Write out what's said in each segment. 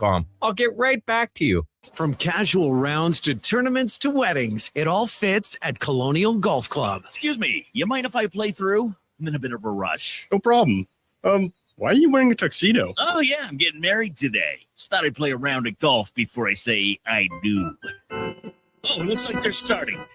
I'll get right back to you. From casual rounds to tournaments to weddings, it all fits at Colonial Golf Club. Excuse me, you mind if I play through? I'm in a bit of a rush. No problem. Why are you wearing a tuxedo? Oh, yeah, I'm getting married today. Just thought I'd play a round of golf before I say I do. Oh, looks like they're starting.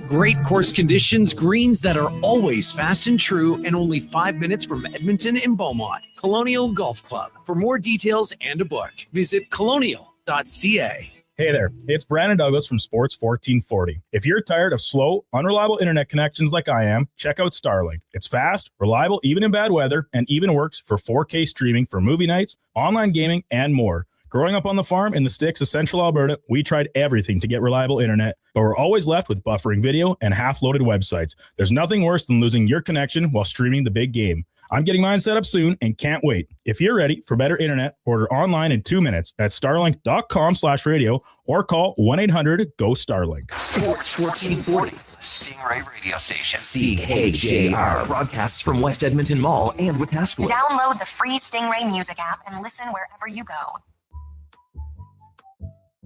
Great course conditions, greens that are always fast and true, and only 5 minutes from Edmonton and Beaumont. Colonial Golf Club. For more details and a book, visit colonial.ca. Hey there, it's Brandon Douglas from Sports 1440. If you're tired of slow, unreliable internet connections like I am, check out Starlink. It's fast, reliable, even in bad weather, and even works for 4K streaming for movie nights, online gaming, and more. Growing up on the farm in the sticks of central Alberta, we tried everything to get reliable internet, but we're always left with buffering video and half-loaded websites. There's nothing worse than losing your connection while streaming the big game. I'm getting mine set up soon and can't wait. If you're ready for better internet, order online in 2 minutes at starlink.com/radio or call 1-800-GO-STARLINK. Sports 1440, Stingray radio station. CKJR broadcasts from West Edmonton Mall and Wetaskiwin. Download the free Stingray music app and listen wherever you go.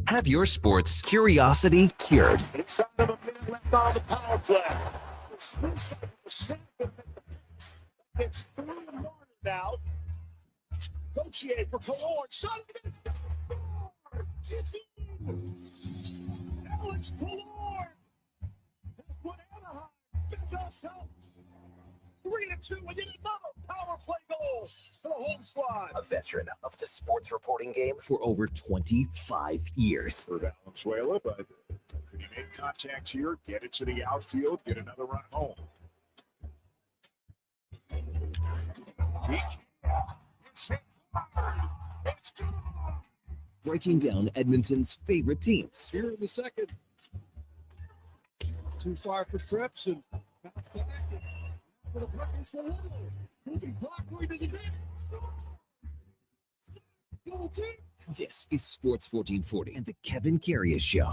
Have your sports curiosity cured. Inside of a minute left on the power play. It's 3-1 now. Gauthier for Killorn. It's in. Alex Killorn. Put Anaheim back on top. 3-2. We get another power play goal for the home squad. A veteran of the sports reporting game for over 25 years. For Valenzuela, but could he make contact here? Get it to the outfield. Get another run home. Breaking down Edmonton's favorite teams. Here in the second. Too far for trips and back for the Perkins for Little. Moving Blackley to the dance. This is Sports 1440 and the Kevin Karius Show.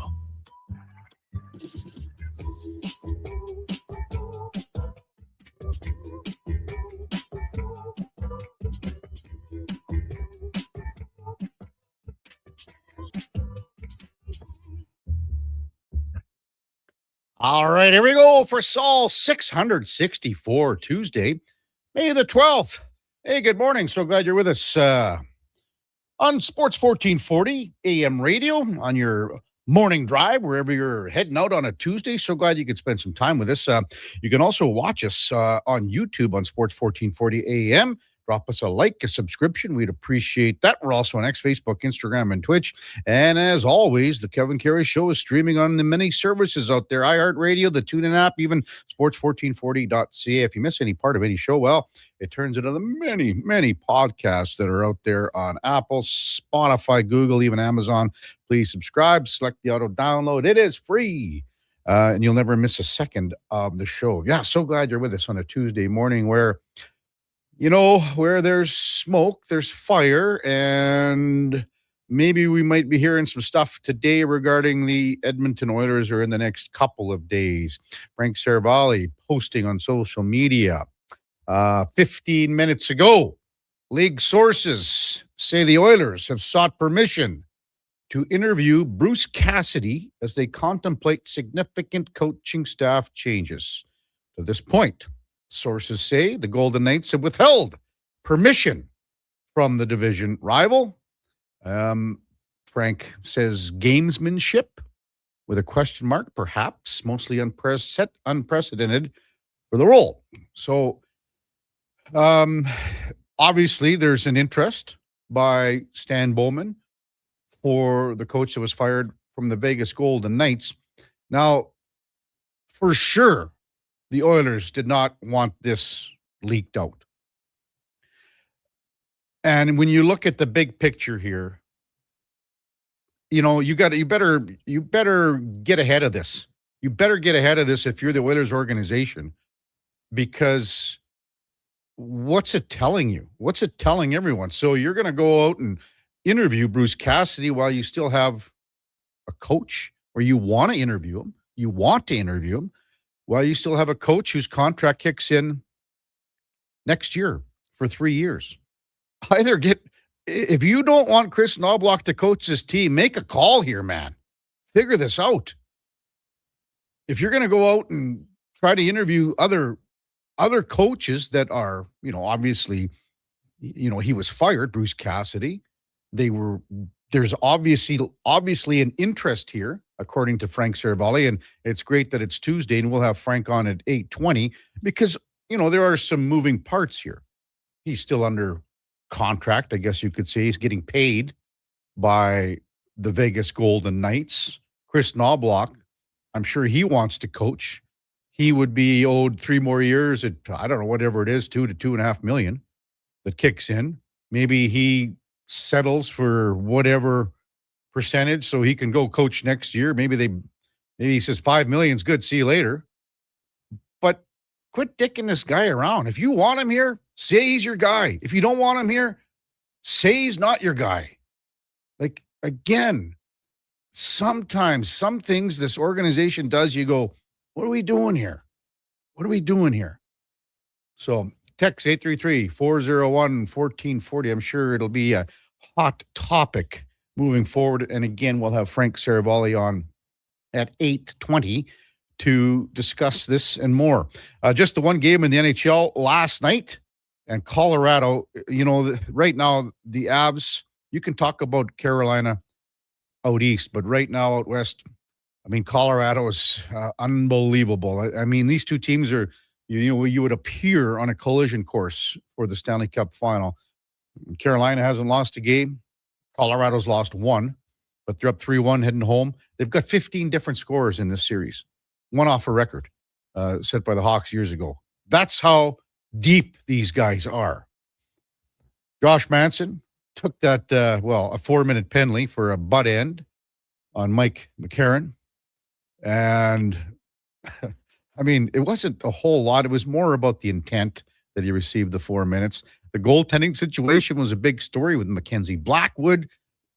All right, here we go for Saul 664 Tuesday, May the 12th. Hey, good morning. So glad you're with us on Sports 1440 AM radio on your morning drive, wherever you're heading out on a Tuesday. So glad you could spend some time with us. You can also watch us on YouTube on Sports 1440 AM. Drop us a like, a subscription. We'd appreciate that. We're also on X, Facebook, Instagram, and Twitch. And as always, the Kevin Karius Show is streaming on the many services out there. iHeartRadio, the TuneIn app, even sports1440.ca. If you miss any part of any show, well, it turns into the many, many podcasts that are out there on Apple, Spotify, Google, even Amazon. Please subscribe, select the auto download. It is free. And you'll never miss a second of the show. Yeah, so glad you're with us on a Tuesday morning where, you know, where there's smoke, there's fire, and maybe we might be hearing some stuff today regarding the Edmonton Oilers or in the next couple of days. Frank Seravalli posting on social media 15 minutes ago. League sources say the Oilers have sought permission to interview Bruce Cassidy as they contemplate significant coaching staff changes. To this point, sources say the Golden Knights have withheld permission from the division rival. Frank says gamesmanship with a question mark, perhaps mostly unprecedented for the role. So obviously there's an interest by Stan Bowman for the coach that was fired from the Vegas Golden Knights. Now, for sure, the Oilers did not want this leaked out. And when you look at the big picture here, you know, you better get ahead of this. You better get ahead of this if you're the Oilers organization, because what's it telling you? What's it telling everyone? So you're going to go out and interview Bruce Cassidy while you still have a coach, or you want to interview him. You want to interview him while you still have a coach whose contract kicks in next year for 3 years. Either get if you don't want Chris Knobloch to coach this team, make a call here, man. Figure this out. If you're going to go out and try to interview other coaches that are, obviously, he was fired, Bruce Cassidy. There's obviously an interest here, according to Frank Saravalli, and it's great that it's Tuesday and we'll have Frank on at 8:20 because, there are some moving parts here. He's still under contract, I guess you could say. He's getting paid by the Vegas Golden Knights. Chris Knobloch, I'm sure he wants to coach. He would be owed 3 more years at, I don't know, whatever it is, $2 to $2.5 million that kicks in. Maybe he settles for whatever percentage so he can go coach next year. Maybe he says $5 million's good. See you later. But quit dicking this guy around. If you want him here, say he's your guy. If you don't want him here, say he's not your guy. Like, again, sometimes some things this organization does, you go, what are we doing here? What are we doing here? So text 833-401-1440. I'm sure it'll be a hot topic moving forward. And again, we'll have Frank Saravalli on at 8:20 to discuss this and more. Just the one game in the NHL last night, and Colorado, right now, the Avs, you can talk about Carolina out east, but right now out west, Colorado is unbelievable. These two teams are, you would appear on a collision course for the Stanley Cup final. Carolina hasn't lost a game. Colorado's lost 1, but they're up 3-1 heading home. They've got 15 different scores in this series, one off a record set by the Hawks years ago. That's how deep these guys are. Josh Manson took that, a 4-minute penalty for a butt end on Mike McCarron. And, it wasn't a whole lot. It was more about the intent that he received the 4 minutes. The goaltending situation was a big story with Mackenzie Blackwood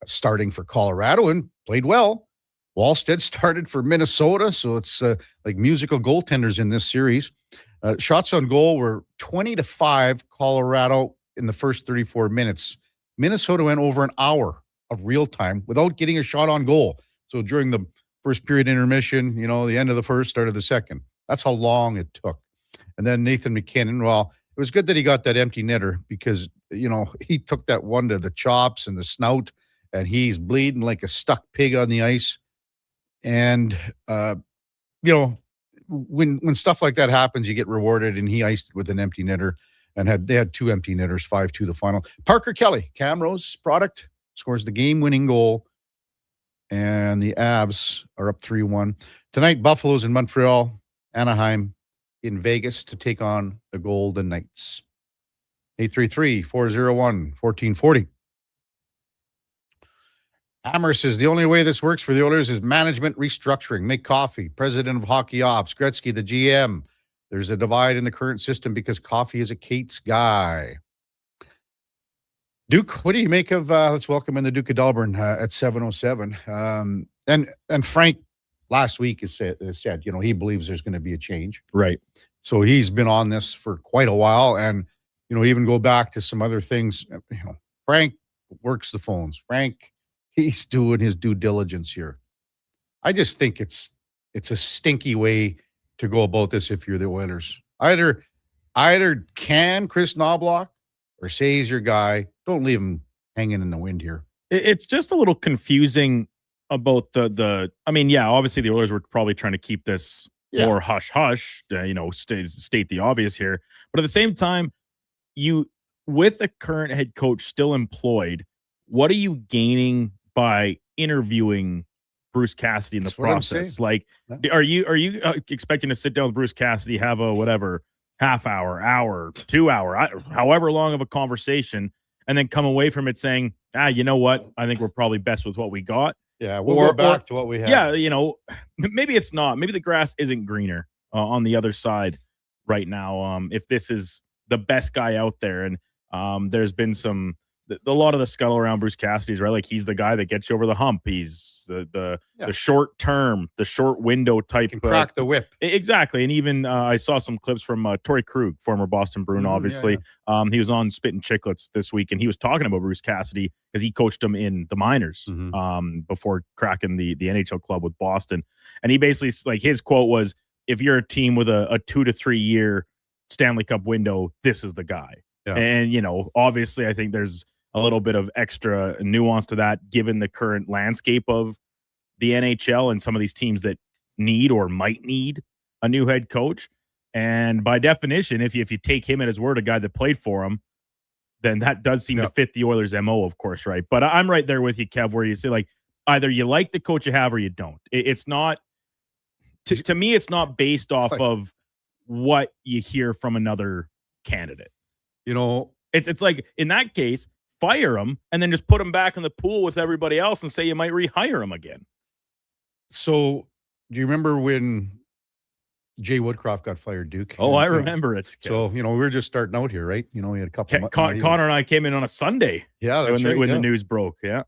starting for Colorado and played well. Wallstead started for Minnesota, so it's like musical goaltenders in this series. Shots on goal were 20-5 Colorado in the first 34 minutes. Minnesota went over an hour of real time without getting a shot on goal. So during the first period intermission, the end of the first, start of the second. That's how long it took. And then Nathan McKinnon, it was good that he got that empty netter because, he took that one to the chops and the snout, and he's bleeding like a stuck pig on the ice. And, when stuff like that happens, you get rewarded, and he iced it with an empty netter, and they had 2 empty netters, 5-2 the final. Parker Kelly, Camrose product, scores the game-winning goal, and the Avs are up 3-1. Tonight, Buffalo's in Montreal, Anaheim in Vegas to take on the Golden Knights. 833-401-1440. Hammer says the only way this works for the Oilers is management restructuring. Make Coffey, president of hockey ops. Gretzky, the GM. There's a divide in the current system because Coffey is a Cates guy. Duke, what do you make of, let's welcome in the Duke of Delburne at 7:07. And Frank last week has said, he believes there's going to be a change. Right. So he's been on this for quite a while. And, even go back to some other things. Frank works the phones. Frank, he's doing his due diligence here. I just think it's a stinky way to go about this if you're the Oilers. Either can Chris Knobloch or say he's your guy. Don't leave him hanging in the wind here. It's just a little confusing about obviously the Oilers were probably trying to keep this more hush-hush, state the obvious here. But at the same time, with the current head coach still employed, what are you gaining by interviewing Bruce Cassidy in the process? Like, are you expecting to sit down with Bruce Cassidy, have a half hour, 2 hour, however long of a conversation, and then come away from it saying, you know what? I think we're probably best with what we got. Yeah, we'll go back to what we have. Yeah, maybe it's not. Maybe the grass isn't greener on the other side right now. If this is the best guy out there, and there's been some a lot of the scuttle around Bruce Cassidy's, right? Like he's the guy that gets you over the hump. He's the short term, the short window type. Can crack the whip. Exactly. And even I saw some clips from Torrey Krug, former Boston Bruin, obviously. He was on Spittin' Chicklets this week, and he was talking about Bruce Cassidy because he coached him in the minors before cracking the NHL club with Boston. And he basically, like, his quote was, if you're a team with a 2 to 3 year Stanley Cup window, this is the guy. Yeah. And, you know, obviously I think there's a little bit of extra nuance to that given the current landscape of the NHL and some of these teams that need or might need a new head coach. And by definition, if you take him at his word, a guy that played for him, then that does seem to fit the Oilers' MO, of course, right? But I'm right there with you, Kev, where you say, like, either you like the coach you have or you don't. It's not, to me, it's not based off of what you hear from another candidate. You know, it's like, in that case, fire him and then just put him back in the pool with everybody else and say you might rehire him again. So, do you remember when Jay Woodcroft got fired, Duke? Oh, I remember it. So, you know, we were just starting out here, right? You know, we had a couple of Connor and I came in on a Sunday. Yeah, that's when the news broke. Yeah.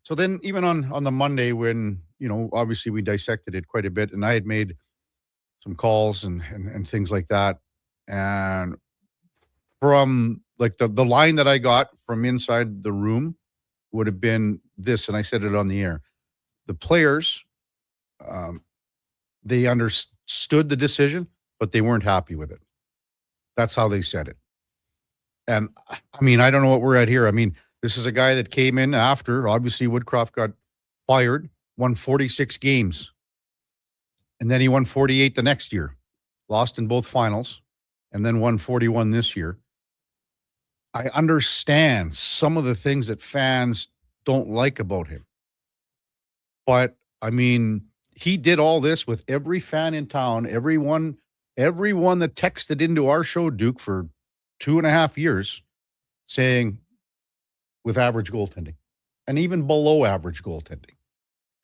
So then even on the Monday when, you know, obviously we dissected it quite a bit and I had made some calls and things like that. And from like the line that I got from inside the room would have been this, and I said it on the air. The players, they understood the decision, but they weren't happy with it. That's how they said it. And I mean, I don't know what we're at here. I mean, this is a guy that came in after, obviously, Woodcroft got fired, won 46 games. And then he won 48 the next year, lost in both finals, and then won 41 this year. I understand some of the things that fans don't like about him. But, I mean, he did all this with every fan in town, everyone that texted into our show, Duke, for 2.5 years, saying with average goaltending and even below average goaltending.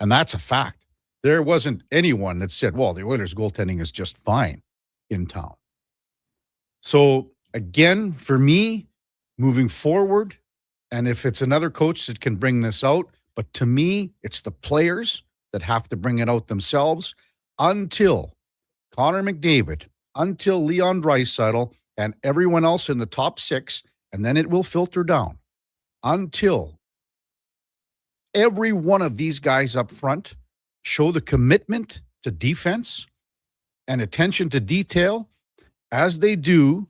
And that's a fact. There wasn't anyone that said, well, the Oilers' goaltending is just fine in town. So, again, for me, moving forward, and if it's another coach that can bring this out, but to me, it's the players that have to bring it out themselves until Connor McDavid, until Leon Draisaitl, and everyone else in the top 6, and then it will filter down, until every one of these guys up front show the commitment to defense and attention to detail as they do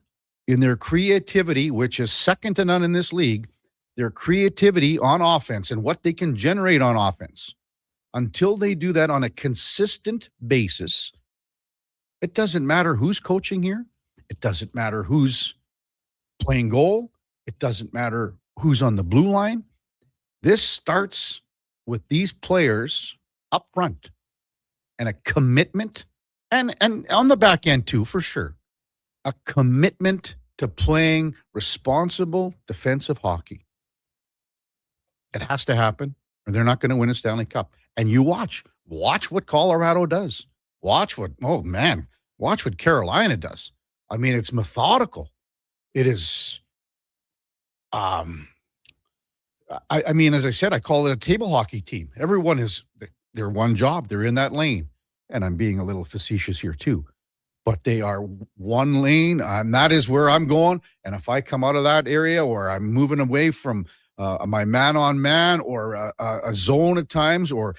in their creativity, which is second to none in this league, their creativity on offense and what they can generate on offense. Until they do that on a consistent basis, it doesn't matter who's coaching here. It doesn't matter who's playing goal. It doesn't matter who's on the blue line. This starts with these players up front and a commitment, and on the back end too, for sure, a commitment to playing responsible defensive hockey. It has to happen, or they're not going to win a Stanley Cup. And you watch what Colorado does. Watch what Carolina does. I mean, it's methodical. It is, I mean, as I said, I call it a table hockey team. Everyone is their one job. They're in that lane. And I'm being a little facetious here too. But they are one lane, and that is where I'm going. And if I come out of that area or I'm moving away from my man-on-man or a zone at times or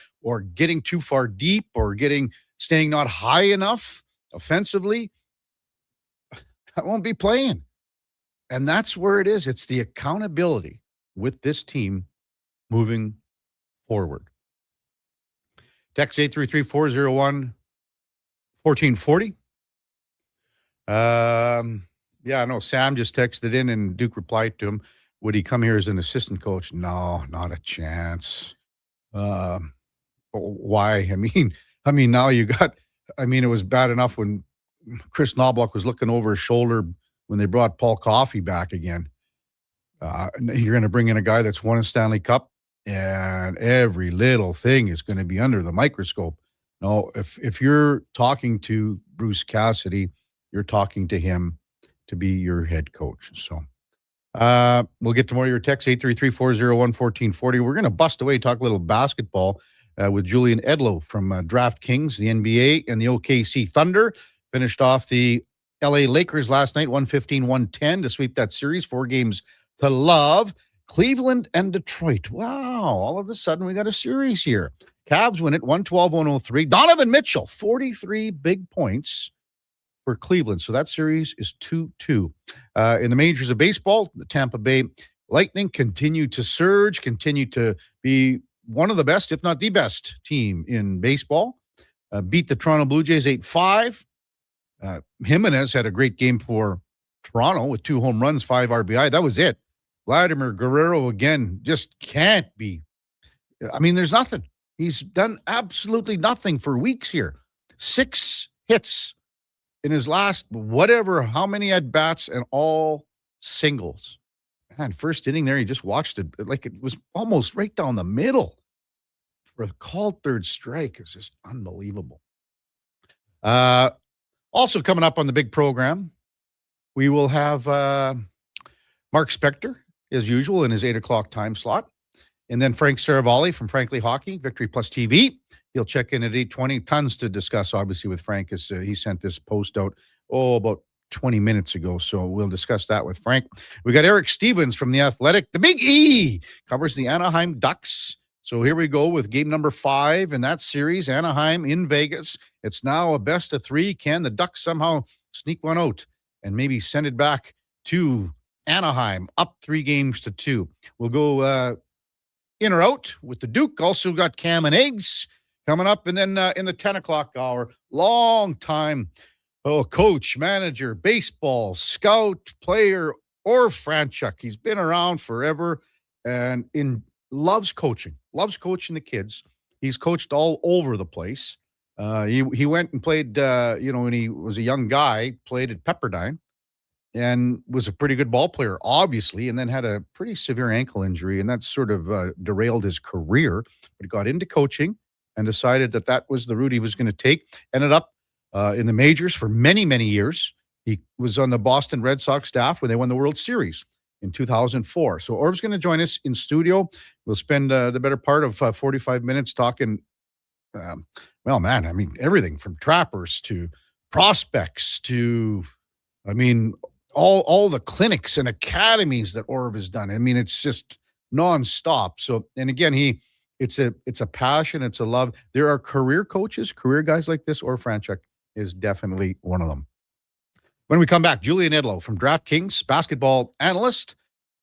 getting too far deep or staying not high enough offensively, I won't be playing. And that's where it is. It's the accountability with this team moving forward. Text 833-401-1440. Yeah, no, Sam just texted in and Duke replied to him. Would he come here as an assistant coach? No, not a chance. Why? I mean, now you got, it was bad enough when Chris Knobloch was looking over his shoulder when they brought Paul Coffey back again. You're going to bring in a guy that's won a Stanley Cup, and every little thing is going to be under the microscope. No, if you're talking to Bruce Cassidy, you're talking to him to be your head coach. So We'll get to more of your texts, 833-401-1440. We're going to bust away, talk a little basketball with Julian Edlow from DraftKings, the NBA, and the OKC Thunder. Finished off the LA Lakers last night, 115-110 to sweep that series, 4 games to love. Cleveland and Detroit. Wow, all of a sudden we got a series here. Cavs win it, 112-103. Donovan Mitchell, 43 big points for Cleveland. So that series is 2-2. In the majors of baseball, the Tampa Bay Lightning continue to surge, continue to be one of the best, if not the best team in baseball. Beat the Toronto Blue Jays 8-5. Jimenez had a great game for Toronto with 2 home runs, 5 RBI. That was it. Vladimir Guerrero, again, just can't be. I mean, there's nothing. He's done absolutely nothing for weeks here. 6 hits in his last how many at-bats, and all singles. Man, first inning there, he just watched it like it was almost right down the middle. For a called third strike is just unbelievable. Also coming up on the big program, we will have Mark Spector, as usual, in his 8 o'clock time slot. And then Frank Saravalli from Frankly Hockey, Victory Plus TV. He'll check in at 8:20. Tons to discuss, obviously, with Frank, as he sent this post out, about 20 minutes ago. So we'll discuss that with Frank. We got Eric Stevens from The Athletic. The Big E covers the Anaheim Ducks. So here we go with game number 5 in that series, Anaheim in Vegas. It's now a best of 3. Can the Ducks somehow sneak one out and maybe send it back to Anaheim, up 3-2? We'll go in or out with the Duke. Also got Cam and Eggs coming up. And then in the 10 o'clock hour, long time coach, manager, baseball, scout, player, or Franchuk. He's been around forever and loves coaching the kids. He's coached all over the place. He went and played, when he was a young guy, played at Pepperdine and was a pretty good ball player, obviously, and then had a pretty severe ankle injury, and that sort of derailed his career. But he got into coaching and decided that was the route he was going to take. Ended up in the majors for many, many years. He was on the Boston Red Sox staff when they won the World Series in 2004. So Orb's going to join us in studio. We'll spend the better part of 45 minutes talking, everything from trappers to prospects to, all the clinics and academies that Orb has done. It's just nonstop. So, and again, it's a passion, it's a love. There are career coaches, career guys like this. Orb Franchuk is definitely one of them. When we come back, Julian Edlow from DraftKings, basketball analyst.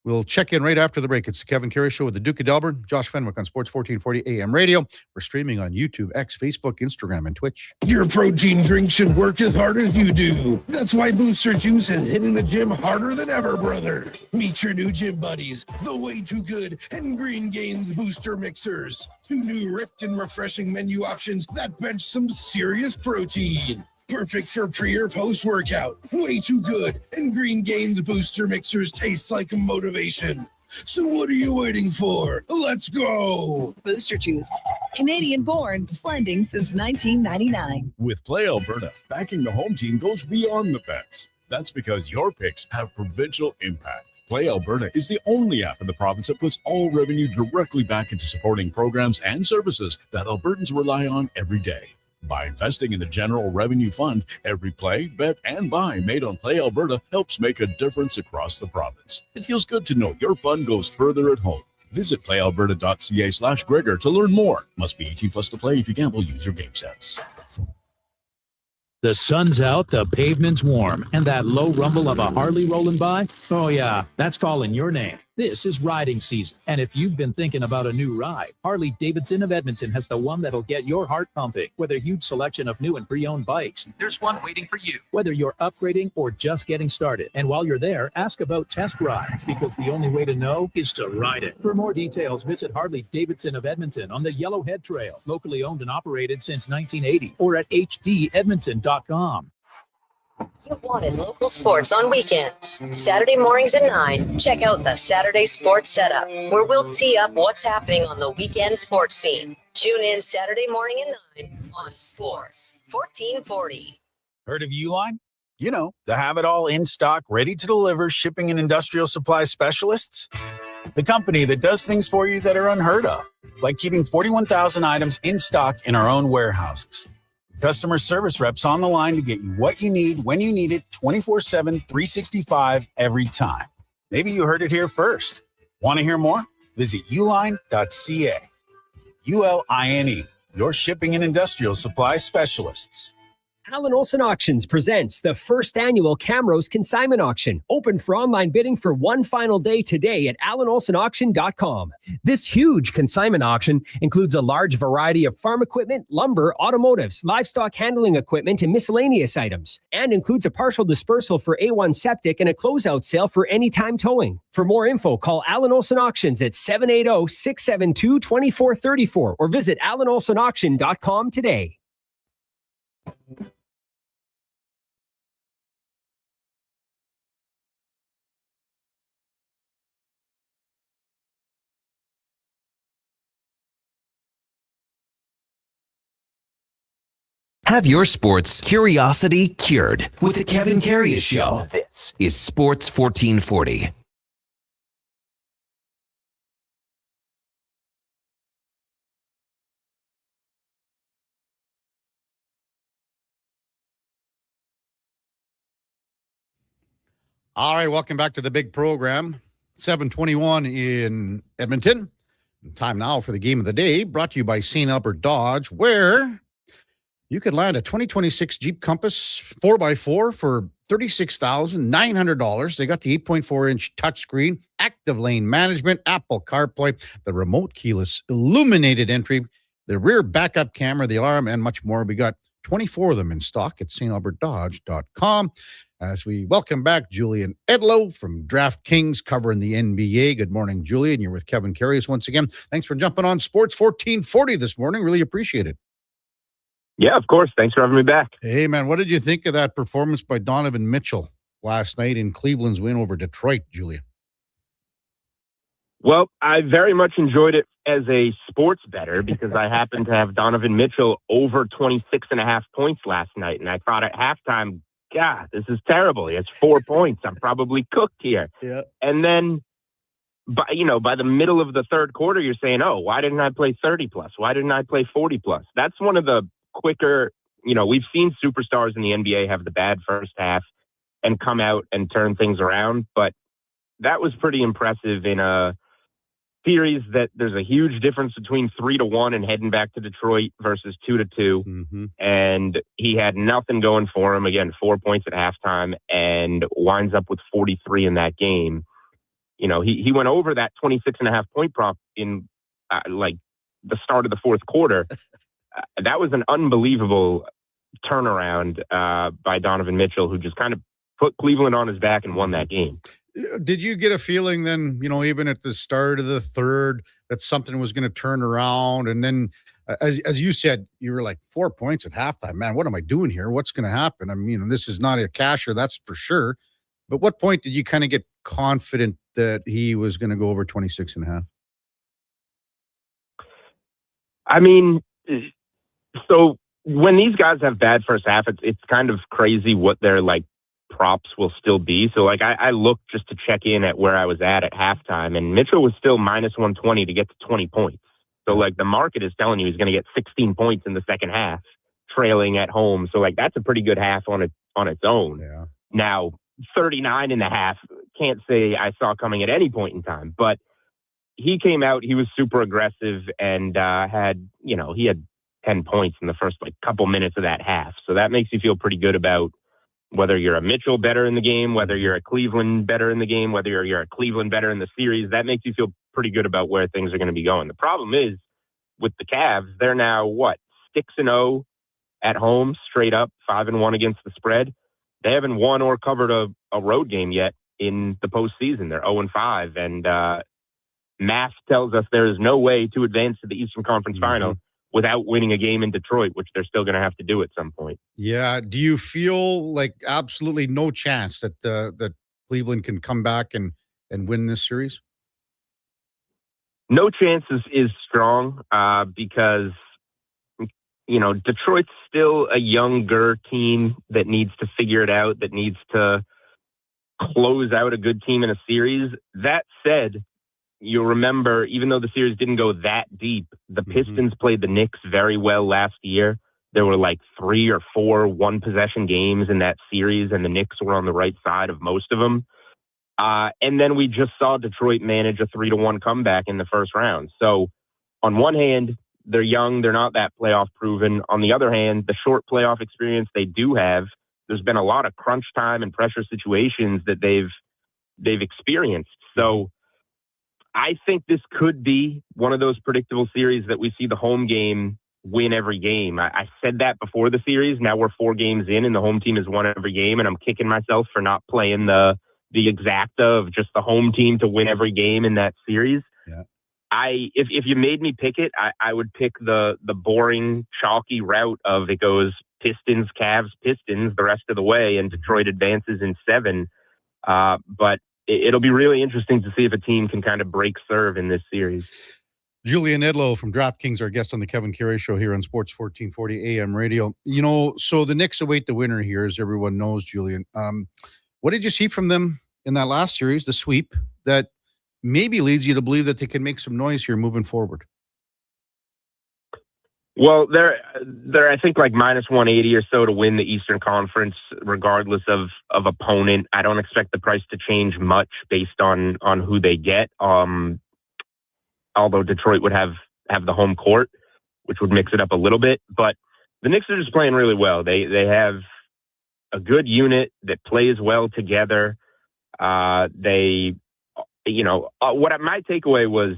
We'll check in right after the break. It's the Kevin Karius Show with the Duke of Delburne, Josh Fenwick on Sports 1440 AM radio. We're streaming on YouTube, X, Facebook, Instagram, and Twitch. Your protein drink should work as hard as you do. That's why Booster Juice is hitting the gym harder than ever, brother. Meet your new gym buddies, the Way Too Good and Green Gains Booster Mixers. 2 new ripped and refreshing menu options that bench some serious protein. Perfect for pre or post-workout. Way Too Good and Green Gains Booster Mixers taste like motivation. So what are you waiting for? Let's go! Booster Juice. Canadian born, blending since 1999. With Play Alberta, backing the home team goes beyond the bets. That's because your picks have provincial impact. Play Alberta is the only app in the province that puts all revenue directly back into supporting programs and services that Albertans rely on every day. By investing in the General Revenue Fund, every play, bet, and buy made on Play Alberta helps make a difference across the province. It feels good to know your fund goes further at home. Visit playalberta.ca/Gregor to learn more. Must be 18 plus to play. If you gamble, use your game sense. The sun's out, the pavement's warm, and that low rumble of a Harley rolling by? Oh yeah, that's calling your name. This is riding season, and if you've been thinking about a new ride, Harley-Davidson of Edmonton has the one that'll get your heart pumping. With a huge selection of new and pre-owned bikes, there's one waiting for you. Whether you're upgrading or just getting started. And while you're there, ask about test rides, because the only way to know is to ride it. For more details, visit Harley-Davidson of Edmonton on the Yellowhead Trail, locally owned and operated since 1980, or at hdedmonton.com. You wanted local sports on weekends. Saturday mornings at 9, check out the Saturday Sports Setup, where we'll tee up what's happening on the weekend sports scene. Tune in Saturday morning at 9 on Sports 1440. Heard of Uline? You know, the have-it-all in stock, ready to deliver shipping and industrial supply specialists. The company that does things for you that are unheard of, like keeping 41,000 items in stock in our own warehouses. Customer service reps on the line to get you what you need when you need it 24/7, 365 every time. Maybe you heard it here first. Want to hear more? Visit uline.ca. ULINE, your shipping and industrial supply specialists. Alan Olson Auctions presents the first annual Camrose Consignment Auction, open for online bidding for one final day today at alanolsonauction.com. This huge consignment auction includes a large variety of farm equipment, lumber, automotives, livestock handling equipment, and miscellaneous items, and includes a partial dispersal for A1 Septic and a closeout sale for anytime towing. For more info, call Alan Olson Auctions at 780-672-2434 or visit alanolsonauction.com today. Have your sports curiosity cured with the Kevin Karius Show. This is Sports 1440. All right, welcome back to the big program. 7:21 in Edmonton. Time now for the game of the day, brought to you by St. Albert Dodge, where you could land a 2026 Jeep Compass 4x4 for $36,900. They got the 8.4-inch touchscreen, active lane management, Apple CarPlay, the remote keyless illuminated entry, the rear backup camera, the alarm, and much more. We got 24 of them in stock at stalbertdodge.com. As we welcome back Julian Edlow from DraftKings covering the NBA. Good morning, Julian. You're with Kevin Karius once again. Thanks for jumping on Sports 1440 this morning. Really appreciate it. Yeah, of course. Thanks for having me back. Hey, man, what did you think of that performance by Donovan Mitchell last night in Cleveland's win over Detroit, Julian? Well, I very much enjoyed it as a sports bettor because I happened to have Donovan Mitchell over 26.5 points last night. And I thought at halftime, God, this is terrible. He has 4 points. I'm probably cooked here. Yeah. And then, by the middle of the third quarter, you're saying, oh, why didn't I play 30 plus? Why didn't I play 40 plus? That's one of the quicker, we've seen superstars in the NBA have the bad first half and come out and turn things around. But that was pretty impressive in a series that there's a huge difference between 3-1 and heading back to Detroit versus 2-2. Mm-hmm. And he had nothing going for him. Again, 4 points at halftime and winds up with 43 in that game. He went over that 26.5 point prop in the start of the fourth quarter. That was an unbelievable turnaround by Donovan Mitchell, who just kind of put Cleveland on his back and won that game. Did you get a feeling then, even at the start of the third, that something was going to turn around? And then, as you said, you were like 4 points at halftime. Man, what am I doing here? What's going to happen? I mean, this is not a casher, that's for sure. But what point did you kind of get confident that he was going to go over 26.5? I mean, so when these guys have bad first half, it's kind of crazy what their props will still be. So I looked just to check in at where I was at halftime, and Mitchell was still minus 120 to get to 20 points. So the market is telling you he's going to get 16 points in the second half, trailing at home. So that's a pretty good half on its own. Yeah. Now 39.5, can't say I saw coming at any point in time, but he came out, he was super aggressive and he had 10 points in the first couple minutes of that half. So that makes you feel pretty good about whether you're a Mitchell better in the game, whether you're a Cleveland better in the game, whether you're a Cleveland better in the series. That makes you feel pretty good about where things are going to be going. The problem is with the Cavs, they're now 6-0 at home, straight up, 5-1 against the spread. They haven't won or covered a road game yet in the postseason. They're 0-5, and math tells us there is no way to advance to the Eastern Conference Final without winning a game in Detroit, which they're still going to have to do at some point. Yeah. Do you feel like absolutely no chance that that Cleveland can come back and win this series? No chance is strong because Detroit's still a younger team that needs to figure it out, that needs to close out a good team in a series. That said, you'll remember, even though the series didn't go that deep, the Pistons played the Knicks very well last year. There were like 3 or 4 one-possession games in that series, and the Knicks were on the right side of most of them. And then we just saw Detroit manage a 3-1 comeback in the first round. So on one hand, they're young. They're not that playoff proven. On the other hand, the short playoff experience they do have, there's been a lot of crunch time and pressure situations that they've experienced. So I think this could be one of those predictable series that we see the home game win every game. I said that before the series. Now we're 4 games in and the home team has won every game, and I'm kicking myself for not playing the exacta of just the home team to win every game in that series. Yeah. If you made me pick it, I would pick the boring, chalky route of it goes Pistons, Cavs, Pistons the rest of the way, and Detroit advances in 7. But it'll be really interesting to see if a team can kind of break serve in this series. Julian Edlow from DraftKings, our guest on the Kevin Karius Show here on Sports 1440 AM radio. So the Knicks await the winner here, as everyone knows, Julian. What did you see from them in that last series, the sweep, that maybe leads you to believe that they can make some noise here moving forward? Well, they're I think like minus 180 or so to win the Eastern Conference, regardless of opponent. I don't expect the price to change much based on who they get. Although Detroit would have the home court, which would mix it up a little bit. But the Knicks are just playing really well. They have a good unit that plays well together. My takeaway was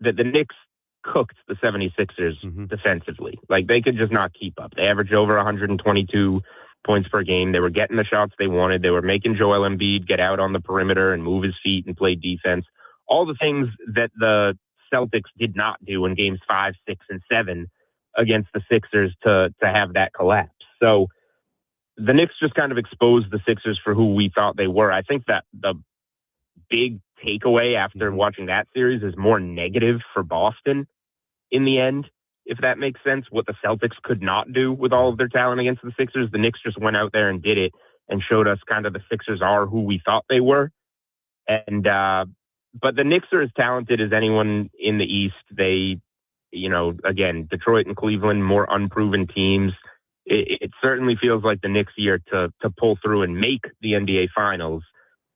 that the Knicks cooked the 76ers defensively. Like, they could just not keep up. They averaged over 122 points per game. They were getting the shots they wanted. They were making Joel Embiid get out on the perimeter and move his feet and play defense. All the things that the Celtics did not do in games 5, 6, and 7 against the Sixers to have that collapse. So the Knicks just kind of exposed the Sixers for who we thought they were. I think that the big takeaway after watching that series is more negative for Boston in the end, if that makes sense. What the Celtics could not do with all of their talent against the Sixers, the Knicks just went out there and did it and showed us kind of the Sixers are who we thought they were. And, but the Knicks are as talented as anyone in the East. They, again, Detroit and Cleveland, more unproven teams. It certainly feels like the Knicks' year to pull through and make the NBA Finals.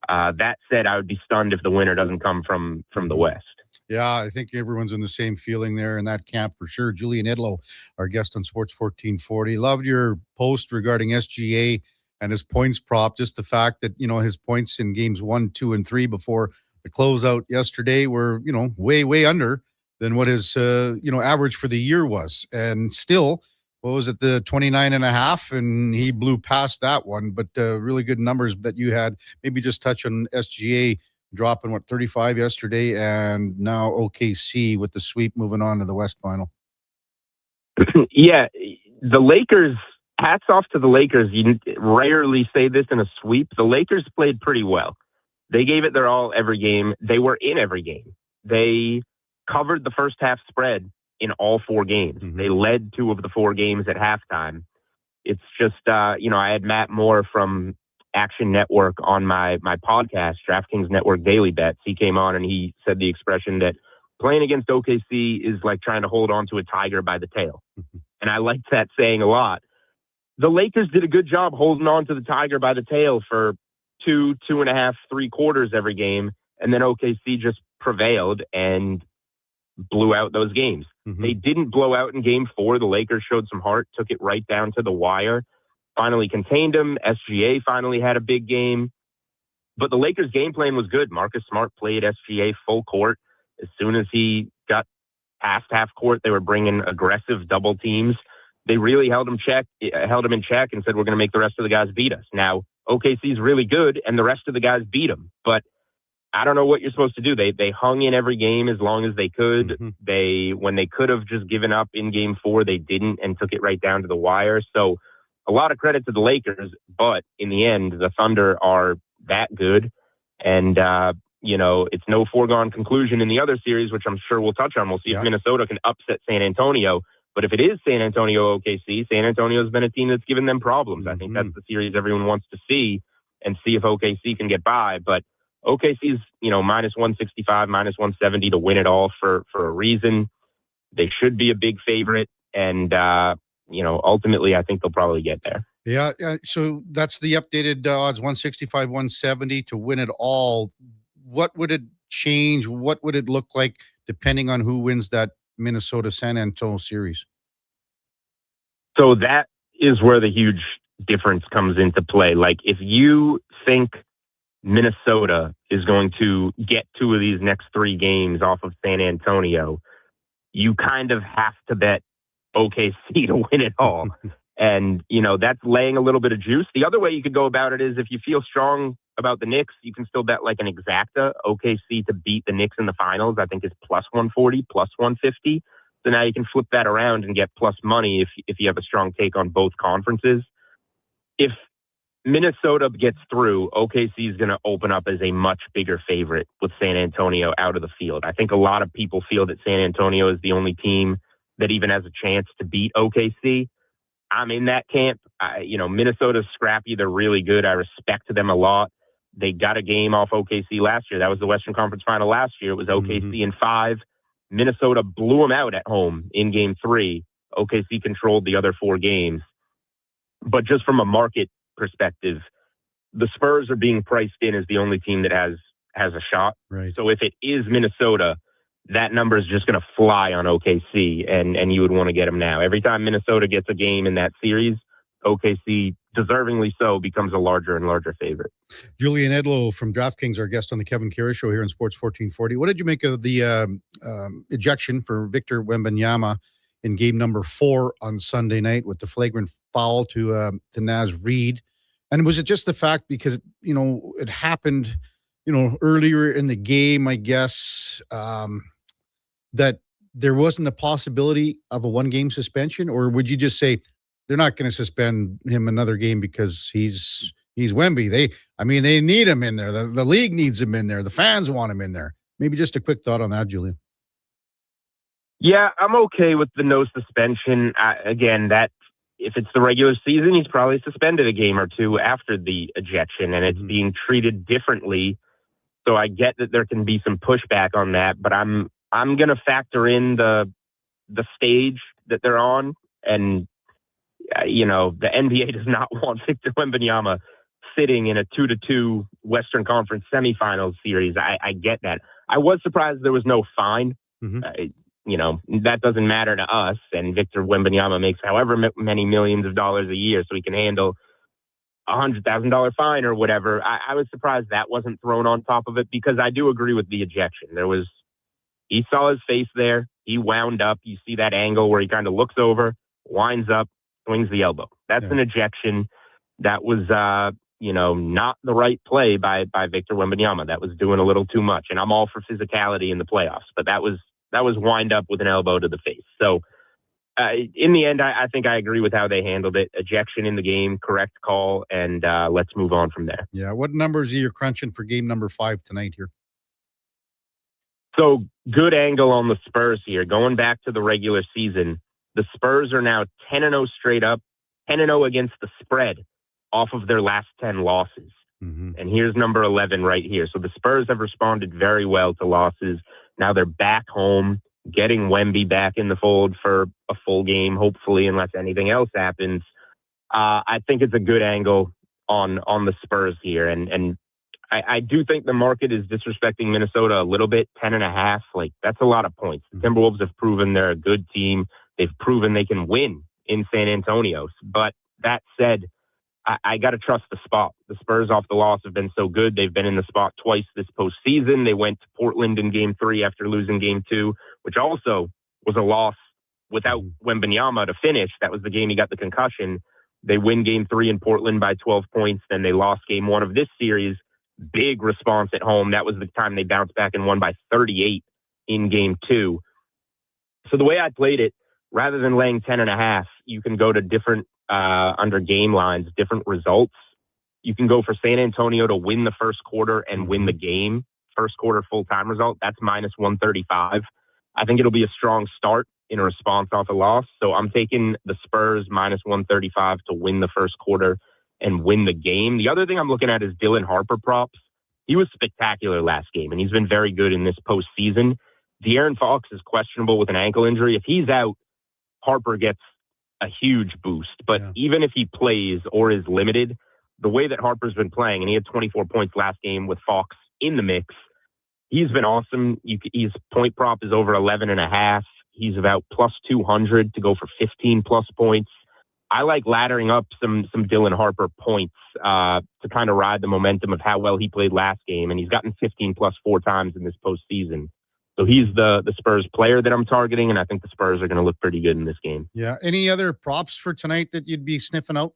That said, I would be stunned if the winner doesn't come from the West. Yeah, I think everyone's in the same feeling there in that camp for sure. Julian Edlow, our guest on Sports 1440. Loved your post regarding SGA and his points prop. Just the fact that, his points in games 1, 2, and 3 before the closeout yesterday were, way under than what his, average for the year was. And still, what was it, the 29.5? And he blew past that one. But really good numbers that you had. Maybe just touch on SGA dropping, 35 yesterday, and now OKC with the sweep moving on to the West Final. Yeah, the Lakers, hats off to the Lakers. You rarely say this in a sweep. The Lakers played pretty well. They gave it their all every game. They were in every game. They covered the first half spread in all 4 games. They led 2 of the 4 games at halftime. It's just, I had Matt Moore from Action Network on my podcast, DraftKings Network Daily Bets. He came on and he said the expression that playing against OKC is like trying to hold on to a tiger by the tail. And I liked that saying a lot. The Lakers did a good job holding on to the tiger by the tail for 2.5, 3 quarters every game. And then OKC just prevailed and blew out those games. They didn't blow out in game 4. The Lakers showed some heart, took it right down to the wire, finally contained them. SGA finally had a big game. But the Lakers' game plan was good. Marcus Smart played SGA full court. As soon as he got past half court, they were bringing aggressive double teams. They really held him in check and said, we're going to make the rest of the guys beat us. Now, OKC's really good, and the rest of the guys beat them. But I don't know what you're supposed to do. They hung in every game as long as they could. When they could have just given up in game 4, they didn't and took it right down to the wire. So a lot of credit to the Lakers, but in the end, the Thunder are that good. And, it's no foregone conclusion in the other series, which I'm sure we'll touch on. We'll see if Minnesota can upset San Antonio. But if it is San Antonio OKC, San Antonio's been a team that's given them problems. I think that's the series everyone wants to see and see if OKC can get by. But OKC's, minus 165, minus 170 to win it all for a reason. They should be a big favorite. And, ultimately, I think they'll probably get there. Yeah. So that's the updated odds, 165, 170 to win it all. What would it change? What would it look like depending on who wins that Minnesota-San Antonio series? So that is where the huge difference comes into play. Like, if you think Minnesota is going to get 2 of these next 3 games off of San Antonio, you kind of have to bet OKC to win it all. And, that's laying a little bit of juice. The other way you could go about it is if you feel strong about the Knicks, you can still bet like an exacta. OKC to beat the Knicks in the finals, I think, is plus 140, plus 150. So now you can flip that around and get plus money if you have a strong take on both conferences. If Minnesota gets through, OKC is going to open up as a much bigger favorite with San Antonio out of the field. I think a lot of people feel that San Antonio is the only team that even has a chance to beat OKC. I'm in that camp. Minnesota's scrappy. They're really good. I respect them a lot. They got a game off OKC last year. That was the Western Conference Final last year. It was OKC in 5. Minnesota blew them out at home in Game 3. OKC controlled the other 4 games. But just from a market perspective, the Spurs are being priced in as the only team that has a shot. Right. So if it is Minnesota, that number is just going to fly on OKC, and you would want to get them now. Every time Minnesota gets a game in that series, OKC, deservingly so, becomes a larger and larger favorite. Julian Edlow from DraftKings, our guest on the Kevin Karius Show here in Sports 1440. What did you make of the ejection for Victor Wembanyama in game number 4 on Sunday night with the flagrant foul to Naz Reid? And was it just the fact because, it happened, earlier in the game, I guess, that there wasn't a possibility of a 1-game suspension? Or would you just say they're not going to suspend him another game because he's Wemby? They need him in there. The league needs him in there. The fans want him in there. Maybe just a quick thought on that, Julian. Yeah, I'm okay with the no suspension. Again, that if it's the regular season, he's probably suspended a game or 2 after the ejection, and it's being treated differently. So I get that there can be some pushback on that, but I'm going to factor in the stage that they're on. And, the NBA does not want Victor Wembanyama sitting in a 2-2 Western Conference semifinals series. I get that. I was surprised there was no fine. That doesn't matter to us. And Victor Wembanyama makes however many millions of dollars a year, so he can handle $100,000 fine or whatever. I was surprised that wasn't thrown on top of it, because I do agree with the ejection. He saw his face there. He wound up. You see that angle where he kind of looks over, winds up, swings the elbow. That's an ejection. That was, not the right play by Victor Wembanyama. That was doing a little too much. And I'm all for physicality in the playoffs, but that was wind up with an elbow to the face. So in the end, I think I agree with how they handled it. Ejection in the game, correct call, and let's move on from there. Yeah. What numbers are you crunching for game number 5 tonight here? So good angle on the Spurs here. Going back to the regular season, the Spurs are now 10-0 straight up, 10-0 against the spread off of their last 10 losses. And here's number 11 right here. So the Spurs have responded very well to losses. Now they're back home, getting Wemby back in the fold for a full game, hopefully, unless anything else happens. I think it's a good angle on the Spurs here. And I do think the market is disrespecting Minnesota a little bit. 10.5, like, that's a lot of points. The Timberwolves have proven they're a good team. They've proven they can win in San Antonio. But that said, I got to trust the spot. The Spurs off the loss have been so good. They've been in the spot twice this postseason. They went to Portland in Game 3 after losing Game 2, which also was a loss without Wembanyama to finish. That was the game he got the concussion. They win Game 3 in Portland by 12 points. Then they lost Game 1 of this series. Big response at home. That was the time they bounced back and won by 38 in Game 2. So the way I played it, rather than laying 10.5, you can go to different under game lines, different results. You can go for San Antonio to win the first quarter and win the game. First quarter full-time result, that's minus 135. I think it'll be a strong start in a response off a loss. So I'm taking the Spurs minus 135 to win the first quarter and win the game. The other thing I'm looking at is Dylan Harper props. He was spectacular last game, and he's been very good in this postseason. De'Aaron Fox is questionable with an ankle injury. If he's out, Harper gets a huge boost. But even if he plays or is limited, the way that Harper's been playing, and he had 24 points last game with Fox in the mix, he's been awesome. His point prop is over 11.5. He's about plus 200 to go for 15 plus points. I like laddering up some Dylan Harper points to kind of ride the momentum of how well he played last game. And he's gotten 15 plus 4 times in this postseason. So he's the Spurs player that I'm targeting, and I think the Spurs are going to look pretty good in this game. Yeah. Any other props for tonight that you'd be sniffing out?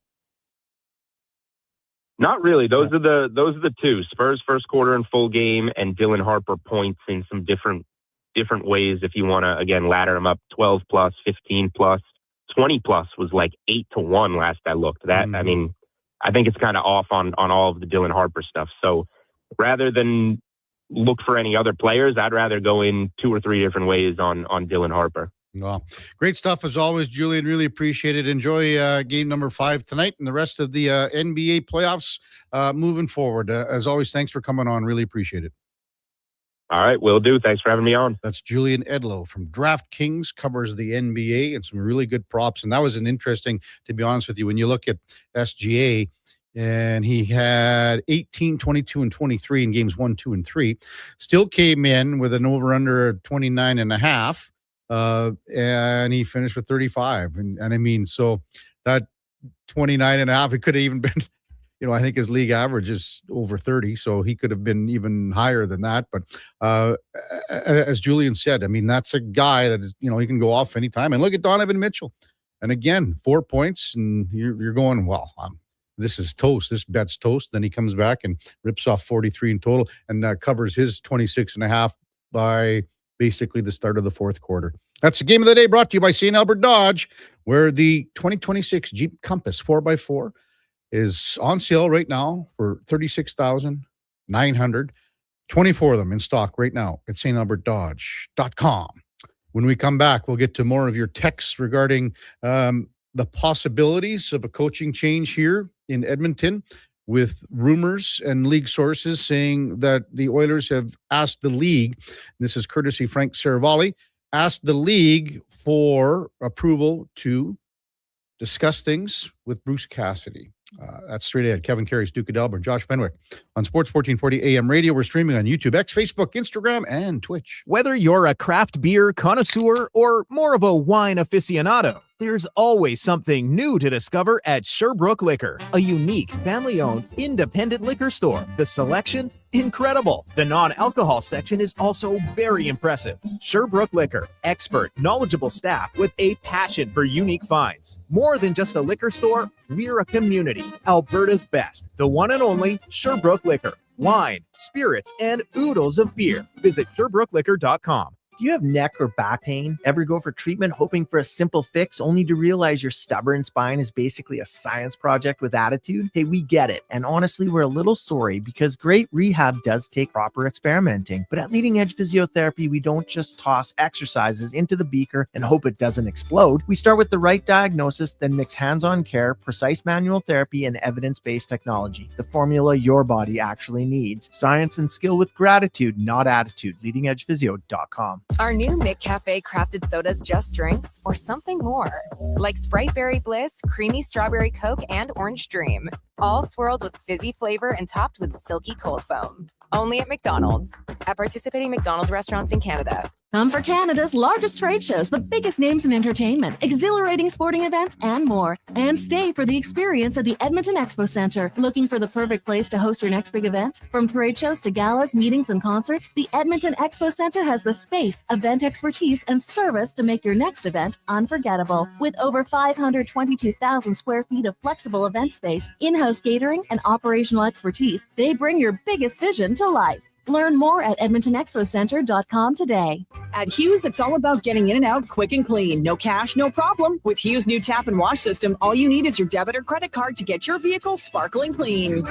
Not really. Those are the two: Spurs first quarter and full game, and Dylan Harper points in some different ways. If you want to again ladder them up, 12 plus, 15 plus, 20 plus was like 8-1 last I looked. That I mean, I think it's kind of off on all of the Dylan Harper stuff. So rather than look for any other players, I'd rather go in 2 or 3 different ways on Dylan Harper. Well, great stuff as always, Julian. Really appreciate it. Enjoy game number 5 tonight and the rest of the NBA playoffs moving forward. As always, thanks for coming on. Really appreciate it. All right, will do. Thanks for having me on. That's Julian Edlow from DraftKings, covers the NBA and some really good props. And that was an interesting, to be honest with you, when you look at SGA, and he had 18, 22, and 23 in games 1, 2, and 3. Still came in with an over-under 29.5. And he finished with 35. And I mean, so that 29.5, it could have even been, I think his league average is over 30. So he could have been even higher than that. But as Julian said, I mean, that's a guy that is, he can go off anytime. And look at Donovan Mitchell. And again, 4 points, and you're going, well, this is toast. This bet's toast. Then he comes back and rips off 43 in total and covers his 26.5 by basically the start of the fourth quarter. That's the game of the day, brought to you by St. Albert Dodge, where the 2026 Jeep Compass 4x4 is on sale right now for $36,900. 24 of them in stock right now at stalbertdodge.com. When we come back, we'll get to more of your texts regarding the possibilities of a coaching change here in Edmonton, with rumors and league sources saying that the Oilers have asked the league, this is courtesy Frank Saravalli, asked the league for approval to discuss things with Bruce Cassidy. That's straight ahead. Kevin Karius, Duke of Delburne, Josh Fenwick on Sports 1440 AM radio. We're streaming on YouTube, X, Facebook, Instagram, and Twitch. Whether you're a craft beer connoisseur or more of a wine aficionado, there's always something new to discover at Sherbrooke Liquor, a unique, family-owned, independent liquor store. The selection, incredible. The non-alcohol section is also very impressive. Sherbrooke Liquor, expert, knowledgeable staff with a passion for unique finds. More than just a liquor store, we're a community. Alberta's best, the one and only Sherbrooke Liquor. Wine, spirits, and oodles of beer. Visit SherbrookeLiquor.com. Do you have neck or back pain? Ever go for treatment hoping for a simple fix only to realize your stubborn spine is basically a science project with attitude? Hey, we get it. And honestly, we're a little sorry because great rehab does take proper experimenting. But at Leading Edge Physiotherapy, we don't just toss exercises into the beaker and hope it doesn't explode. We start with the right diagnosis, then mix hands-on care, precise manual therapy, and evidence-based technology. The formula your body actually needs. Science and skill with gratitude, not attitude. LeadingEdgePhysio.com. Are new McCafe crafted sodas just drinks or something more? Like Sprite Berry Bliss, Creamy Strawberry Coke, and Orange Dream. All swirled with fizzy flavor and topped with silky cold foam. Only at McDonald's. At participating McDonald's restaurants in Canada. Come for Canada's largest trade shows, the biggest names in entertainment, exhilarating sporting events, and more. And stay for the experience at the Edmonton Expo Centre. Looking for the perfect place to host your next big event? From trade shows to galas, meetings, and concerts, the Edmonton Expo Centre has the space, event expertise, and service to make your next event unforgettable. With over 522,000 square feet of flexible event space, in-house catering, and operational expertise, they bring your biggest vision to life. Learn more at EdmontonExpoCenter.com today. At Hughes, it's all about getting in and out quick and clean. No cash, no problem. With Hughes' new tap and wash system, all you need is your debit or credit card to get your vehicle sparkling clean.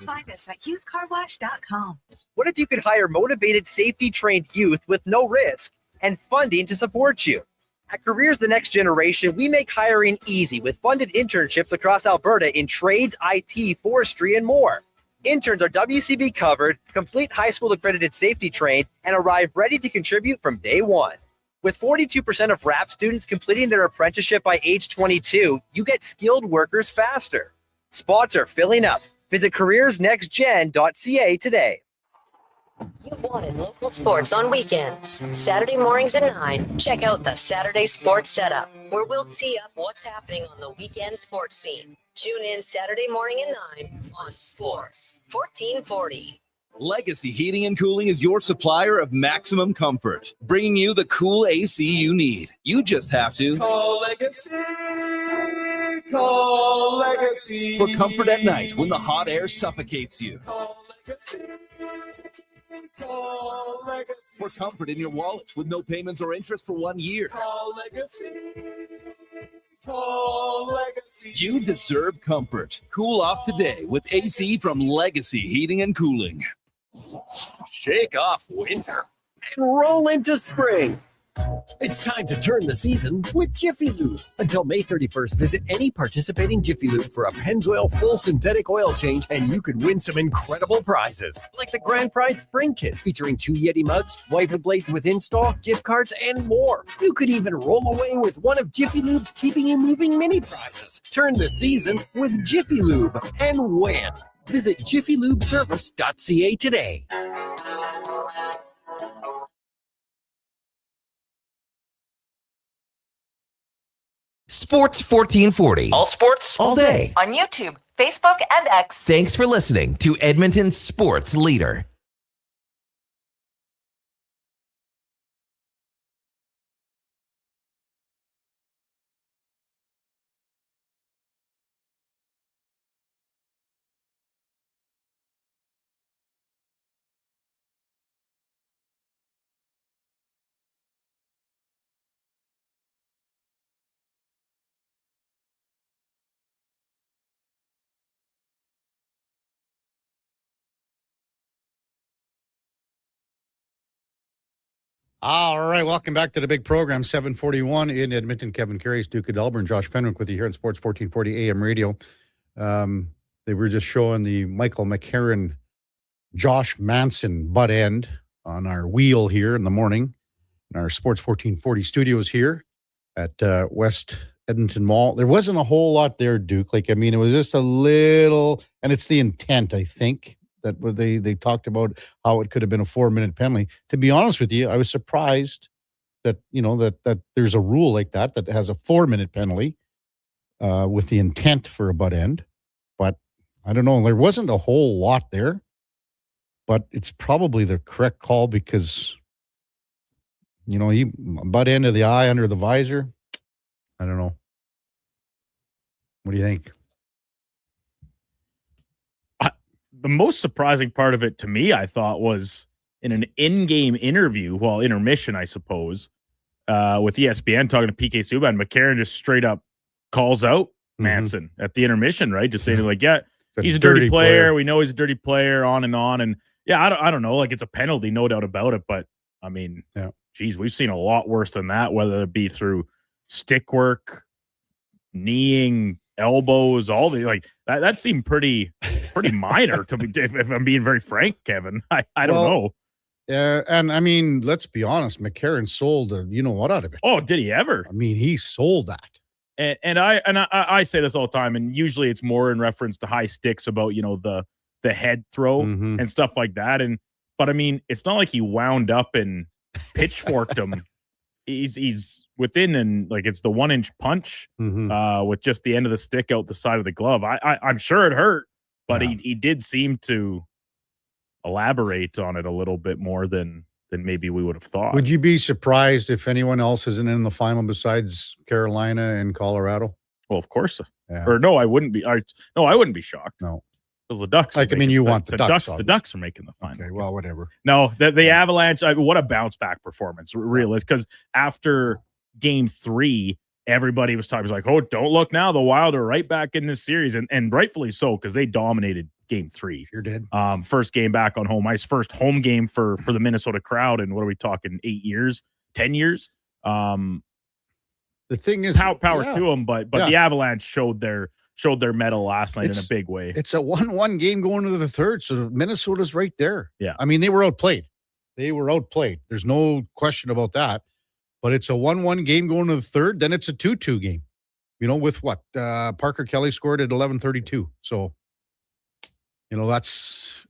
Find us at HughesCarWash.com. What if you could hire motivated, safety-trained youth with no risk and funding to support you? At Careers the Next Generation, we make hiring easy with funded internships across Alberta in trades, IT, forestry, and more. Interns are WCB covered, complete high school accredited safety trained, and arrive ready to contribute from day one. With 42% of RAP students completing their apprenticeship by age 22, you get skilled workers faster. Spots are filling up. Visit careersnextgen.ca today. You wanted local sports on weekends. Saturday mornings at 9, check out the Saturday Sports Setup, where we'll tee up what's happening on the weekend sports scene. Tune in Saturday morning at 9 on Sports 1440. Legacy Heating and Cooling is your supplier of maximum comfort, bringing you the cool AC you need. You just have to Call Legacy. Call Legacy. for comfort at night when the hot air suffocates you. Call Legacy. Call Legacy. For comfort in your wallet with no payments or interest for 1 year. Call Legacy. Call Legacy. You deserve comfort. Cool off today with AC from Legacy Heating and Cooling. Shake off winter and roll into spring. It's time to turn the season with Jiffy Lube. Until May 31st, visit any participating Jiffy Lube for a Pennzoil full synthetic oil change, and you could win some incredible prizes, like the Grand Prize Spring Kit featuring 2 Yeti mugs, wiper blades with install, gift cards, and more. You could even roll away with one of Jiffy Lube's Keeping You Moving mini prizes. Turn the season with Jiffy Lube and win. Visit jiffylubeservice.ca today. Sports 1440. All sports, all day. On YouTube, Facebook, and X. Thanks for listening to Edmonton's sports leader. All right, welcome back to the big program, 741 in Edmonton. Kevin Karius, Duke of Delburne, Josh Fenwick with you here on Sports 1440 AM radio. They were just showing the Michael McCarron, Josh Manson butt end on our wheel here in the morning in our Sports 1440 studios here at West Edmonton Mall. There wasn't a whole lot there, Duke. Like, I mean, it was just a little, and it's the intent, I think, that they talked about how it could have been a 4-minute penalty. To be honest with you, I was surprised that, you know, that there's a rule like that has a 4-minute penalty with the intent for a butt end. But I don't know. There wasn't a whole lot there, but it's probably the correct call because, you know, he butt end of the eye under the visor. I don't know. What do you think? The most surprising part of it to me, I thought, was in an in-game interview, well, intermission, I suppose, with ESPN talking to PK Subban. McCarron just straight up calls out Manson at the intermission, right? Just saying, like, yeah, he's a dirty player. We know he's a dirty player, on. And yeah, I don't know. Like, it's a penalty, no doubt about it. But I mean, geez, we've seen a lot worse than that, whether it be through stick work, kneeing, elbows, all the like that seemed pretty minor to me, if I'm being very frank, Kevin. I don't know. Yeah, and I mean, let's be honest, McCarron sold you know what out of it. Oh, did he ever? I mean, he sold that. And I say this all the time, and usually it's more in reference to high sticks about, you know, the head throw and stuff like that. But I mean, it's not like he wound up and pitchforked him. He's within, and like it's the 1-inch punch with just the end of the stick out the side of the glove. I'm sure it hurt, but he did seem to elaborate on it a little bit more than maybe we would have thought. Would you be surprised if anyone else isn't in the final besides Carolina and Colorado? Well, of course. Yeah. Or no, I wouldn't be. I wouldn't be shocked. No. Because the Ducks. Like, I mean, you want the Ducks. The Ducks are making the final. Okay, well, whatever. No, the Avalanche. What a bounce back performance, really. Because after Game 3, everybody was talking. It was like, oh, don't look now. The Wild are right back in this series, and rightfully so, because they dominated Game 3. Sure did. First game back on home ice, first home game for the Minnesota crowd. And what are we talking? 8 years, 10 years. The thing is, power to them, but the Avalanche showed their mettle last night in a big way. It's a 1-1 game going into the third, so Minnesota's right there. Yeah, I mean, they were outplayed. There's no question about that. But it's a 1-1 game going to the third. Then it's a 2-2 game. With what Parker Kelly scored at 11:32. So, that's.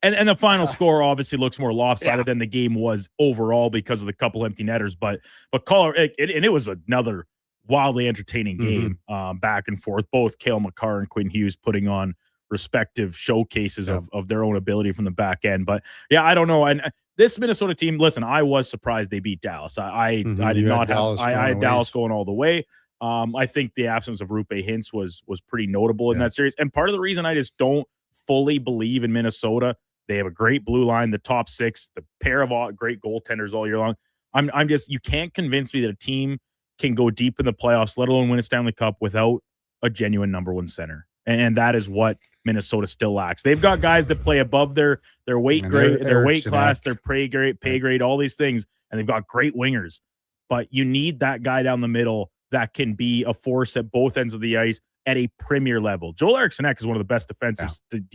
And the final score obviously looks more lopsided than the game was overall because of the couple empty netters. But Colorado, it was another wildly entertaining game, back and forth. Both Cale Makar and Quinn Hughes putting on respective showcases of their own ability from the back end. But yeah, I don't know. And this Minnesota team, listen, I was surprised they beat Dallas. I did not have I had Dallas going all the way. I think the absence of Rupe Hintz was pretty notable in that series. And part of the reason I just don't fully believe in Minnesota, they have a great blue line, the top 6, the pair of great goaltenders all year long. I'm just, you can't convince me that a team can go deep in the playoffs, let alone win a Stanley Cup, without a genuine number one center. And that is what Minnesota still lacks. They've got guys that play above their weight grade, their weight class, their pay grade, all these things, and they've got great wingers. But you need that guy down the middle that can be a force at both ends of the ice at a premier level. Joel Eriksson Ek is one of the best defensive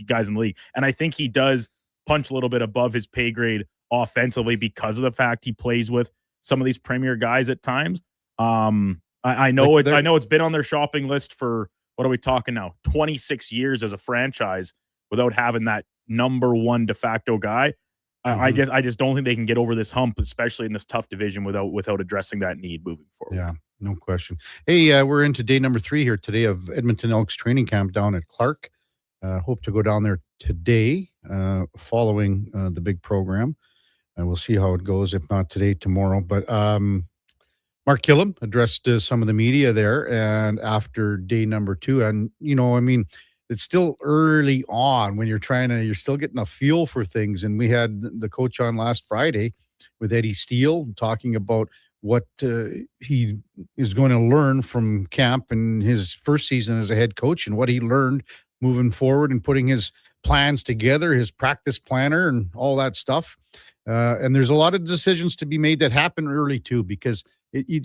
guys in the league, and I think he does punch a little bit above his pay grade offensively because of the fact he plays with some of these premier guys at times. I know it's been on their shopping list for, what are we talking now, 26 years as a franchise without having that number one de facto guy. I just don't think they can get over this hump, especially in this tough division, without addressing that need moving forward. Yeah, no question. Hey, we're into day number 3 here today of Edmonton Elks training camp down at Clark. Hope to go down there today, following the big program, and we'll see how it goes. If not today, tomorrow. But Mark Killam addressed some of the media there, and after day number 2, and it's still early on when you're still getting a feel for things. And we had the coach on last Friday with Eddie Steele talking about what he is going to learn from camp and his first season as a head coach, and what he learned moving forward and putting his plans together, his practice planner and all that stuff. And there's a lot of decisions to be made that happen early too, because you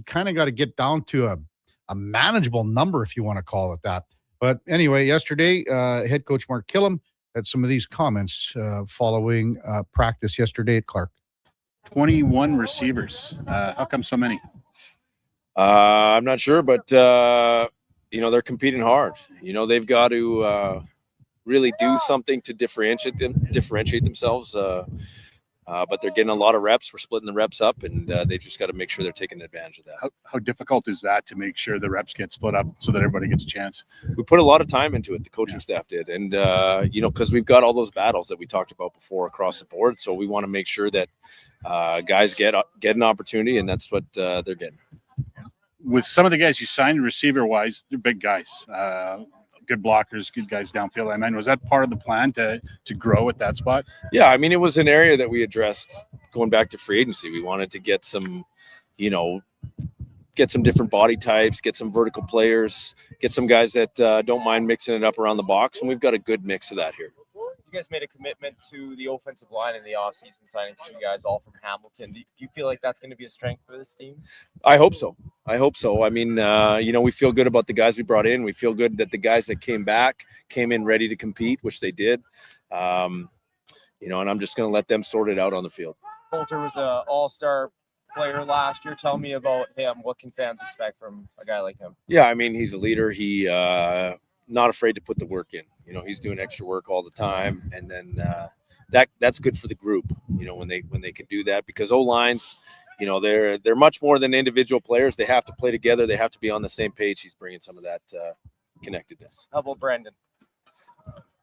kind of got to get down to a manageable number, if you want to call it that. But anyway, yesterday, head coach Mark Killam had some of these comments following practice yesterday at Clark. 21 receivers. How come so many? I'm not sure, but they're competing hard. They've got to really do something to differentiate themselves. But they're getting a lot of reps. We're splitting the reps up, and they just got to make sure they're taking advantage of that. How difficult is that to make sure the reps get split up so that everybody gets a chance? We put a lot of time into it. The coaching staff did. And, because we've got all those battles that we talked about before across the board. So we want to make sure that guys get an opportunity, and that's what they're getting. With some of the guys you signed receiver-wise, they're big guys. Good blockers, good guys downfield. I mean, was that part of the plan to grow at that spot? Yeah, I mean, it was an area that we addressed going back to free agency. We wanted to get some, get some different body types, get some vertical players, get some guys that don't mind mixing it up around the box, and we've got a good mix of that here. You guys made a commitment to the offensive line in the offseason, signing 2 guys all from Hamilton. Do you feel like that's going to be a strength for this team? I hope so. I mean, we feel good about the guys we brought in. We feel good that the guys that came back came in ready to compete, which they did. And I'm just going to let them sort it out on the field. Coulter was an all-star player last year. Tell me about him. What can fans expect from a guy like him? Yeah, I mean, he's a leader. He not afraid to put the work in. He's doing extra work all the time, and then that's good for the group. When they can do that, because O-lines, they're much more than individual players. They have to play together. They have to be on the same page. He's bringing some of that connectedness. How about Brendan?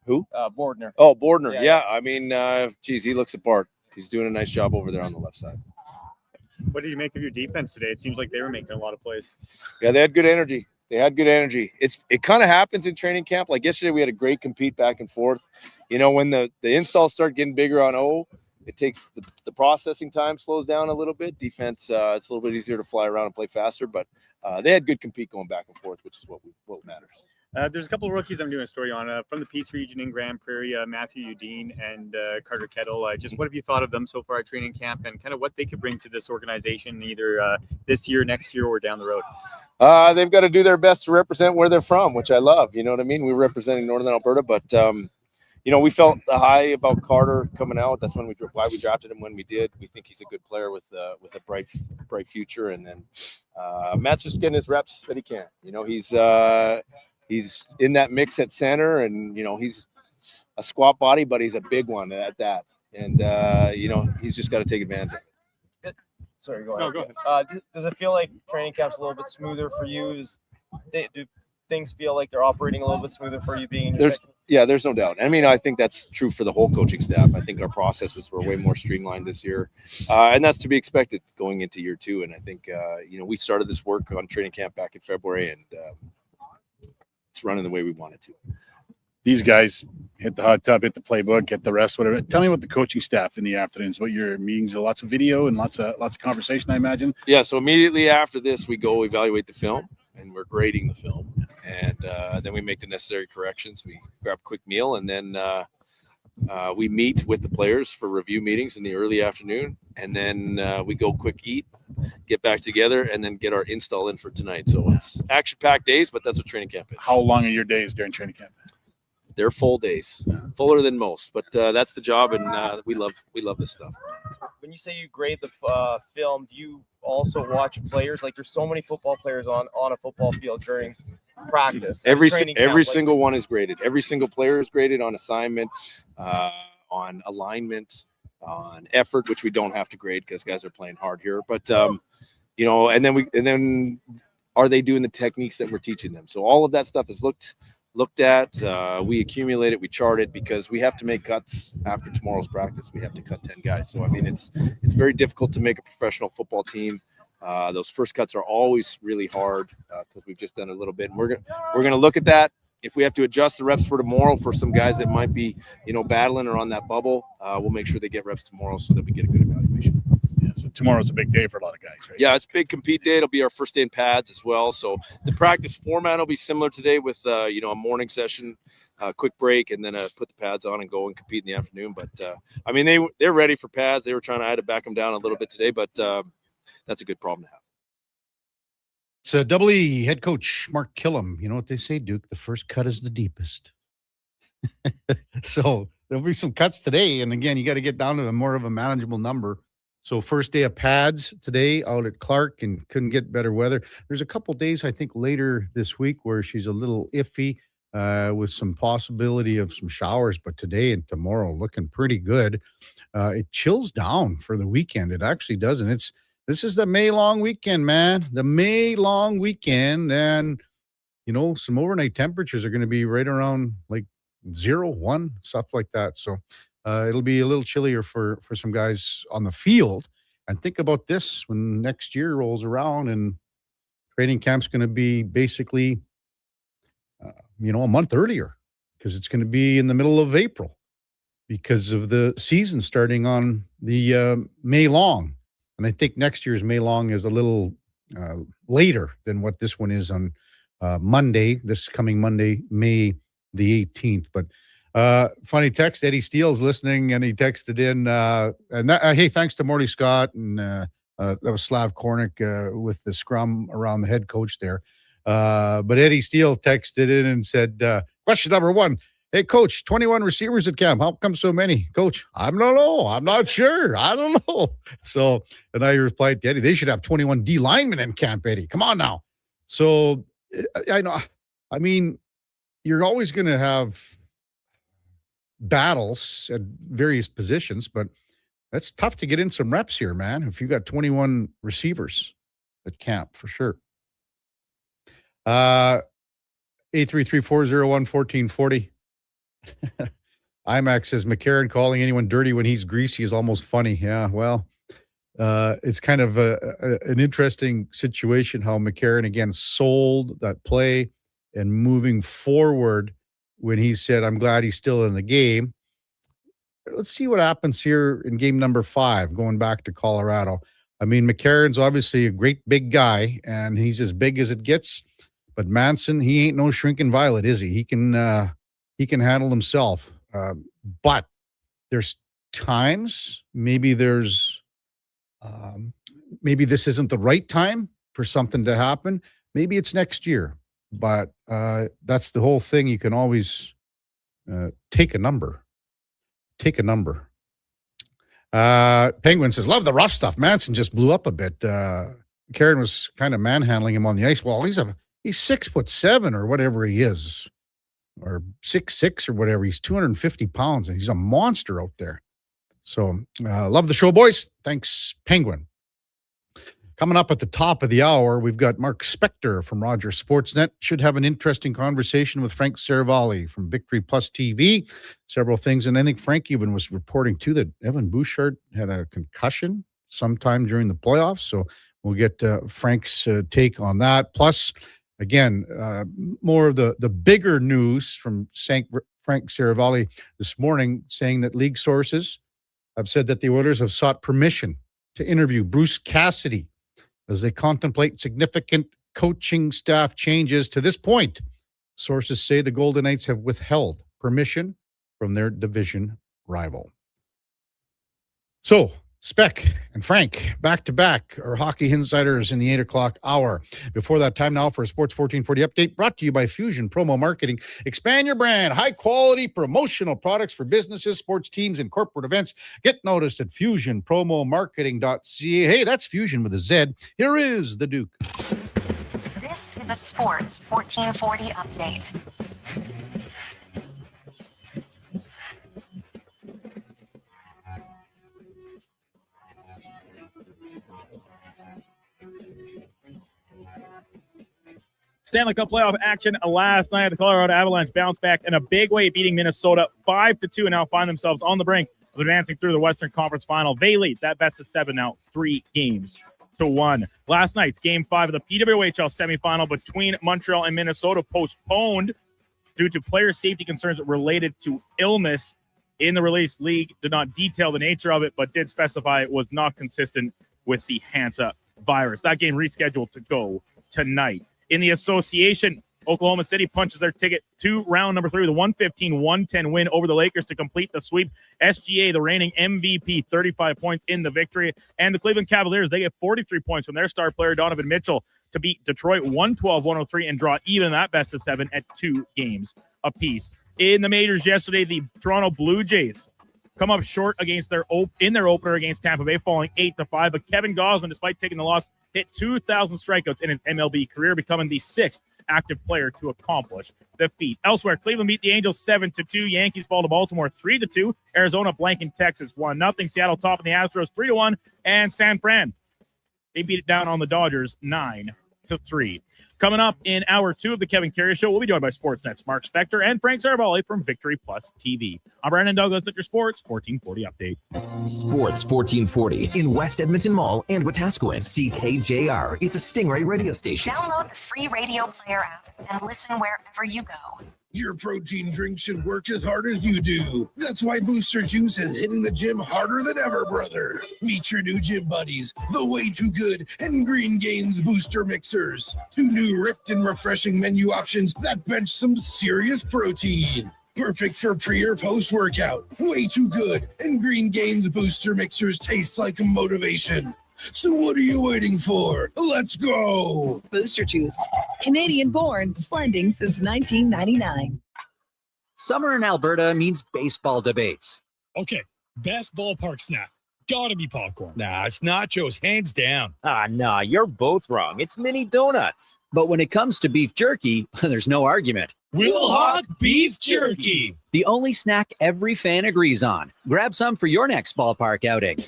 Who? Bordner. Oh, Bordner. Yeah. I mean, he looks apart. He's doing a nice job over there on the left side. What did you make of your defense today? It seems like they were making a lot of plays. Yeah, they had good energy. They had good energy. It kind of happens in training camp. Like yesterday, we had a great compete back and forth. When the installs start getting bigger on O, it takes the processing time slows down a little bit. Defense, it's a little bit easier to fly around and play faster, but they had good compete going back and forth, which is what matters. There's a couple of rookies I'm doing a story on from the Peace Region in Grand Prairie, Matthew Udine and Carter Kettle. Just what have you thought of them so far at training camp and kind of what they could bring to this organization either this year, next year, or down the road? They've got to do their best to represent where they're from, which I love. You know what I mean? We're representing Northern Alberta, but we felt the high about Carter coming out. That's why we drafted him when we did. We think he's a good player with a bright future. And then Matt's just getting his reps that he can. He's in that mix at center, and he's a squat body, but he's a big one at that. And he's just got to take advantage of it. Sorry, go ahead. No, go ahead. Does it feel like training camp's a little bit smoother for you? Do things feel like they're operating a little bit smoother for you being in your second? Yeah, there's no doubt. I mean, I think that's true for the whole coaching staff. I think our processes were way more streamlined this year, and that's to be expected going into year 2. And I think we started this work on training camp back in February, and it's running the way we want it to. These guys hit the hot tub, hit the playbook, get the rest, whatever. Tell me about the coaching staff in the afternoons. What your meetings are? Lots of video and lots of conversation, I imagine. Yeah. So immediately after this, we go evaluate the film, and we're grading the film, and then we make the necessary corrections. We grab a quick meal, and then we meet with the players for review meetings in the early afternoon, and then we go quick eat, get back together, and then get our install in for tonight. So it's action-packed days, but that's what training camp is. How long are your days during training camp? They're full days, fuller than most, but that's the job, and we love this stuff. When you say you grade the film, do you also watch players? Like, there's so many football players on a football field during practice. Every single one is graded. Every single player is graded on assignment, on alignment, on effort, which we don't have to grade because guys are playing hard here. But and then are they doing the techniques that we're teaching them? So all of that stuff is looked at. We accumulate it, we chart it, because we have to make cuts after tomorrow's practice. We have to cut 10 guys. So I mean, it's very difficult to make a professional football team. Those first cuts are always really hard because we've just done a little bit, and we're gonna look at that. If we have to adjust the reps for tomorrow for some guys that might be battling or on that bubble, we'll make sure they get reps tomorrow so that we get a good evaluation. Yeah, so tomorrow's a big day for a lot of guys, right? Yeah, it's a big compete day. It'll be our first day in pads as well. So the practice format will be similar today with a morning session, quick break, and then put the pads on and go and compete in the afternoon. But I mean, they're ready for pads. They were trying to back them down a little bit today, but that's a good problem to have. It's a Double E head coach Mark Killam. You know what they say, Duke? The first cut is the deepest. So there'll be some cuts today, and again, you got to get down to a more of a manageable number. So first day of pads today out at Clark, and couldn't get better weather. There's a couple days, I think, later this week where she's a little iffy with some possibility of some showers, but today and tomorrow looking pretty good. It chills down for the weekend. It actually does, and this is the May long weekend, man. The May long weekend, and some overnight temperatures are going to be right around like 0-1, stuff like that. So it'll be a little chillier for some guys on the field. And think about this when next year rolls around and training camp's going to be basically, a month earlier, because it's going to be in the middle of April because of the season starting on the May long. And I think next year's May long is a little later than what this one is on this coming Monday, May the 18th. But funny text, Eddie Steele's listening, and he texted in, hey, thanks to Morley Scott, and that was Slav Kornick with the scrum around the head coach there. But Eddie Steele texted in and said, question number 1, hey, coach, 21 receivers at camp. How come so many? Coach, I don't know. I'm not sure. I don't know. So, and I replied to Eddie, they should have 21 D linemen in camp, Eddie. Come on now. So, I know. I mean, you're always going to have battles at various positions, but that's tough to get in some reps here, man, if you got 21 receivers at camp, for sure. 833-401-1440. IMAX says McCarron calling anyone dirty when he's greasy is almost funny. Yeah, well, it's kind of an interesting situation how McCarron again sold that play and moving forward when he said, I'm glad he's still in the game. Let's see what happens here in game number 5, going back to Colorado. I mean, McCarron's obviously a great big guy, and he's as big as it gets. But Manson, he ain't no shrinking violet, is he? He can handle himself. But there's times, maybe this isn't the right time for something to happen. Maybe it's next year. But that's the whole thing. You can always take a number. Penguin says, love the rough stuff. Manson just blew up a bit. Karen was kind of manhandling him on the ice wall. He's 6'7" or whatever he is, or 6'6" or whatever. He's 250 pounds and he's a monster out there. So love the show, boys. Thanks, Penguin. Coming up at the top of the hour, we've got Mark Spector from Rogers Sportsnet. Should have an interesting conversation with Frank Saravalli from Victory Plus TV. Several things. And I think Frank even was reporting, too, that Evan Bouchard had a concussion sometime during the playoffs. So we'll get Frank's take on that. Plus, again, more of the bigger news from Frank Saravalli this morning, saying that league sources have said that the Oilers have sought permission to interview Bruce Cassidy as they contemplate significant coaching staff changes. To this point, sources say the Golden Knights have withheld permission from their division rival. So, Spec and Frank, back-to-back, are hockey insiders in the 8 o'clock hour. Before that, time now for a Sports 1440 update brought to you by Fusion Promo Marketing. Expand your brand, high-quality promotional products for businesses, sports teams, and corporate events. Get noticed at fusionpromomarketing.ca. Hey, that's Fusion with a Z. Here is the Duke. This is a Sports 1440 update. Stanley Cup playoff action last night. The Colorado Avalanche bounced back in a big way, beating Minnesota 5-2, and now find themselves on the brink of advancing through the Western Conference Final. They lead that best-of-7 now 3-1. Last night's Game 5 of the PWHL semifinal between Montreal and Minnesota postponed due to player safety concerns related to illness. In the release, league did not detail the nature of it, but did specify it was not consistent with the Hansa virus. That game rescheduled to go tonight. In the association, Oklahoma City punches their ticket to round number 3 with a 115-110 win over the Lakers to complete the sweep. SGA, the reigning MVP, 35 points in the victory. And the Cleveland Cavaliers, they get 43 points from their star player, Donovan Mitchell, to beat Detroit 112-103 and draw even that best-of-7 at 2 games apiece. In the majors yesterday, the Toronto Blue Jays come up short against their opener against Tampa Bay, falling 8-5. But Kevin Gausman, despite taking the loss, hit 2,000 strikeouts in his MLB career, becoming the 6th active player to accomplish the feat. Elsewhere, Cleveland beat the Angels 7-2. Yankees fall to Baltimore 3-2. Arizona blanking Texas 1-0. Seattle topping the Astros 3-1. And San Fran, they beat it down on the Dodgers 9-3. Coming up in hour 2 of the Kevin Karius Show, we'll be joined by Sportsnet's Mark Spector and Frank Saravalli from Victory Plus TV. I'm Brandon Douglas at your Sports 1440 update. Sports 1440 in West Edmonton Mall and Wetaskiwin. CKJR is a Stingray radio station. Download the free radio player app and listen wherever you go. Your protein drink should work as hard as you do. That's why Booster Juice is hitting the gym harder than ever, brother. Meet your new gym buddies, the Way Too Good and Green Gains Booster Mixers. 2 new ripped and refreshing menu options that bench some serious protein. Perfect for pre or post-workout. Way Too Good and Green Gains Booster Mixers taste like motivation. So what are you waiting for? Let's go! Booster Juice. Canadian born, blending since 1999. Summer in Alberta means baseball debates. Okay, best ballpark snack. Gotta be popcorn. Nah, it's nachos, hands down. Nah, you're both wrong. It's mini donuts. But when it comes to beef jerky, there's no argument. Wilhauk Beef Jerky. The only snack every fan agrees on. Grab some for your next ballpark outing.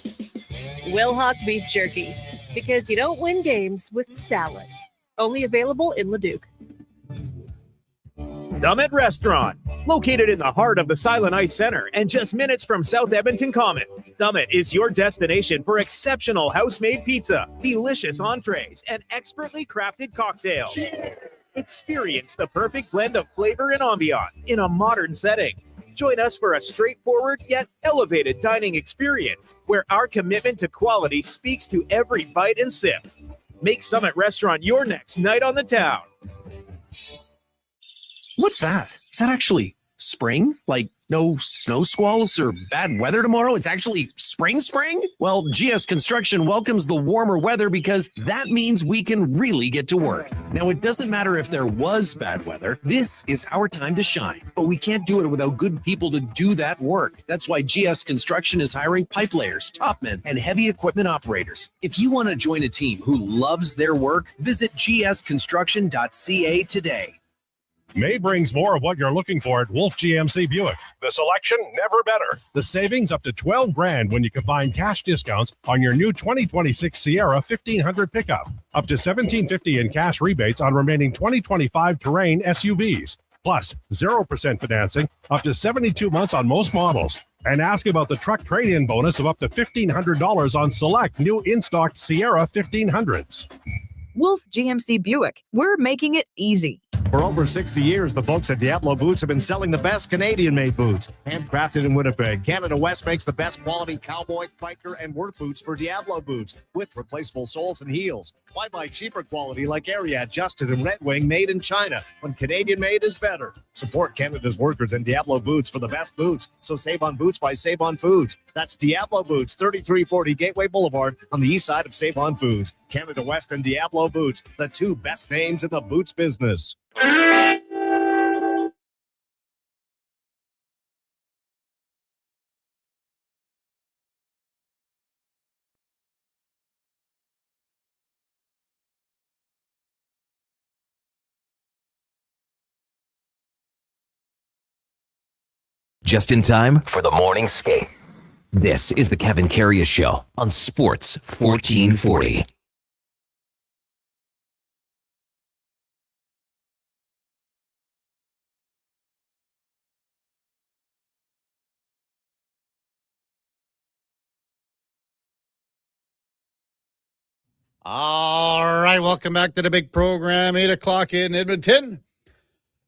Wilhauk Beef Jerky, because you don't win games with salad. Only available in Leduc. Summit Restaurant, Located in the heart of the Silent Ice Center and just minutes from South Edmonton Common, Summit is your destination for exceptional house-made pizza, delicious entrees, and expertly crafted cocktails. Experience the perfect blend of flavor and ambiance in a modern setting. Join us for a straightforward yet elevated dining experience where our commitment to quality speaks to every bite and sip. Make Summit Restaurant your next night on the town. What's that? Is that actually spring? Like no snow squalls or bad weather tomorrow? It's actually spring? Well, GS Construction welcomes the warmer weather because that means we can really get to work. Now, it doesn't matter if there was bad weather. This is our time to shine, but we can't do it without good people to do that work. That's why GS Construction is hiring pipe layers, topmen, and heavy equipment operators. If you want to join a team who loves their work, visit gsconstruction.ca today. May brings more of what you're looking for at Wolf GMC Buick. The selection, never better. The savings up to $12,000 when you combine cash discounts on your new 2026 Sierra 1500 pickup. Up to $1,750 in cash rebates on remaining 2025 Terrain SUVs. Plus 0% financing up to 72 months on most models. And ask about the truck trade-in bonus of up to $1,500 on select new in-stock Sierra 1500s. Wolf GMC Buick. We're making it easy. For over 60 years, the folks at Diablo Boots have been selling the best Canadian-made boots. Handcrafted in Winnipeg, Canada West makes the best quality cowboy, biker, and work boots for Diablo Boots with replaceable soles and heels. Why buy cheaper quality like Ariat, Justin, and Red Wing made in China when Canadian-made is better? Support Canada's workers and Diablo Boots for the best boots. So save on boots by Save on Foods. That's Diablo Boots, 3340 Gateway Boulevard on the east side of Save on Foods. Canada West and Diablo Boots, the two best names in the boots business. Just in time for the morning skate. This is the Kevin Karius Show on Sports 1440. All right, welcome back to the big program, 8 o'clock in Edmonton.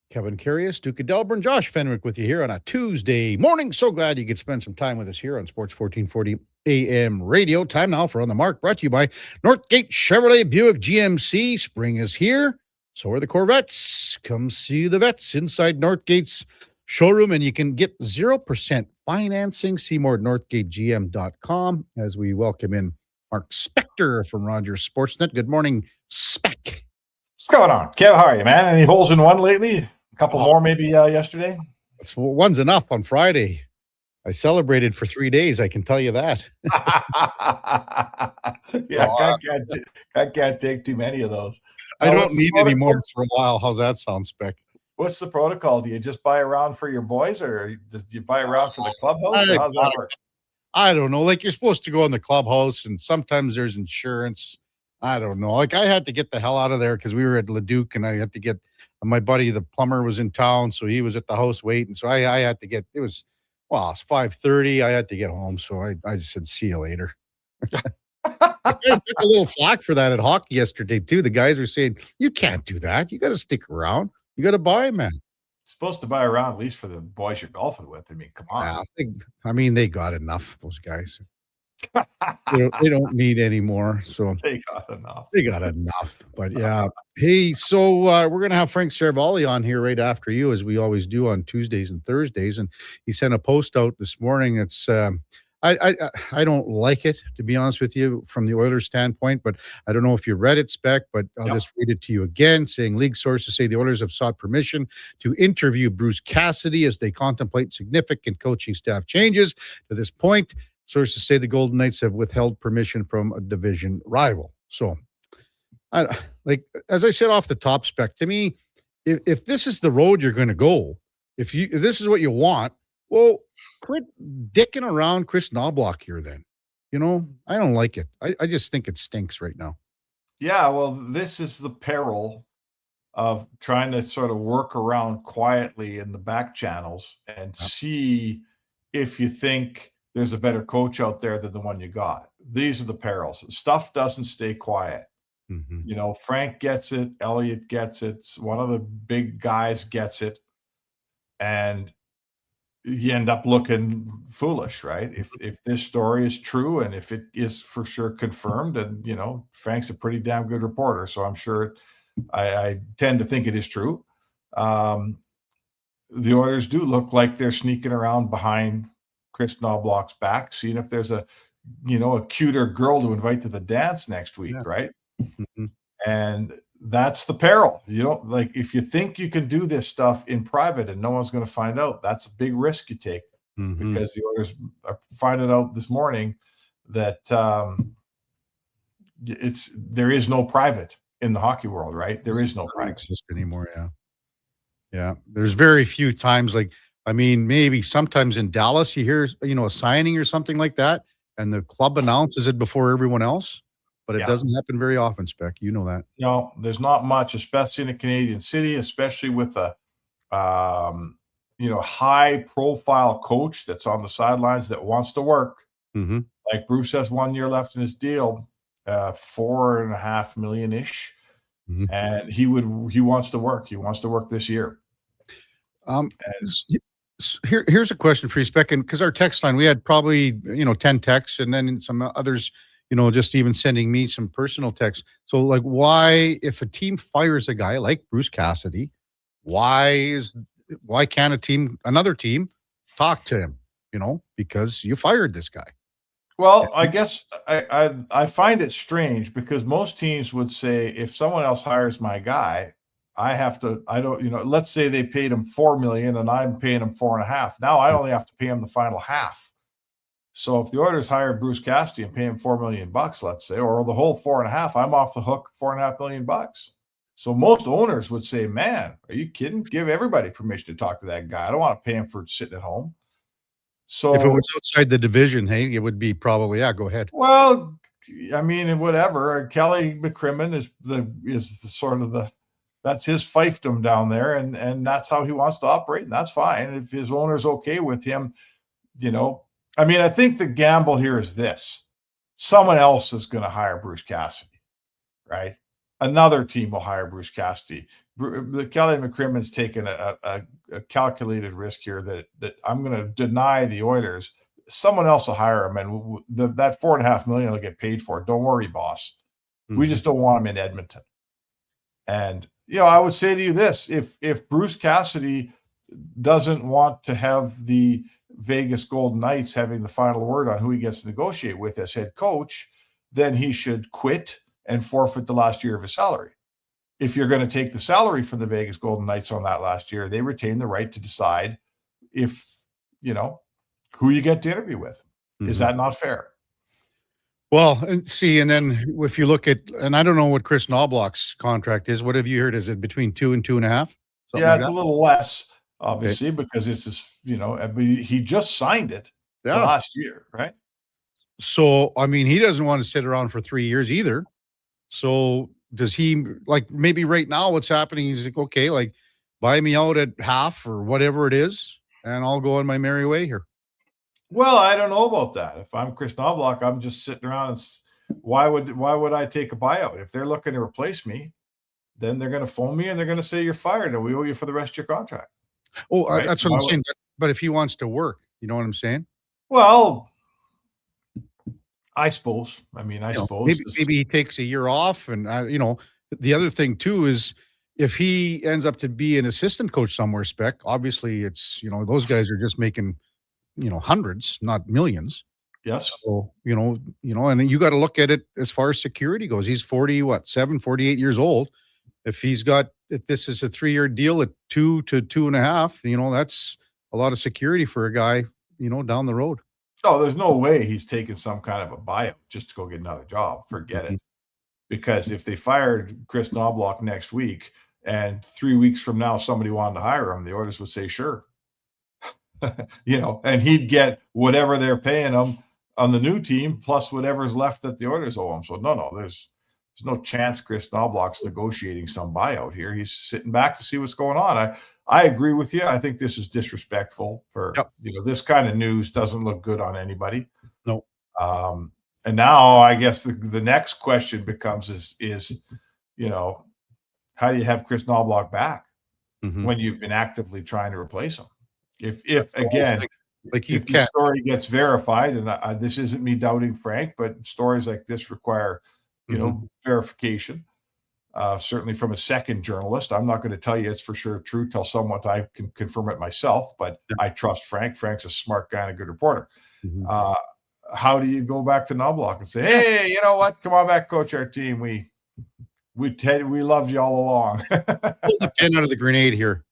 Kevin Karius, Duke of Delburne, Josh Fenwick with you here on a Tuesday morning. So glad you could spend some time with us here on Sports 1440 AM radio. Time now for On the Mark, brought to you by Northgate Chevrolet Buick GMC. Spring is here. So are the Corvettes. Come see the vets inside Northgate's showroom, and you can get 0% financing. See more at northgategm.com as we welcome in Mark Spector from Rogers Sportsnet. Good morning, Spec. What's going on? Kev, how are you, man? Any holes in one lately? A couple more maybe yesterday? One's enough on Friday. I celebrated for 3 days, I can tell you that. Yeah, I can't take too many of those. I don't need any more for a while. How's that sound, Spec? What's the protocol? Do you just buy a round for your boys, or do you buy a round for the clubhouse? How's that work? I don't know. Like, you're supposed to go in the clubhouse, and sometimes there's insurance. I don't know. Like, I had to get the hell out of there because we were at Leduc, and I had to get my buddy, the plumber, was in town, so he was at the house waiting. So I had to get. It's 5:30. I had to get home, so I just said, see you later. I took a little flack for that at hockey yesterday too. The guys were saying, you can't do that. You got to stick around. You got to buy, man. Supposed to buy a round at least for the boys you're golfing with. I mean, come on. They got enough, those guys. they don't need any more. So they got enough. But yeah. Hey, so we're gonna have Frank Cervalli on here right after you, as we always do on Tuesdays and Thursdays. And he sent a post out this morning. It's I don't like it, to be honest with you, from the Oilers standpoint, but I don't know if you read it, Spec, but I'll just read it to you again, saying league sources say the Oilers have sought permission to interview Bruce Cassidy as they contemplate significant coaching staff changes. To this point, sources say the Golden Knights have withheld permission from a division rival. So, as I said off the top, Spec, to me, if this is the road you're going to go, if this is what you want, well, quit dicking around Chris Knobloch here then. You know, I don't like it. I just think it stinks right now. Yeah, well, this is the peril of trying to sort of work around quietly in the back channels and see if you think there's a better coach out there than the one you got. These are the perils. Stuff doesn't stay quiet. You know, Frank gets it, Elliot gets it, one of the big guys gets it, and you end up looking foolish, right? If this story is true and if it is for sure confirmed, and you know, Frank's a pretty damn good reporter, so I'm sure I tend to think it is true. The Oilers do look like they're sneaking around behind Chris Knobloch's back, seeing if there's a cuter girl to invite to the dance next week, right? And that's the peril. You don't like, if you think you can do this stuff in private and no one's going to find out, that's a big risk you take, because the Oilers are finding out this morning that there is no private in the hockey world, right? There is no private exist anymore. Yeah. There's very few times, like, I mean, maybe sometimes in Dallas you hear, a signing or something like that, and the club announces it before everyone else. But it doesn't happen very often, Spec. You know that. No, there's not much, especially in a Canadian city, especially with a high-profile coach that's on the sidelines that wants to work. Like Bruce has 1 year left in his deal, $4.5 million-ish, and he wants to work. He wants to work this year. Here's a question for you, Spec, and because our text line, we had probably 10 texts, and then some others. Just even sending me some personal texts. So, like, why, if a team fires a guy like Bruce Cassidy, why can't another team talk to him? Because you fired this guy. Well, I guess I find it strange, because most teams would say, if someone else hires my guy, let's say they paid him $4 million and I'm paying him $4.5 million. Now I only have to pay him the final half. So if the Oilers hired Bruce Cassidy and pay him $4 million, let's say, or the whole 4.5, I'm off the hook $4.5 million. So most owners would say, "Man, are you kidding? Give everybody permission to talk to that guy. I don't want to pay him for sitting at home." So if it was outside the division, hey, it would be probably, go ahead. Well, I mean, whatever. Kelly McCrimmon is that's his fiefdom down there, and that's how he wants to operate, and that's fine. If his owner's okay with him, I mean, I think the gamble here is this: someone else is going to hire Bruce Cassidy, right? Another team will hire Bruce Cassidy. Kelly McCrimmon's taken a calculated risk here that I'm going to deny the Oilers. Someone else will hire him, and that $4.5 million will get paid for. Don't worry, boss. We just don't want him in Edmonton. And I would say to you this: if Bruce Cassidy doesn't want to have the Vegas Golden Knights having the final word on who he gets to negotiate with as head coach, then he should quit and forfeit the last year of his salary. If you're going to take the salary from the Vegas Golden Knights on that last year, they retain the right to decide if, who you get to interview with. Is that not fair? Well, and then if you look at, and I don't know what Chris Knobloch's contract is. What have you heard? Is it between 2 and 2.5? Yeah, it's a little less, obviously, because it's just, he just signed it last year, right? So, I mean, he doesn't want to sit around for 3 years either. So does he, like, maybe right now what's happening, he's like, okay, like, buy me out at half or whatever it is, and I'll go on my merry way here. Well, I don't know about that. If I'm Chris Knobloch, I'm just sitting around and why would I take a buyout? If they're looking to replace me, then they're going to phone me and they're going to say you're fired and we owe you for the rest of your contract. Oh, right? That's what I'm saying. But if he wants to work, you know what I'm saying? Well, I suppose. I mean, I suppose maybe he takes a year off, and the other thing too is if he ends up to be an assistant coach somewhere, Spec. Obviously, it's those guys are just making hundreds, not millions. Yes. So and you got to look at it as far as security goes. He's 48 years old. If this is a 3-year deal at 2 to 2.5, that's a lot of security for a guy, down the road. Oh, there's no way he's taking some kind of a buyout just to go get another job. Forget it. Because if they fired Chris Knobloch next week and 3 weeks from now somebody wanted to hire him, the Oilers would say, sure. And he'd get whatever they're paying him on the new team plus whatever's left that the Oilers owe him. So no, there's no chance Chris Knobloch's negotiating some buyout here. He's sitting back to see what's going on. I agree with you. I think this is disrespectful for this kind of news doesn't look good on anybody. No. And now I guess the next question becomes is how do you have Chris Knobloch back when you've been actively trying to replace him? If again, if the story gets verified, and this isn't me doubting Frank, but stories like this require, verification. Certainly from a second journalist. I'm not going to tell you it's for sure true. Tell someone I can confirm it myself, but I trust Frank. Frank's a smart guy and a good reporter. How do you go back to Knobloch and say, hey, you know what? Come on back, coach our team. We loved you all along. Pull the pin out of the grenade here.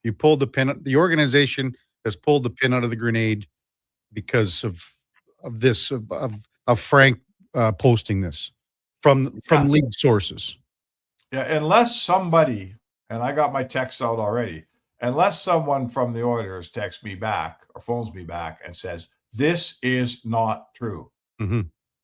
You pulled the pin. The organization has pulled the pin out of the grenade because of Frank posting this from league sources. Yeah, unless somebody, and I got my texts out already, unless someone from the Oilers texts me back or phones me back and says, this is not true.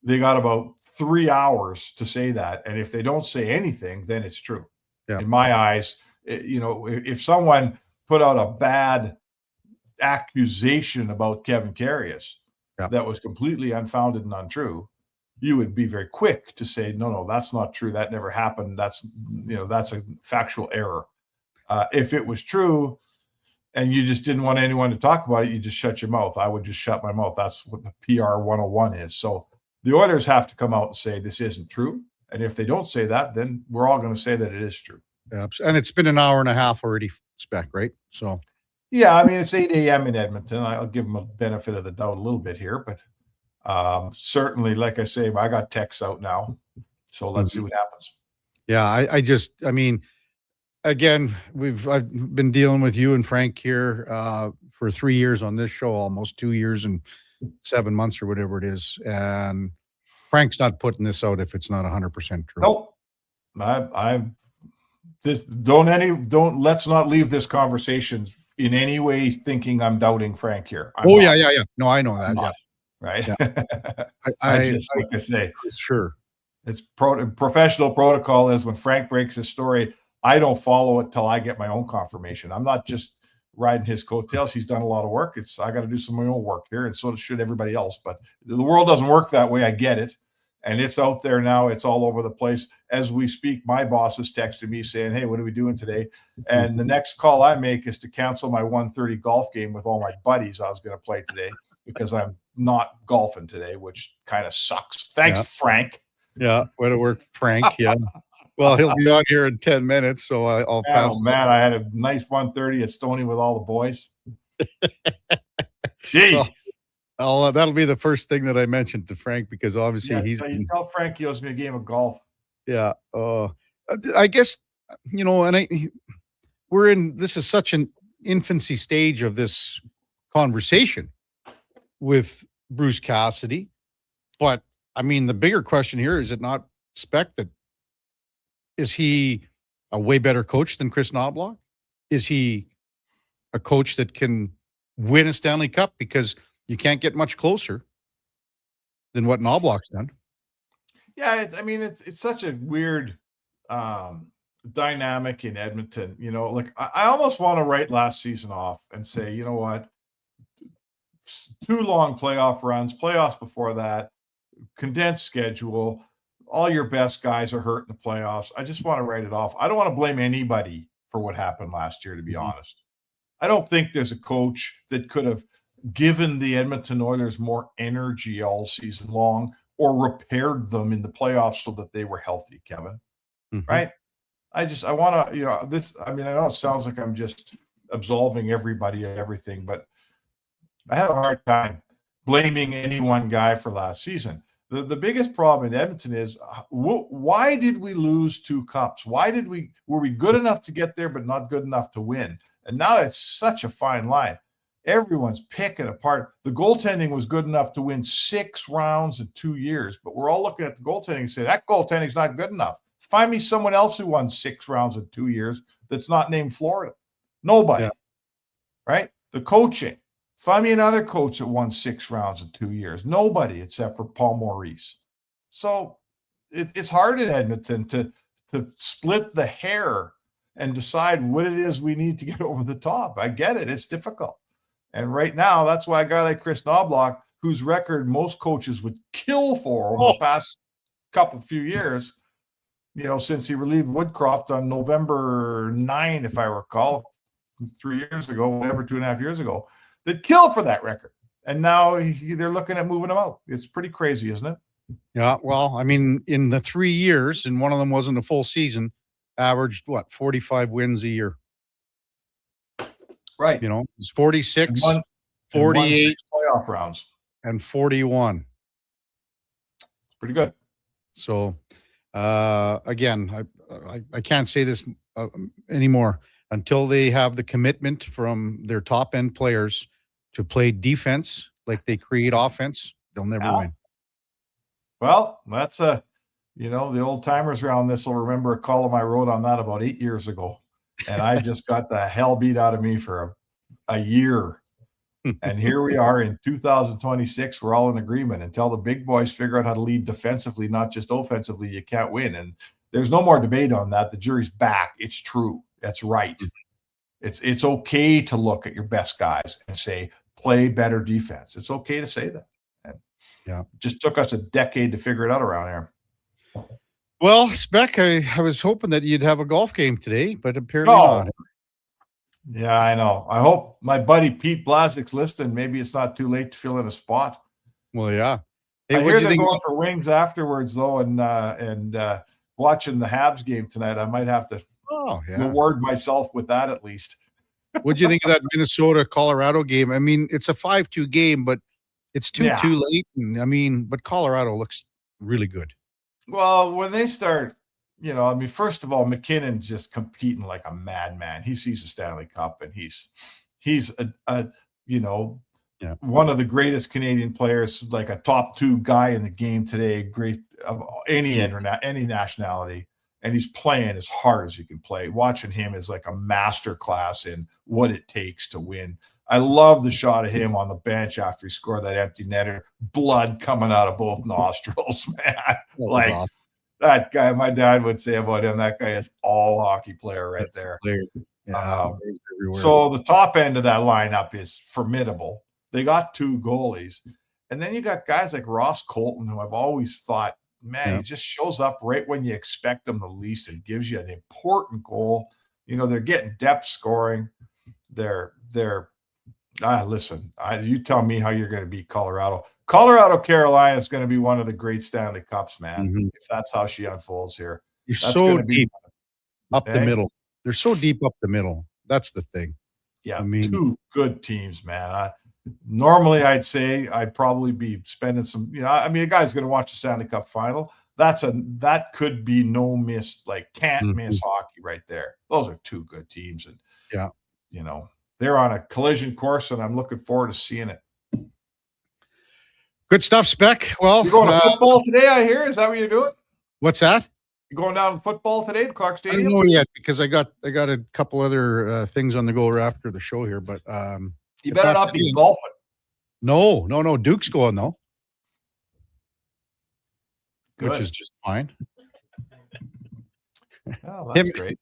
They got about 3 hours to say that. And if they don't say anything, then it's true. In my eyes, if someone put out a bad accusation about Kevin Karius that was completely unfounded and untrue, you would be very quick to say, no, that's not true. That never happened. That's a factual error. If it was true and you just didn't want anyone to talk about it, you just shut your mouth. I would just shut my mouth. That's what the PR 101 is. So the Oilers have to come out and say this isn't true. And if they don't say that, then we're all going to say that it is true. And it's been an hour and a half already, Spec, right? So, yeah, I mean, it's 8 a.m. in Edmonton. I'll give them a benefit of the doubt a little bit here, but certainly, like I say, I got texts out now. So let's see what happens. Yeah, I mean, again, I've been dealing with you and Frank here for 3 years on this show, almost 2 years and 7 months or whatever it is. And Frank's not putting this out if it's not 100% true. Nope. Let's not leave this conversation in any way thinking I'm doubting Frank here. Yeah. No, I know that. Right. Yeah. Like I say, sure. It's professional protocol is when Frank breaks his story, I don't follow it till I get my own confirmation. I'm not just riding his coattails. He's done a lot of work. I got to do some of my own work here, and so should everybody else. But the world doesn't work that way. I get it. And it's out there now. It's all over the place. As we speak, my boss is texting me saying, hey, what are we doing today? And the next call I make is to cancel my 1:30 golf game with all my buddies I was going to play today because I'm not golfing today, which kind of sucks. Thanks, Frank. Yeah, way to work, Frank. Yeah. Well, he'll be on here in 10 minutes, so I'll pass. Oh, man, I had a nice 1:30 at Stony with all the boys. Jeez. Well, that'll be the first thing that I mentioned to Frank because obviously you tell Frank he owes me a game of golf. Yeah. I guess, this is such an infancy stage of this conversation with Bruce Cassidy. But I mean, the bigger question here is it not Spec that is he a way better coach than Chris Knobloch? Is he a coach that can win a Stanley Cup? Because you can't get much closer than what Knobloch's done. Yeah, it's such a weird dynamic in Edmonton. I almost want to write last season off and say, you know what? 2 long playoff runs, playoffs before that, condensed schedule. All your best guys are hurt in the playoffs. I just want to write it off. I don't want to blame anybody for what happened last year, to be honest. I don't think there's a coach that could have given the Edmonton Oilers more energy all season long or repaired them in the playoffs so that they were healthy, Kevin. Right? I want to, I know it sounds like I'm just absolving everybody of everything, but I have a hard time blaming any one guy for last season. The biggest problem in Edmonton is why did we lose 2 cups? Were we good enough to get there, but not good enough to win? And now it's such a fine line. Everyone's picking apart. The goaltending was good enough to win 6 rounds in 2 years, but we're all looking at the goaltending and say that goaltending's not good enough. Find me someone else who won 6 rounds in 2 years that's not named Florida. Nobody. Right? The coaching. Find me another coach that won 6 rounds in 2 years. Nobody except for Paul Maurice. So it's hard in Edmonton to split the hair and decide what it is we need to get over the top. I get it. It's difficult. And right now, that's why a guy like Chris Knobloch, whose record most coaches would kill for over the past few years, since he relieved Woodcroft on November 9, if I recall, 3 years ago, whatever, 2.5 years ago, they'd kill for that record. And now they're looking at moving him out. It's pretty crazy, isn't it? Yeah, well, I mean, in the 3 years, and one of them wasn't a full season, averaged 45 wins a year. Right. It's 46, and 48 playoff rounds, and 41. It's pretty good. So, again, I can't say this anymore. Until they have the commitment from their top end players to play defense like they create offense, they'll never win. Well, that's the old timers around this will remember a column I wrote on that about 8 years ago. And I just got the hell beat out of me for a year. And here we are in 2026. We're all in agreement. Until the big boys figure out how to lead defensively, not just offensively, you can't win. And there's no more debate on that. The jury's back. It's true. That's right. It's okay to look at your best guys and say, play better defense. It's okay to say that. And it just took us a decade to figure it out around here. Well, Spec, I was hoping that you'd have a golf game today, but apparently not. Yeah, I know. I hope my buddy Pete Blazik's listening. Maybe it's not too late to fill in a spot. Well, yeah. Hey, I hear they're going for wings afterwards, though, and watching the Habs game tonight. I might have to reward myself with that at least. What do you think of that Minnesota-Colorado game? I mean, it's a 5-2 game, but it's too late. And, but Colorado looks really good. Well, when they start, first of all, McKinnon's just competing like a madman. He sees the Stanley Cup, and he's one of the greatest Canadian players, like a top 2 guy in the game today, great of any nationality, and he's playing as hard as he can play. Watching him is like a master class in what it takes to win. I love the shot of him on the bench after he scored that empty netter, blood coming out of both nostrils, man. Like awesome. That guy, my dad would say about him, that guy is all hockey player right there. Yeah, so the top end of that lineup is formidable. They got 2 goalies. And then you got guys like Ross Colton, who I've always thought, man, he just shows up right when you expect him the least and gives you an important goal. They're getting depth scoring. Listen, you tell me how you're going to beat Colorado. Carolina is going to be one of the great Stanley Cups, man, if that's how she unfolds here. You're so deep up the middle. They're so deep up the middle. That's the thing. Yeah, 2 good teams, man. Normally, I'd say I'd probably be spending some, a guy's going to watch the Stanley Cup final. That could be no miss, like can't miss hockey right there. Those are 2 good teams. And, they're on a collision course, and I'm looking forward to seeing it. Good stuff, Spec. Well, you're going to football today, I hear. Is that what you're doing? What's that? You going down to football today to Clark Stadium? I don't know yet because I got a couple other things on the go after the show here, but you better not be golfing. No. Duke's going though, which is just fine. Oh, that's great.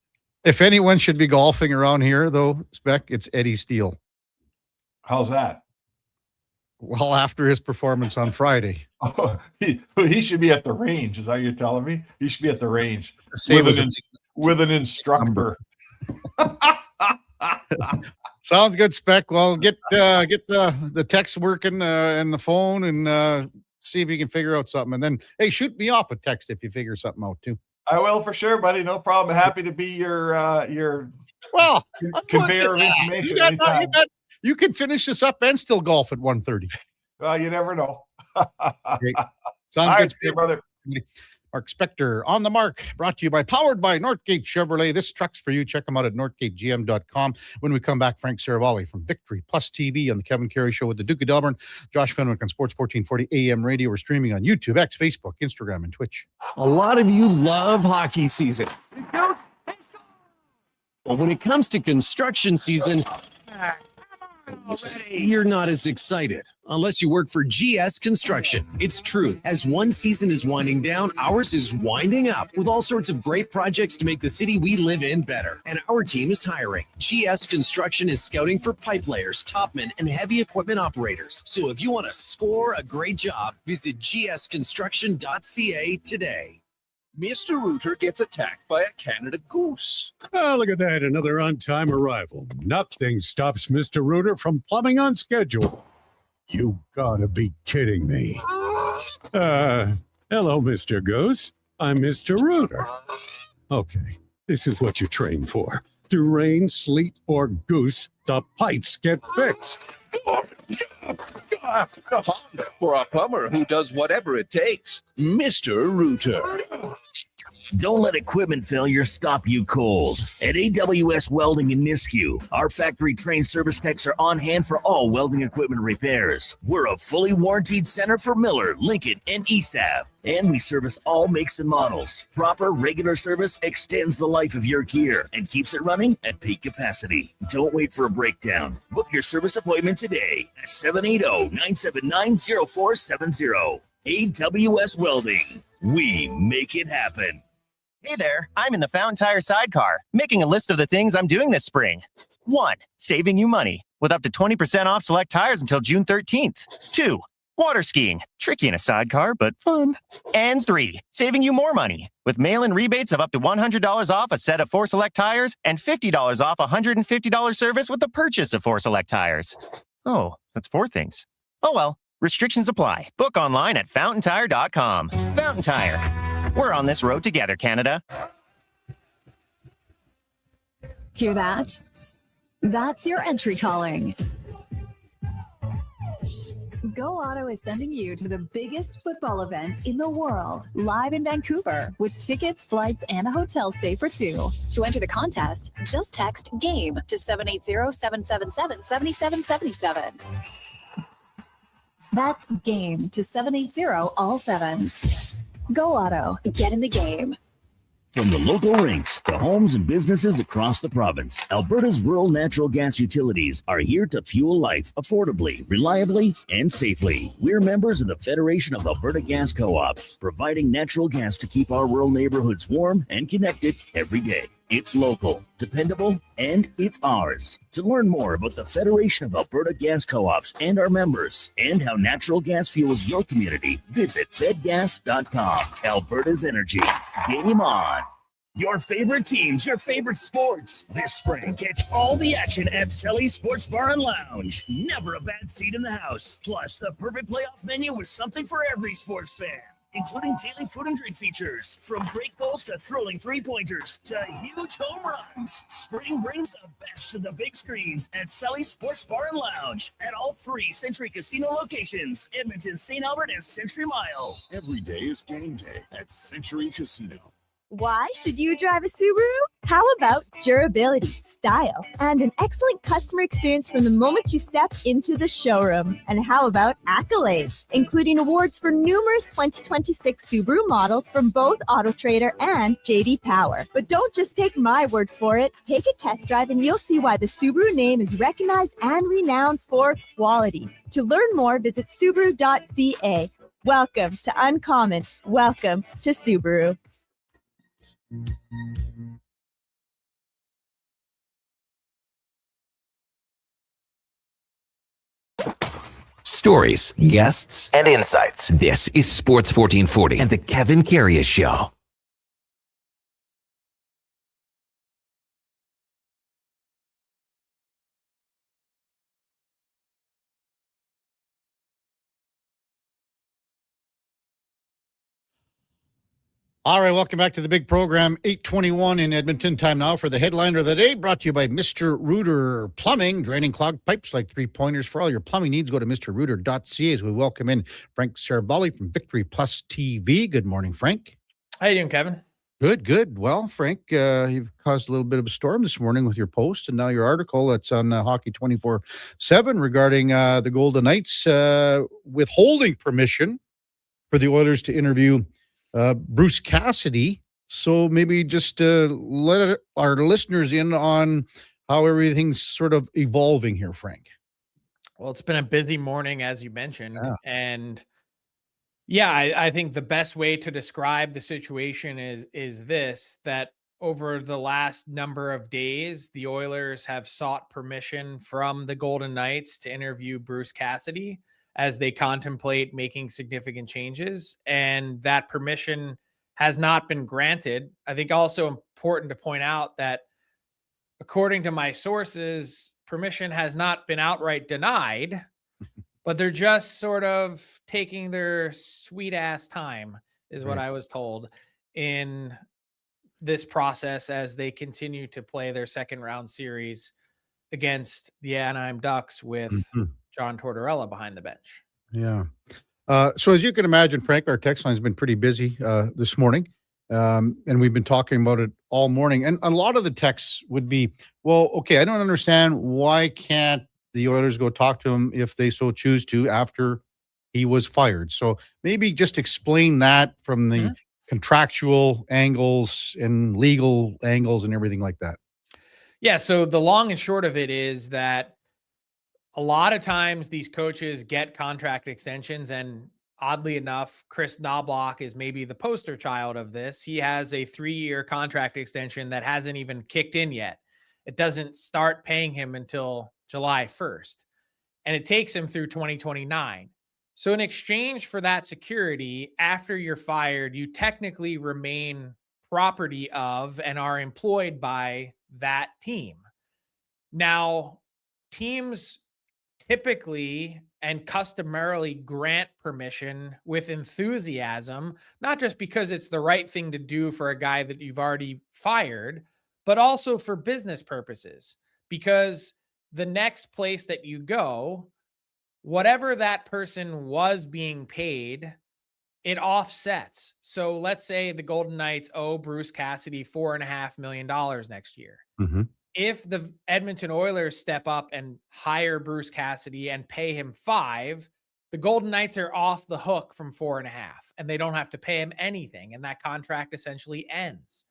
If anyone should be golfing around here, though, Spec, it's Eddie Steele. How's that? Well, after his performance on Friday. Oh, he should be at the range. Is that what you're telling me? He should be at the range with an instructor. Sounds good, Spec. Well, get the text working and the phone and see if you can figure out something. And then, hey, shoot me off a text if you figure something out, too. I will for sure, buddy. No problem. Happy to be your conveyor of information. You can finish this up and still golf at 1:30. Well, you never know. Okay. Sounds All good, right, see you, brother. Mark Spector on the mark, brought to you powered by Northgate Chevrolet. This truck's for you. Check them out at northgategm.com. When we come back, Frank Saravalli from Victory Plus TV on the Kevin Karius Show with the Duke of Delburne. Josh Fenwick on Sports 1440 AM radio. We're streaming on YouTube, X, Facebook, Instagram, and Twitch. A lot of you love hockey season. Well, when it comes to construction season, You're not as excited unless you work for GS Construction. It's true. As one season is winding down, ours is winding up with all sorts of great projects to make the city we live in better. And our team is hiring. GS Construction is scouting for pipe layers, topmen, and heavy equipment operators. So if you want to score a great job, visit gsconstruction.ca today. Mr. Rooter gets attacked by a Canada goose. Oh, look at that. Another on-time arrival. Nothing stops Mr. Rooter from plumbing on schedule. You gotta be kidding me. Hello, Mr. Goose. I'm Mr. Rooter. Okay, this is what you train for. Through rain, sleet, or goose, the pipes get fixed. For a plumber who does whatever it takes, Mr. Rooter. Don't let equipment failure stop you cold. At AWS Welding in Nisku, our factory-trained service techs are on hand for all welding equipment repairs. We're a fully warranted center for Miller, Lincoln, and ESAB. And we service all makes and models. Proper, regular service extends the life of your gear and keeps it running at peak capacity. Don't wait for a breakdown. Book your service appointment today at 780-979-0470. AWS Welding. We make it happen. Hey there, I'm in the Fountain Tire sidecar, making a list of the things I'm doing this spring. 1. Saving you money, with up to 20% off select tires until June 13th. 2. Water skiing, tricky in a sidecar, but fun. And 3. Saving you more money, with mail-in rebates of up to $100 off a set of 4 select tires and $50 off a $150 service with the purchase of 4 select tires. Oh, that's 4 things. Oh well, restrictions apply. Book online at fountaintire.com. Fountain Tire. We're on this road together, Canada. Hear that? That's your entry calling. Go Auto is sending you to the biggest football event in the world, live in Vancouver, with tickets, flights, and a hotel stay for 2. To enter the contest, just text GAME to 780-777-7777. That's GAME to 780 all 7s. Go Auto, get in the game. From the local rinks to homes and businesses across the province, Alberta's rural natural gas utilities are here to fuel life affordably, reliably, and safely. We're members of the Federation of Alberta Gas Co-ops, providing natural gas to keep our rural neighborhoods warm and connected every day. It's local, dependable, and it's ours. To learn more about the Federation of Alberta Gas Co-ops and our members, and how natural gas fuels your community, visit fedgas.com. Alberta's energy. Game on. Your favorite teams, your favorite sports. This spring, catch all the action at Selly's Sports Bar and Lounge. Never a bad seat in the house. Plus, the perfect playoff menu with something for every sports fan, including daily food and drink features, from great goals to thrilling three-pointers to huge home runs. Spring brings the best to the big screens at Selly's Sports Bar and Lounge at all 3 Century Casino locations, Edmonton, St. Albert, and Century Mile. Every day is game day at Century Casino. Why should you drive a Subaru? How about durability, style, and an excellent customer experience from the moment you step into the showroom? And how about accolades, including awards for numerous 2026 Subaru models from both AutoTrader and JD Power? But don't just take my word for it. Take a test drive and you'll see why the Subaru name is recognized and renowned for quality. To learn more, visit Subaru.ca. Welcome to Uncommon. Welcome to Subaru. Stories, guests, and insights. This is Sports 1440 and the Kevin Karius Show. All right, welcome back to the big program. 8:21 in Edmonton. Time now for the headliner of the day, brought to you by Mr. Rooter Plumbing. Draining clogged pipes like 3-pointers. For all your plumbing needs, go to mrrooter.ca as we welcome in Frank Saravalli from Victory Plus TV. Good morning, Frank. How you doing, Kevin? Good, good. Well, Frank, you've caused a little bit of a storm this morning with your post and now your article that's on Hockey 24/7 regarding the Golden Knights withholding permission for the Oilers to interview Bruce Cassidy. So maybe just let our listeners in on how everything's sort of evolving here, Frank. Well, it's been a busy morning, as you mentioned. Yeah. And yeah, I think the best way to describe the situation is this, that over the last number of days, the Oilers have sought permission from the Golden Knights to interview Bruce Cassidy as they contemplate making significant changes. And that permission has not been granted. I think also important to point out that according to my sources, permission has not been outright denied, but they're just sort of taking their sweet ass time, is what Right. I was told, in this process as they continue to play their second round series against the Anaheim Ducks with Mhm. John Tortorella behind the bench. Yeah. So as you can imagine, Frank, our text line's been pretty busy this morning. And we've been talking about it all morning. And a lot of the texts would be, well, okay, I don't understand. Why can't the Oilers go talk to him if they so choose to after he was fired? So maybe just explain that from the contractual angles and legal angles and everything like that. Yeah. So the long and short of it is that a lot of times these coaches get contract extensions, and oddly enough, Chris Knobloch is maybe the poster child of this. He has a 3-year contract extension that hasn't even kicked in yet. It doesn't start paying him until July 1st, and it takes him through 2029. So in exchange for that security, after you're fired, you technically remain property of and are employed by that team. Now, teams typically and customarily grant permission with enthusiasm, not just because it's the right thing to do for a guy that you've already fired, but also for business purposes. Because the next place that you go, whatever that person was being paid, it offsets. So let's say the Golden Knights owe Bruce Cassidy $4.5 million next year. If the Edmonton Oilers step up and hire Bruce Cassidy and pay him $5 million, the Golden Knights are off the hook from $4.5 million, and they don't have to pay him anything. And that contract essentially ends.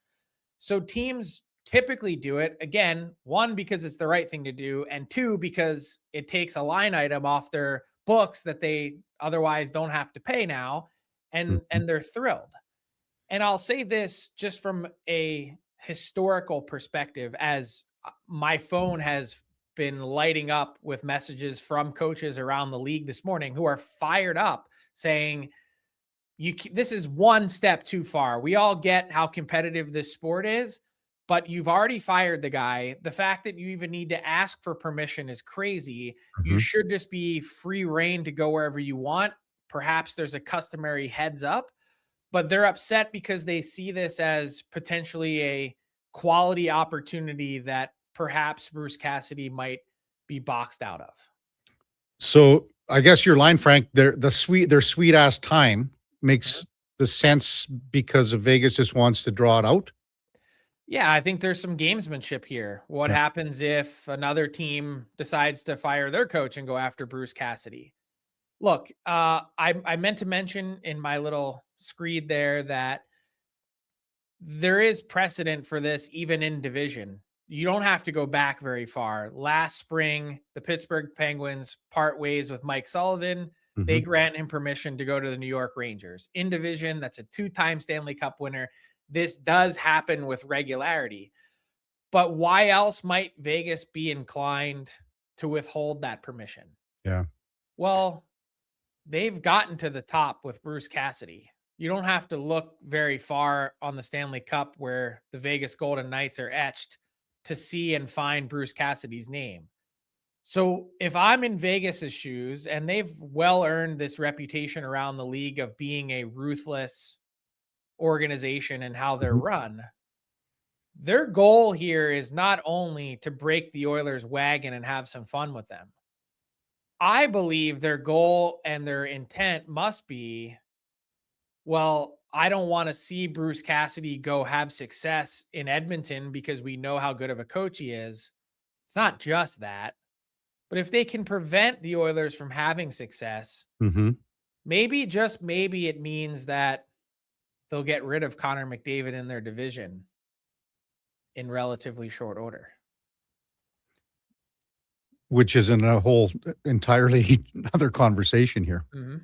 So teams typically do it, again, one, because it's the right thing to do, and two, because it takes a line item off their books that they otherwise don't have to pay now. And they're thrilled. And I'll say this just from a historical perspective, as my phone has been lighting up with messages from coaches around the league this morning who are fired up saying, this is one step too far. We all get how competitive this sport is, but you've already fired the guy. The fact that you even need to ask for permission is crazy. You should just be free reign to go wherever you want. Perhaps there's a customary heads up, but they're upset because they see this as potentially a quality opportunity that perhaps Bruce Cassidy might be boxed out of. So I guess your line, Frank, their sweet ass time makes the sense because of Vegas just wants to draw it out. Yeah, I think there's some gamesmanship here. What happens if another team decides to fire their coach and go after Bruce Cassidy? Look, I meant to mention in my little screed there that there is precedent for this even in division. You don't have to go back very far. Last spring, the Pittsburgh Penguins part ways with Mike Sullivan. They grant him permission to go to the New York Rangers. In division, that's a 2-time Stanley Cup winner. This does happen with regularity. But why else might Vegas be inclined to withhold that permission? Yeah. Well, they've gotten to the top with Bruce Cassidy. You don't have to look very far on the Stanley Cup where the Vegas Golden Knights are etched to see and find Bruce Cassidy's name. So if I'm in Vegas's shoes, and they've well earned this reputation around the league of being a ruthless organization and how they're run, their goal here is not only to break the Oilers' wagon and have some fun with them. I believe their goal and their intent must be, well, I don't want to see Bruce Cassidy go have success in Edmonton because we know how good of a coach he is. It's not just that. But if they can prevent the Oilers from having success, maybe, just maybe, it means that they'll get rid of Connor McDavid in their division in relatively short order. which is in a whole entirely other conversation here. Mm-hmm.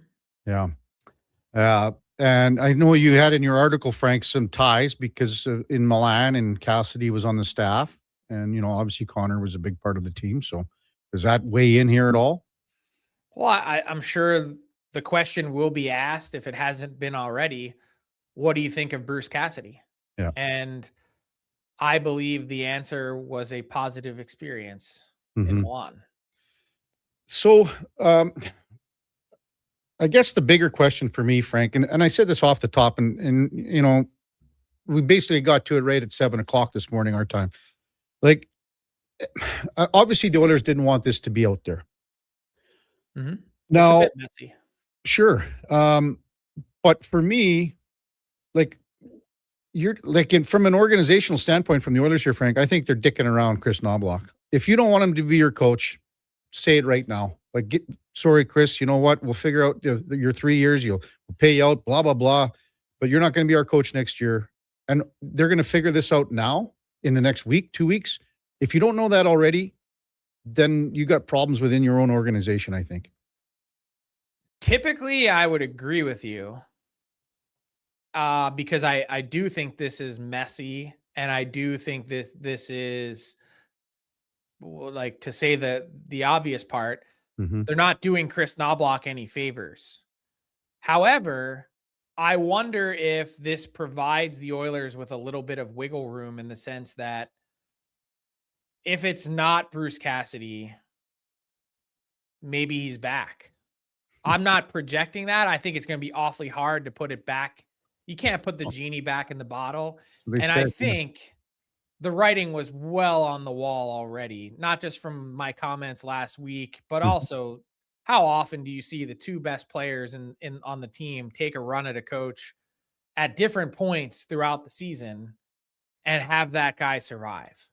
Yeah. And I know you had in your article, Frank, some ties because in Milan and Cassidy was on the staff. And, you know, obviously Connor was a big part of the team. So does that weigh in here at all? Well, I'm sure the question will be asked, if it hasn't been already, what do you think of Bruce Cassidy? Yeah. And I believe the answer was a positive experience in Mhm. Milan. So I guess the bigger question for me, Frank, and I said this off the top, and you know, we basically got to it right at 7:00 this morning, our time. Like, obviously the Oilers didn't want this to be out there. Mm-hmm. Now, It's a bit messy. sure. But for me, like, you're like from an organizational standpoint from the Oilers here, Frank, I think they're dicking around Chris Knobloch. If you don't want him to be your coach, say it right now. Like, sorry, Chris, you know what? We'll figure out your 3 years. We'll pay you out, blah, blah, blah. But you're not going to be our coach next year. And they're going to figure this out now in the next week, 2 weeks. If you don't know that already, then you got problems within your own organization, I think. Typically, I would agree with you because I do think this is messy, and I do think this is, well, like, to say the obvious part, Mhm. they're not doing Chris Knobloch any favors. However, I wonder if this provides the Oilers with a little bit of wiggle room, in the sense that if it's not Bruce Cassidy, maybe he's back. I'm not projecting that. I think it's going to be awfully hard to put it back. You can't put the genie back in the bottle. They And said, I yeah. think the writing was well on the wall already, not just from my comments last week, but also how often do you see the two best players on the team take a run at a coach at different points throughout the season and have that guy survive?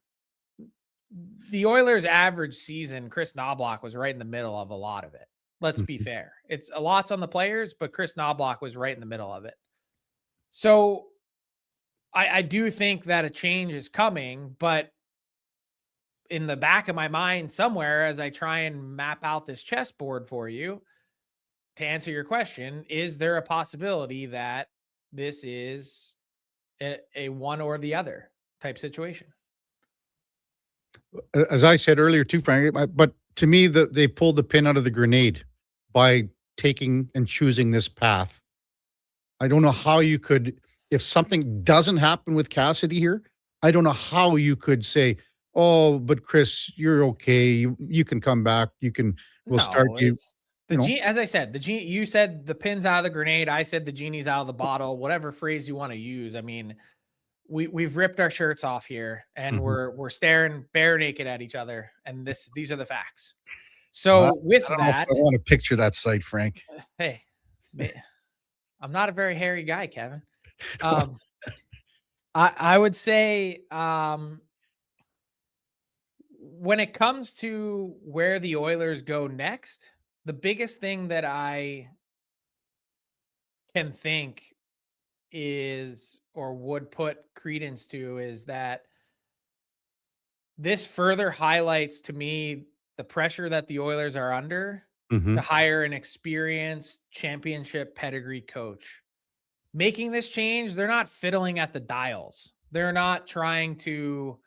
The Oilers' average season, Chris Knobloch was right in the middle of a lot of it. Let's be fair. It's a lot's on the players, but Chris Knobloch was right in the middle of it. So I do think that a change is coming, but in the back of my mind somewhere, as I try and map out this chessboard for you, to answer your question, is there a possibility that this is a one or the other type situation? As I said earlier too, Frank, but to me, they pulled the pin out of the grenade by taking and choosing this path. I don't know how you could, if something doesn't happen with Cassidy here, I don't know how you could say, oh, but Chris, you're okay. You can come back. We'll start you. As I said, you said the pin's out of the grenade. I said the genie's out of the bottle, whatever phrase you want to use. I mean, we've ripped our shirts off here and we're staring bare naked at each other. And these are the facts. So with I don't know if that, I want to picture that sight, Frank. hey, I'm not a very hairy guy, Kevin. I would say, when it comes to where the Oilers go next, the biggest thing that I can think is, or would put credence to, is that this further highlights to me the pressure that the Oilers are under to hire an experienced championship pedigree coach. Making this change, they're not fiddling at the dials. They're not trying to,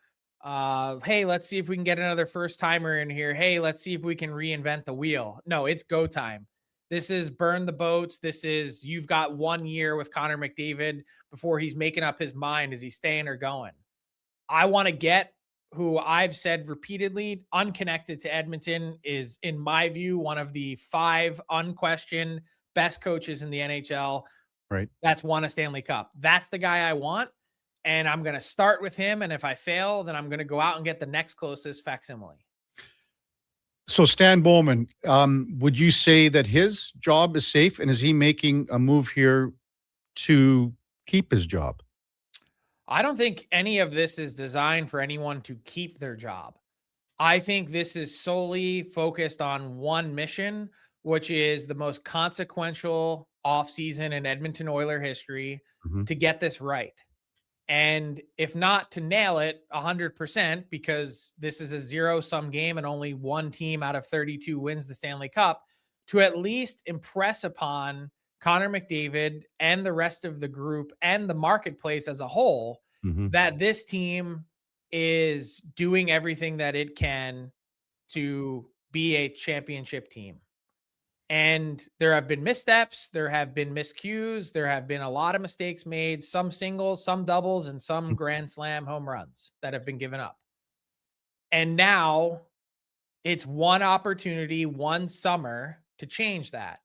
hey, let's see if we can get another first timer in here. Hey, let's see if we can reinvent the wheel. No, it's go time. This is burn the boats. This is, you've got 1 year with Connor McDavid before he's making up his mind. Is he staying or going? I want to get who I've said repeatedly, unconnected to Edmonton, is, in my view, one of the 5 unquestioned best coaches in the NHL. Right. That's won a Stanley Cup. That's the guy I want. And I'm going to start with him. And if I fail, then I'm going to go out and get the next closest facsimile. So Stan Bowman, would you say that his job is safe? And is he making a move here to keep his job? I don't think any of this is designed for anyone to keep their job. I think this is solely focused on one mission, which is the most consequential offseason in Edmonton Oiler history, to get this right. And if not to nail it 100%, because this is a zero-sum game and only one team out of 32 wins the Stanley Cup, to at least impress upon Connor McDavid and the rest of the group and the marketplace as a whole that this team is doing everything that it can to be a championship team. And there have been missteps, there have been miscues, there have been a lot of mistakes made, some singles, some doubles, and some grand slam home runs that have been given up. And now it's one opportunity, one summer to change that.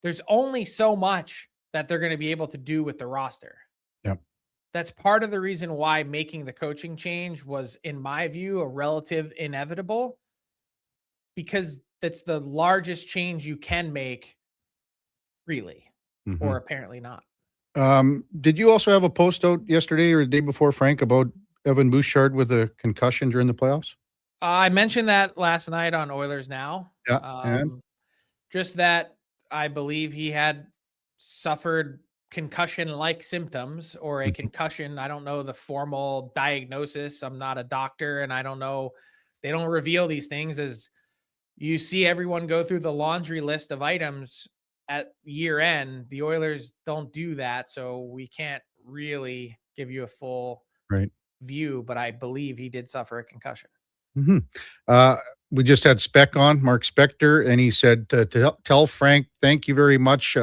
There's only so much that they're going to be able to do with the roster. Yep. That's part of the reason why making the coaching change was, in my view, a relative inevitable, because that's the largest change you can make freely, or apparently not. Did you also have a post out yesterday or the day before, Frank, about Evan Bouchard with a concussion during the playoffs? I mentioned that last night on Oilers Now. Yeah. Just that I believe he had suffered concussion-like symptoms, or a concussion. I don't know the formal diagnosis. I'm not a doctor, and I don't know. They don't reveal these things. As you see everyone go through the laundry list of items at year end, the Oilers don't do that, so we can't really give you a full view, but I believe he did suffer a concussion. We just had Mark Spector, and he said to tell Frank, thank you very much.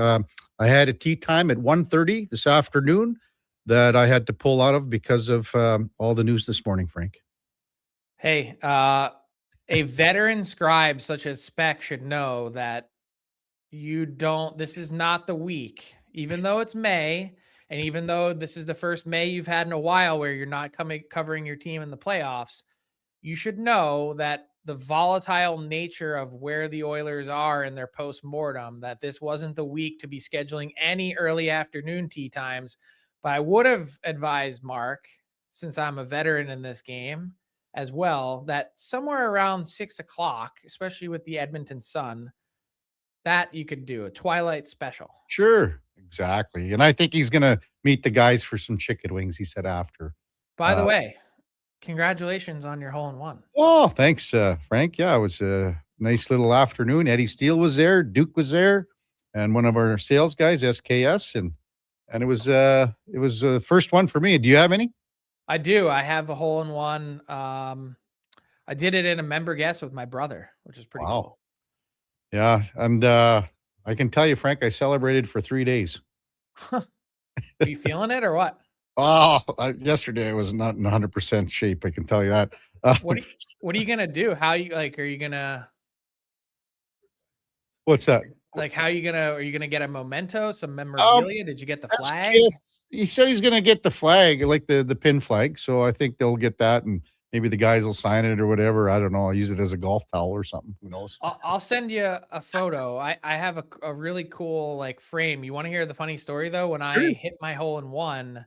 I had a tea time at 1:30 this afternoon that I had to pull out of because of all the news this morning, Frank. Hey, a veteran scribe such as Spec should know that this is not the week, even though it's May, and even though this is the first May you've had in a while where you're not covering your team in the playoffs, you should know that the volatile nature of where the Oilers are in their post-mortem, that this wasn't the week to be scheduling any early afternoon tea times. But I would have advised Mark, since I'm a veteran in this game as well, that somewhere around 6 o'clock, especially with the Edmonton Sun, that you could do a twilight special. Sure, exactly. And I think he's going to meet the guys for some chicken wings, he said after. By the way, congratulations on your hole-in-one. Oh, thanks, Frank. Yeah, it was a nice little afternoon. Eddie Steele was there, Duke was there, and one of our sales guys, SKS, and it was the first one for me. Do you have any? I do. I have a hole-in-one. I did it in a member guest with my brother, which is pretty cool. Yeah, and I can tell you, Frank, I celebrated for 3 days. Are you feeling it or what? Oh, yesterday I was not in 100% shape. I can tell you that. What are you gonna do? How you are you gonna? What's that? Like, are you gonna get a memento, some memorabilia? Did you get the flag? Yes. He said he's gonna get the flag, like the pin flag. So I think they'll get that, and maybe the guys will sign it or whatever. I don't know. I'll use it as a golf towel or something. Who knows? I'll send you a photo. I have a really cool like frame. You want to hear the funny story though? When I hit my hole-in-one,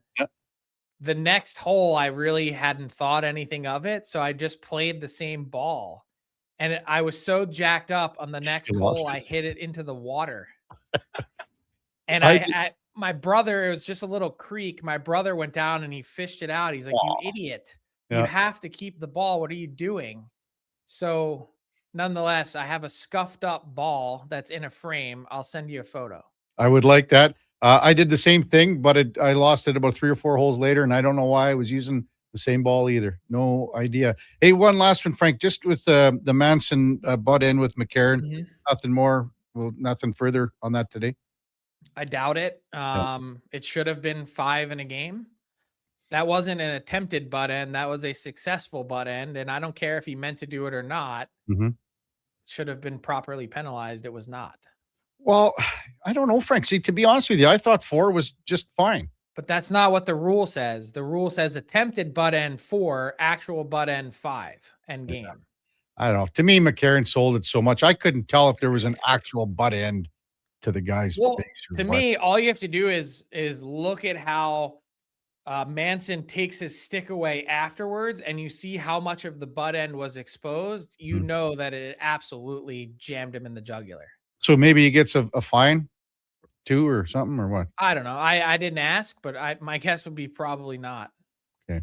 the next hole I really hadn't thought anything of it, so I just played the same ball, and I was so jacked up on the next hole I hit it into the water. And my brother, it was just a little creek. My brother went down and he fished it out. He's like, "You idiot. You have to keep the ball. What are you doing?" So nonetheless, I have a scuffed up ball that's in a frame. I'll send you a photo. I would like that. I did the same thing, but I lost it about 3 or 4 holes later, and I don't know why I was using the same ball either. No idea. Hey, one last one, Frank, just with the Manson butt in with McCarron. Nothing more. Well, nothing further on that today. I doubt it. It should have been 5 in a game. That wasn't an attempted butt end. That was a successful butt end. And I don't care if he meant to do it or not. It should have been properly penalized. It was not. Well, I don't know, Frank. See, to be honest with you, I thought 4 was just fine. But that's not what the rule says. The rule says attempted butt end 4, actual butt end 5, end game. I don't know. To me, McCarron sold it so much. I couldn't tell if there was an actual butt end to the guy's face. To me, all you have to do is look at how Manson takes his stick away afterwards, and you see how much of the butt end was exposed. You know that it absolutely jammed him in the jugular. So maybe he gets a fine too or something, or what? I don't know. I didn't ask, but my guess would be probably not. Okay.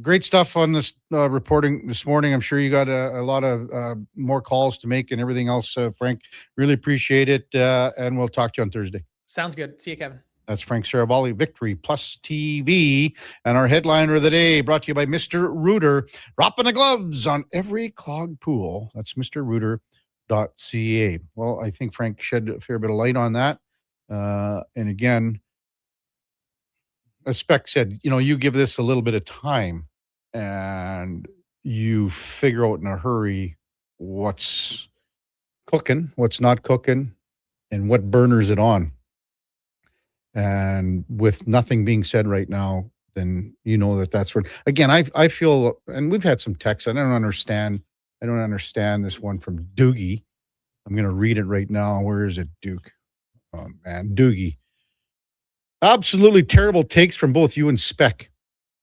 Great stuff on this reporting this morning. I'm sure you got a lot of more calls to make and everything else, Frank. Really appreciate it. And we'll talk to you on Thursday. Sounds good. See you, Kevin. That's Frank Saravalli, Victory Plus TV. And our headliner of the day brought to you by Mr. Rooter. Dropping the gloves on every clogged pool. That's mrrooter.ca. Well, I think Frank shed a fair bit of light on that. And again, as Spec said, you give this a little bit of time and you figure out in a hurry what's cooking, what's not cooking, and what burners it on. And with nothing being said right now, then that's where, again, I feel, and we've had some texts. I don't understand this one from Doogie. I'm going to read it right now. Where is it, Duke? Oh, man, Doogie. Absolutely terrible takes from both you and Spec.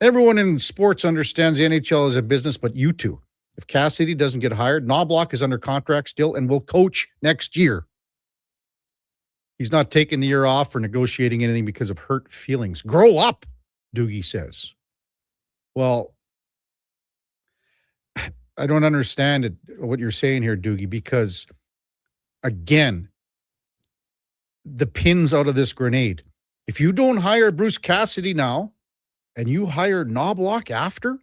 Everyone in sports understands the NHL is a business, but you two. If Cassidy doesn't get hired, Knobloch is under contract still and will coach next year. He's not taking the year off or negotiating anything because of hurt feelings. Grow up, Doogie says. Well, I don't understand what you're saying here, Doogie, because, again, the pins out of this grenade. If you don't hire Bruce Cassidy now and you hire Knobloch after,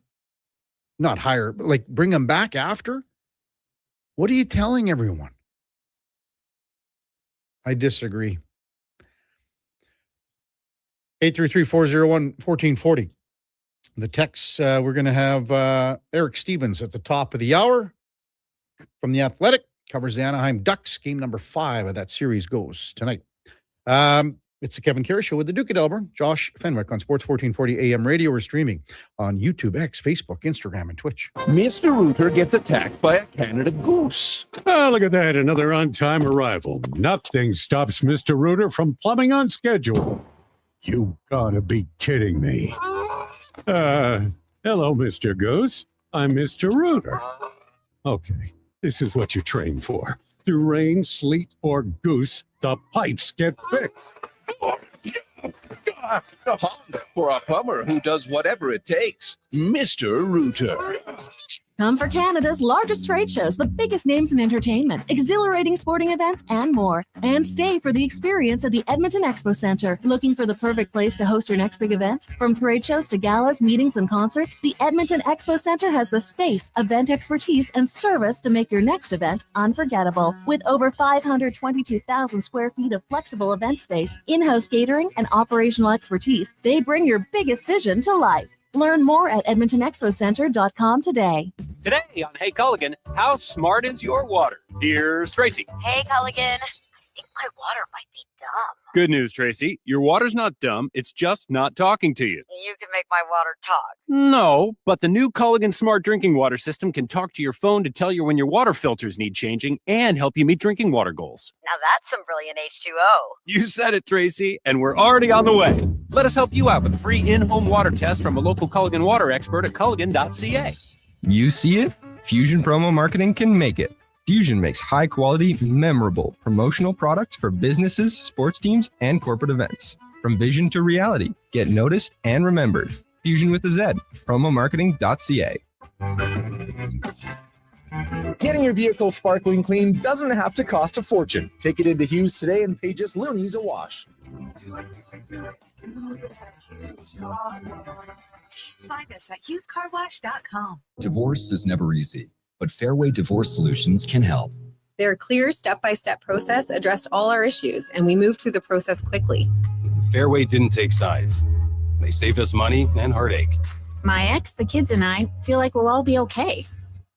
not hire, but like bring him back after, what are you telling everyone? I disagree. 833-401-1440. The texts, we're going to have Eric Stevens at the top of the hour from The Athletic. Covers the Anaheim Ducks. Game number 5 of that series goes tonight. It's the Kevin Karius Show with the Duke of Delburne. Josh Fenwick on Sports 1440 AM radio. We're streaming on YouTube, X, Facebook, Instagram, and Twitch. Mr. Rooter gets attacked by a Canada goose. Oh, look at that. Another on-time arrival. Nothing stops Mr. Rooter from plumbing on schedule. You gotta be kidding me. Hello, Mr. Goose. I'm Mr. Rooter. Okay, this is what you train for. Through rain, sleet, or goose, the pipes get fixed. For a plumber who does whatever it takes, Mr. Rooter. Come for Canada's largest trade shows, the biggest names in entertainment, exhilarating sporting events, and more. And stay for the experience at the Edmonton Expo Centre. Looking for the perfect place to host your next big event? From trade shows to galas, meetings, and concerts, the Edmonton Expo Centre has the space, event expertise, and service to make your next event unforgettable. With over 522,000 square feet of flexible event space, in-house catering, and operational expertise, they bring your biggest vision to life. Learn more at EdmontonExpoCenter.com today. Today on Hey Culligan, how smart is your water? Here's Tracy. Hey Culligan, I think my water might be dumb. Good news, Tracy. Your water's not dumb. It's just not talking to you. You can make my water talk. No, but the new Culligan Smart Drinking Water System can talk to your phone to tell you when your water filters need changing and help you meet drinking water goals. Now that's some brilliant H2O. You said it, Tracy, and we're already on the way. Let us help you out with a free in-home water test from a local Culligan water expert at culligan.ca. You see it? Fusion Promo Marketing can make it. Fusion makes high-quality, memorable promotional products for businesses, sports teams, and corporate events. From vision to reality, get noticed and remembered. Fusion with a Z. Promomarketing.ca. Getting your vehicle sparkling clean doesn't have to cost a fortune. Take it into Hughes today and pay just loonies a wash. Find us at HughesCarWash.com. Divorce is never easy, but Fairway Divorce Solutions can help. Their clear step-by-step process addressed all our issues, and we moved through the process quickly. Fairway didn't take sides. They saved us money and heartache. My ex, the kids, and I feel like we'll all be okay.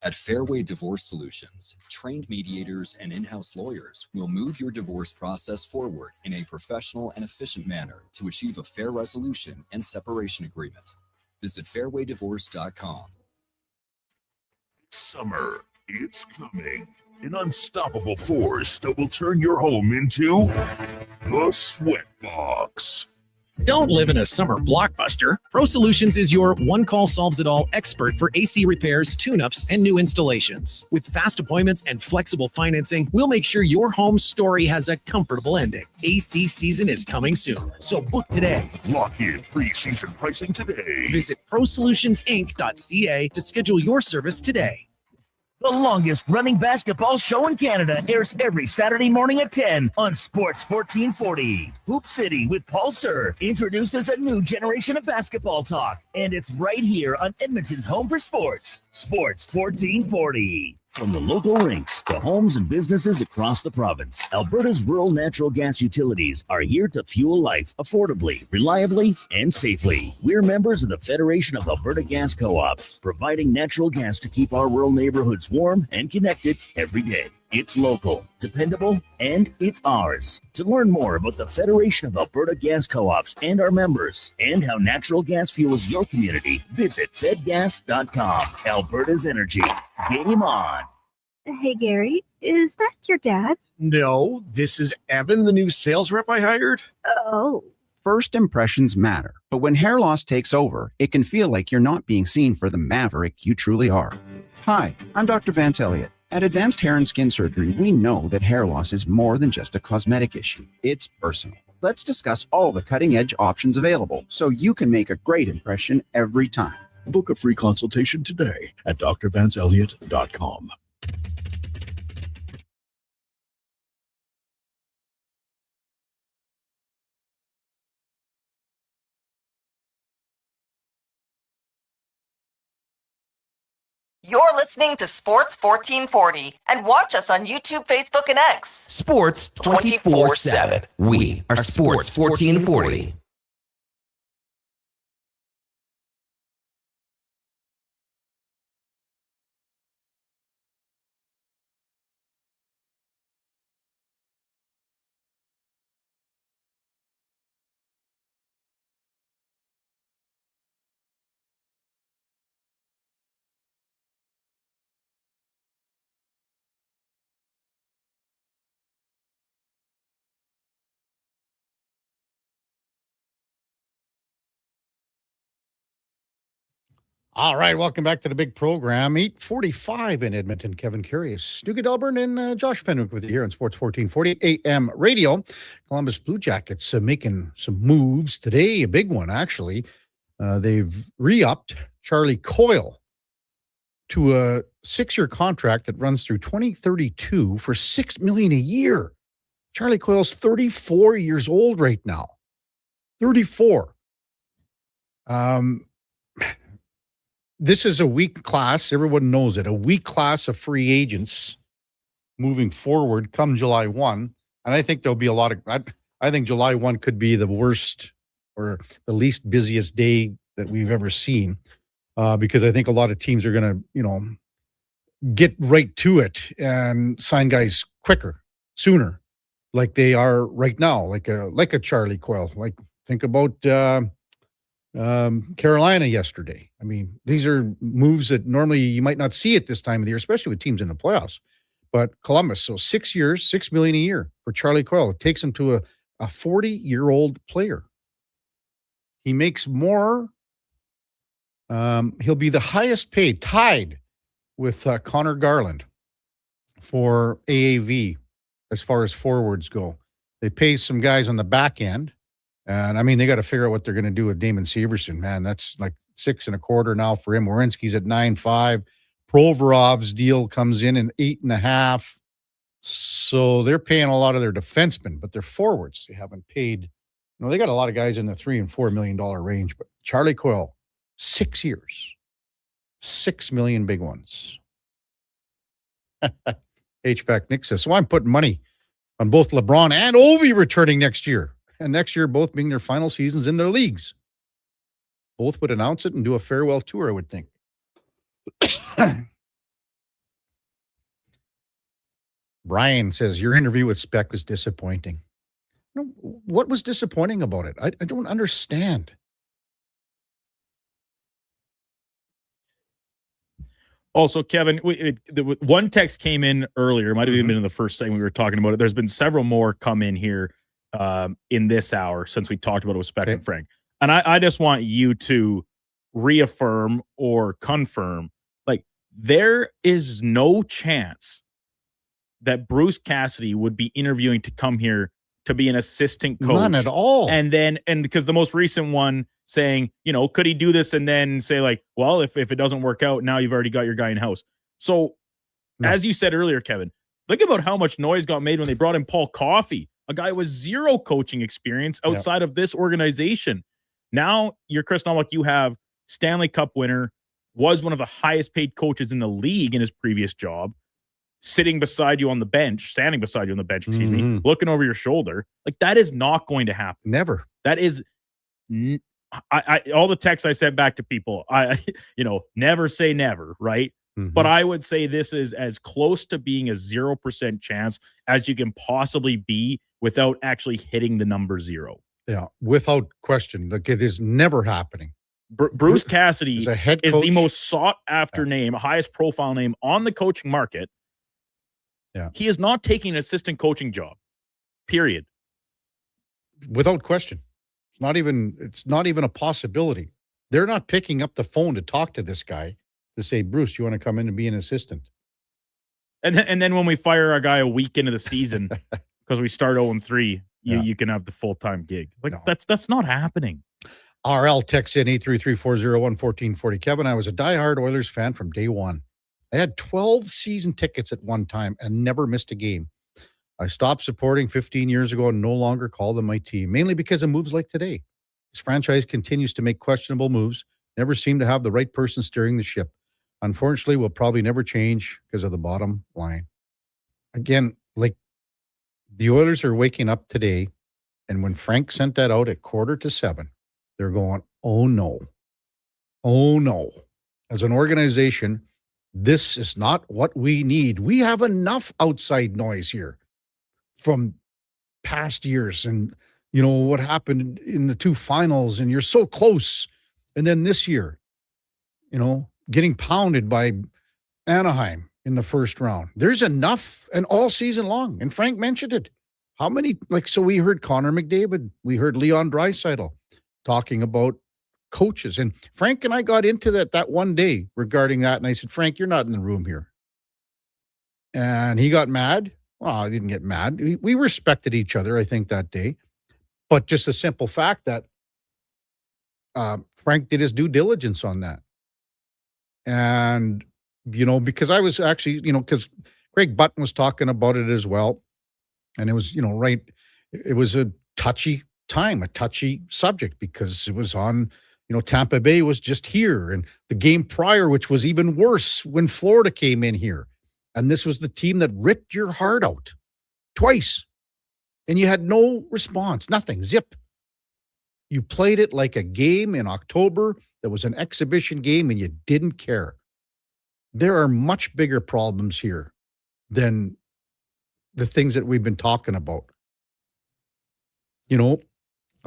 At Fairway Divorce Solutions, trained mediators and in-house lawyers will move your divorce process forward in a professional and efficient manner to achieve a fair resolution and separation agreement. Visit fairwaydivorce.com. Summer, it's coming. An unstoppable force that will turn your home into the Sweatbox. Don't live in a summer blockbuster. Pro Solutions is your one-call solves-it-all expert for AC repairs, tune-ups, and new installations. With fast appointments and flexible financing, we'll make sure your home story has a comfortable ending. AC season is coming soon, so book today. Lock in pre-season pricing today. Visit prosolutionsinc.ca to schedule your service today. The longest running basketball show in Canada airs every Saturday morning at 10 on Sports 1440. Hoop City with Paul Sir introduces a new generation of basketball talk, and it's right here on Edmonton's home for sports, Sports 1440. From the local rinks to homes and businesses across the province, Alberta's rural natural gas utilities are here to fuel life affordably, reliably, and safely. We're members of the Federation of Alberta Gas Co-ops, providing natural gas to keep our rural neighborhoods warm and connected every day. It's local, dependable, and it's ours. To learn more about the Federation of Alberta Gas Co-ops and our members, and how natural gas fuels your community, visit fedgas.com. Alberta's energy. Game on. Hey, Gary, is that your dad? No, this is Evan, the new sales rep I hired. Oh. First impressions matter, but when hair loss takes over, it can feel like you're not being seen for the maverick you truly are. Hi, I'm Dr. Vance Elliott. At Advanced Hair and Skin Surgery, we know that hair loss is more than just a cosmetic issue. It's personal. Let's discuss all the cutting-edge options available so you can make a great impression every time. Book a free consultation today at drvanceelliott.com. You're listening to Sports 1440 and watch us on YouTube, Facebook, and X. Sports 24/7. We are Sports 1440. All right, welcome back to the big program. 8:45 in Edmonton. Kevin Karius, Duke of Delburne, and Josh Fenwick with you here on Sports 1440 AM radio. Columbus Blue Jackets making some moves today, a big one, actually. They've re-upped Charlie Coyle to a 6-year contract that runs through 2032 for $6 million a year. Charlie Coyle's 34 years old right now. 34. This is a weak class. Everyone knows it. A weak class of free agents moving forward come July 1. And I think there'll be a lot of, I think July 1 could be the worst or the least busiest day that we've ever seen. Because I think a lot of teams are going to, get right to it and sign guys quicker, sooner, like they are right now, like a Charlie Coyle. Like think about Carolina yesterday. I mean, these are moves that normally you might not see at this time of the year, especially with teams in the playoffs. But Columbus, so 6 years, $6 million a year for Charlie Coyle. It takes him to a 40-year-old player. He makes more. He'll be the highest paid, tied with Connor Garland for AAV as far as forwards go. They pay some guys on the back end. And I mean, they got to figure out what they're going to do with Damon Severson, man. That's like $6.25 now for him. Werenski's at 9.5. Provorov's deal comes in at 8.5. So they're paying a lot of their defensemen, but their forwards, they haven't paid. They got a lot of guys in the $3 and $4 million range, but Charlie Coyle, 6 years, $6 million big ones. HVAC Nick says, so I'm putting money on both LeBron and Ovi returning next year. And next year, both being their final seasons in their leagues. Both would announce it and do a farewell tour, I would think. Brian says, your interview with Speck was disappointing. What was disappointing about it? I don't understand. Also, Kevin, one text came in earlier. Might have even been in the first segment we were talking about it. There's been several more come in here in this hour, since we talked about it with Spec and Frank. And I just want you to reaffirm or confirm, like, there is no chance that Bruce Cassidy would be interviewing to come here to be an assistant coach. None at all. And because the most recent one saying, could he do this and then say, like, well, if it doesn't work out, now you've already got your guy in house. So as you said earlier, Kevin, think about how much noise got made when they brought in Paul Coffey, a guy with zero coaching experience outside of this organization. Now you're Chris Nowak, you have Stanley Cup winner, was one of the highest paid coaches in the league in his previous job, standing beside you on the bench, excuse me, looking over your shoulder. Like, that is not going to happen. Never. That is, I all the texts I sent back to people, never say never, right? But I would say this is as close to being a 0% chance as you can possibly be without actually hitting the number 0. Yeah, without question. Like, it is never happening. Bruce Cassidy is the most sought-after name, highest profile name on the coaching market. Yeah, he is not taking an assistant coaching job. Period. Without question. It's not even a possibility. They're not picking up the phone to talk to this guy to say, Bruce, you want to come in and be an assistant? And then when we fire our guy a week into the season because we start 0-3, you can have the full-time gig. Like, no. That's not happening. RL texts in 833-401-1440. Kevin, I was a diehard Oilers fan from day one. I had 12 season tickets at one time and never missed a game. I stopped supporting 15 years ago and no longer call them my team, mainly because of moves like today. This franchise continues to make questionable moves, never seem to have the right person steering the ship. Unfortunately, will probably never change because of the bottom line. Again, like, the Oilers are waking up today, and when Frank sent that out at 6:45, they're going, oh no. Oh no. As an organization, this is not what we need. We have enough outside noise here from past years and, what happened in the 2 finals, and you're so close. And then this year, getting pounded by Anaheim in the first round. There's enough, and all season long. And Frank mentioned it. How many, so we heard Connor McDavid, we heard Leon Draisaitl talking about coaches. And Frank and I got into that one day regarding that. And I said, Frank, you're not in the room here. And he got mad. Well, I didn't get mad. We respected each other, I think, that day. But just the simple fact that Frank did his due diligence on that. And, because I was actually, because Greg Button was talking about it as well. And it was, right. It was a touchy time, a touchy subject, because it was on, Tampa Bay was just here, and the game prior, which was even worse when Florida came in here. And this was the team that ripped your heart out twice. And you had no response, nothing, zip. You played it like a game in October that was an exhibition game, and you didn't care. There are much bigger problems here than the things that we've been talking about. I'll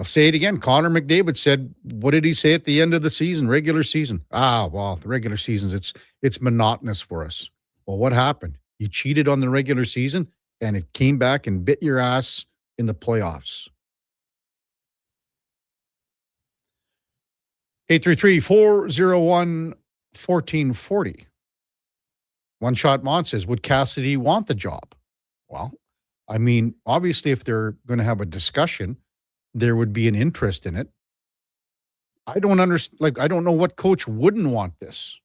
say it again. Connor McDavid said, what did he say at the end of the season, regular season? The regular seasons, it's monotonous for us. Well, what happened? You cheated on the regular season, and it came back and bit your ass in the playoffs. 833-401-1440. One Shot Mon says, would Cassidy want the job? Well, I mean, obviously, if they're going to have a discussion, there would be an interest in it. I don't understand. I don't know what coach wouldn't want this.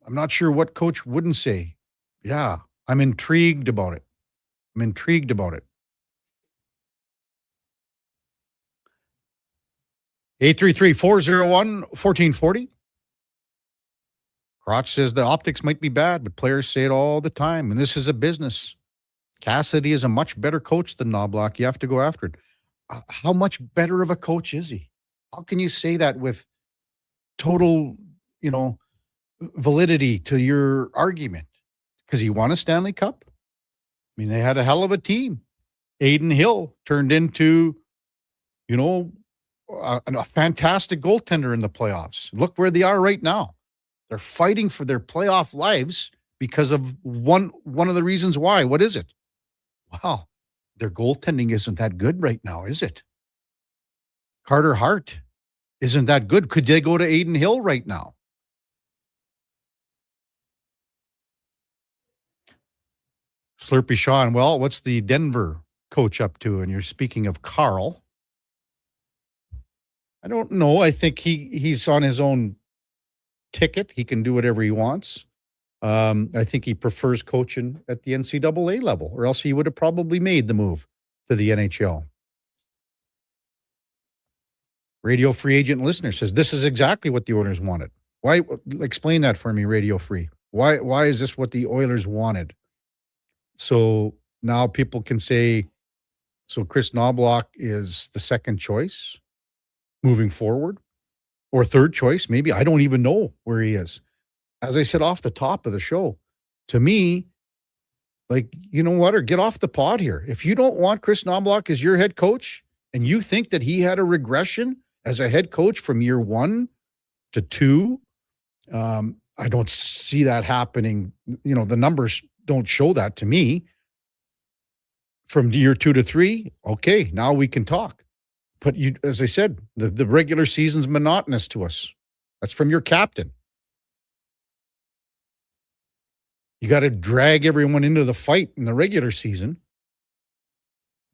I'm not sure what coach wouldn't say, yeah, I'm intrigued about it. 833-401-1440. Crotch says the optics might be bad, but players say it all the time, and this is a business. Cassidy is a much better coach than Knobloch. You have to go after it. How much better of a coach is he? How can you say that with total, validity to your argument? Because he won a Stanley Cup. I mean, they had a hell of a team. Aiden Hill turned into, a fantastic goaltender in the playoffs. Look where they are right now. They're fighting for their playoff lives because of one of the reasons why. What is it? Wow. their goaltending isn't that good right now, is it? Carter Hart isn't that good. Could they go to Aiden Hill right now? Slurpee Sean, well, what's the Denver coach up to? And you're speaking of Carl. I don't know. I think he's on his own ticket. He can do whatever he wants. I think he prefers coaching at the NCAA level, or else he would have probably made the move to the NHL. Radio Free Agent listener says, this is exactly what the Oilers wanted. Why? Explain that for me, Radio Free. Why is this what the Oilers wanted? So now people can say, so Chris Knobloch is the second choice moving forward, or third choice, maybe. I don't even know where he is. As I said off the top of the show, to me, like, you know what, or get off the pod here. If you don't want Chris Knobloch as your head coach and you think that he had a regression as a head coach from year 1 to 2, I don't see that happening. You know, the numbers don't show that to me. From year 2 to 3, okay, now we can talk. But you, as I said, the regular season's monotonous to us. That's from your captain. You got to drag everyone into the fight in the regular season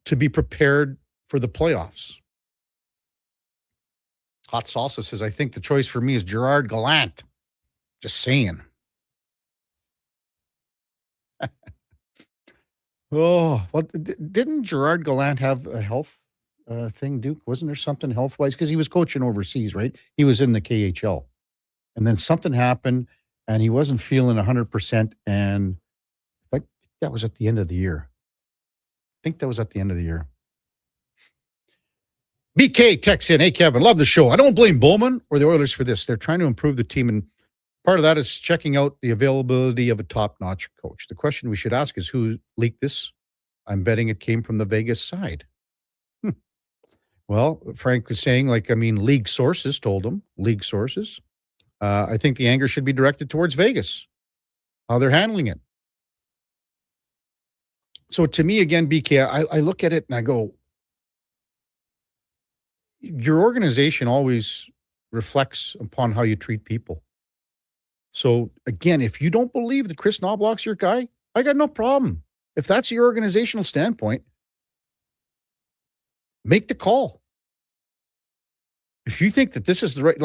to be prepared for the playoffs. Hot Salsa says, I think the choice for me is Gerard Gallant. Just saying. Oh, well, didn't Gerard Gallant have a health thing, Duke? Wasn't there something health-wise? Because he was coaching overseas, right? He was in the KHL. And then something happened, and he wasn't feeling 100%, and like that was at the end of the year. I think that was at the end of the year. BK texts in, hey, Kevin, love the show. I don't blame Bowman or the Oilers for this. They're trying to improve the team, and part of that is checking out the availability of a top-notch coach. The question we should ask is who leaked this? I'm betting it came from the Vegas side. Well, Frank was saying, league sources told him, league sources. I think the anger should be directed towards Vegas, how they're handling it. So to me, again, BK, I look at it and I go, your organization always reflects upon how you treat people. So again, if you don't believe that Chris Knobloch's your guy, I got no problem. If that's your organizational standpoint, make the call. If you think that this is the right,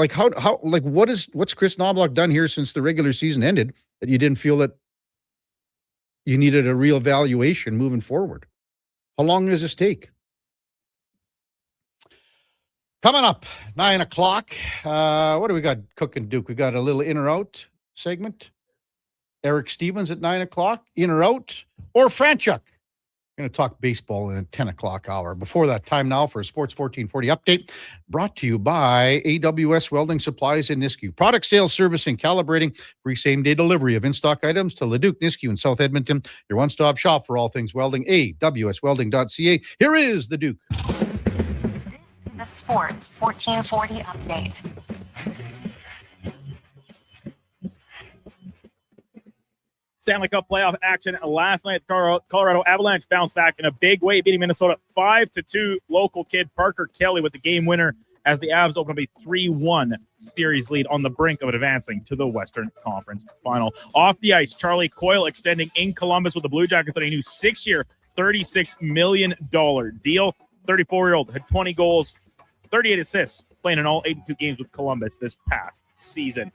what's Chris Knobloch done here since the regular season ended that you didn't feel that you needed a real evaluation moving forward? How long does this take? Coming up, 9 o'clock. What do we got cooking, Duke? We got a little in or out segment. Eric Stevens at 9 o'clock, in or out, or Franchuk. Going to talk baseball in the 10 o'clock hour. Before that, time now for a Sports 1440 update brought to you by AWS Welding Supplies in Nisku. Product sales, service, and calibrating. Free same-day delivery of in-stock items to Leduc, Nisku, and South Edmonton. Your one-stop shop for all things welding. AWSwelding.ca. Here is the Duke. The Sports 1440 update. Stanley Cup playoff action last night. Colorado Avalanche bounced back in a big way, beating Minnesota 5-2. Local kid Parker Kelly with the game winner as the Avs open up a 3-1 series lead on the brink of advancing to the Western Conference Final. Off the ice, Charlie Coyle extending in Columbus with the Blue Jackets on a new 6-year, $36 million deal. 34-year-old had 20 goals, 38 assists, playing in all 82 games with Columbus this past season.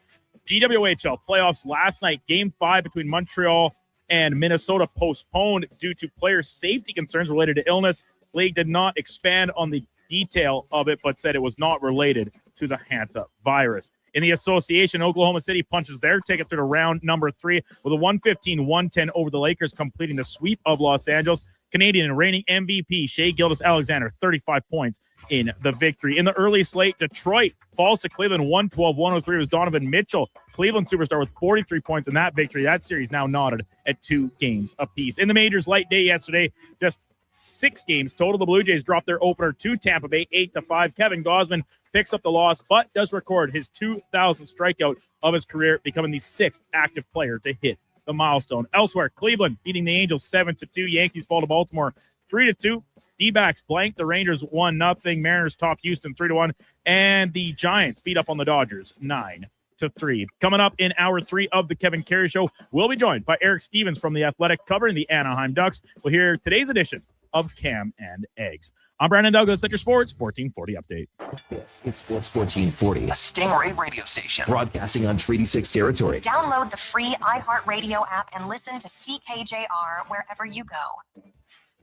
GWHL playoffs last night, Game 5 between Montreal and Minnesota postponed due to player safety concerns related to illness. League did not expand on the detail of it, but said it was not related to the Hanta virus. In the association, Oklahoma City punches their ticket through to round number 3 with a 115-110 over the Lakers, completing the sweep of Los Angeles. Canadian and reigning MVP Shai Gilgeous-Alexander, 35 points in the victory. In the early slate, Detroit falls to Cleveland 112-103 was Donovan Mitchell, Cleveland superstar, with 43 points in that victory. That series now knotted at 2 games apiece. In the majors, light day yesterday, just 6 games total. The Blue Jays dropped their opener to Tampa Bay 8-5. Kevin Gausman picks up the loss, but does record his 2,000th strikeout of his career, becoming the 6th active player to hit the milestone. Elsewhere, Cleveland beating the Angels 7-2. Yankees fall to Baltimore 3-2. D-backs blank the Rangers 1-0. Mariners top Houston 3-1. And the Giants beat up on the Dodgers 9-3. Coming up in hour 3 of the Kevin Karius Show, we'll be joined by Eric Stevens from The Athletic covering the Anaheim Ducks. We'll hear today's edition of Cam and Eggs. I'm Brandon Douglas at your Sports 1440 update. This is Sports 1440, a Stingray radio station broadcasting on Treaty 6 territory. Download the free iHeartRadio app and listen to CKJR wherever you go.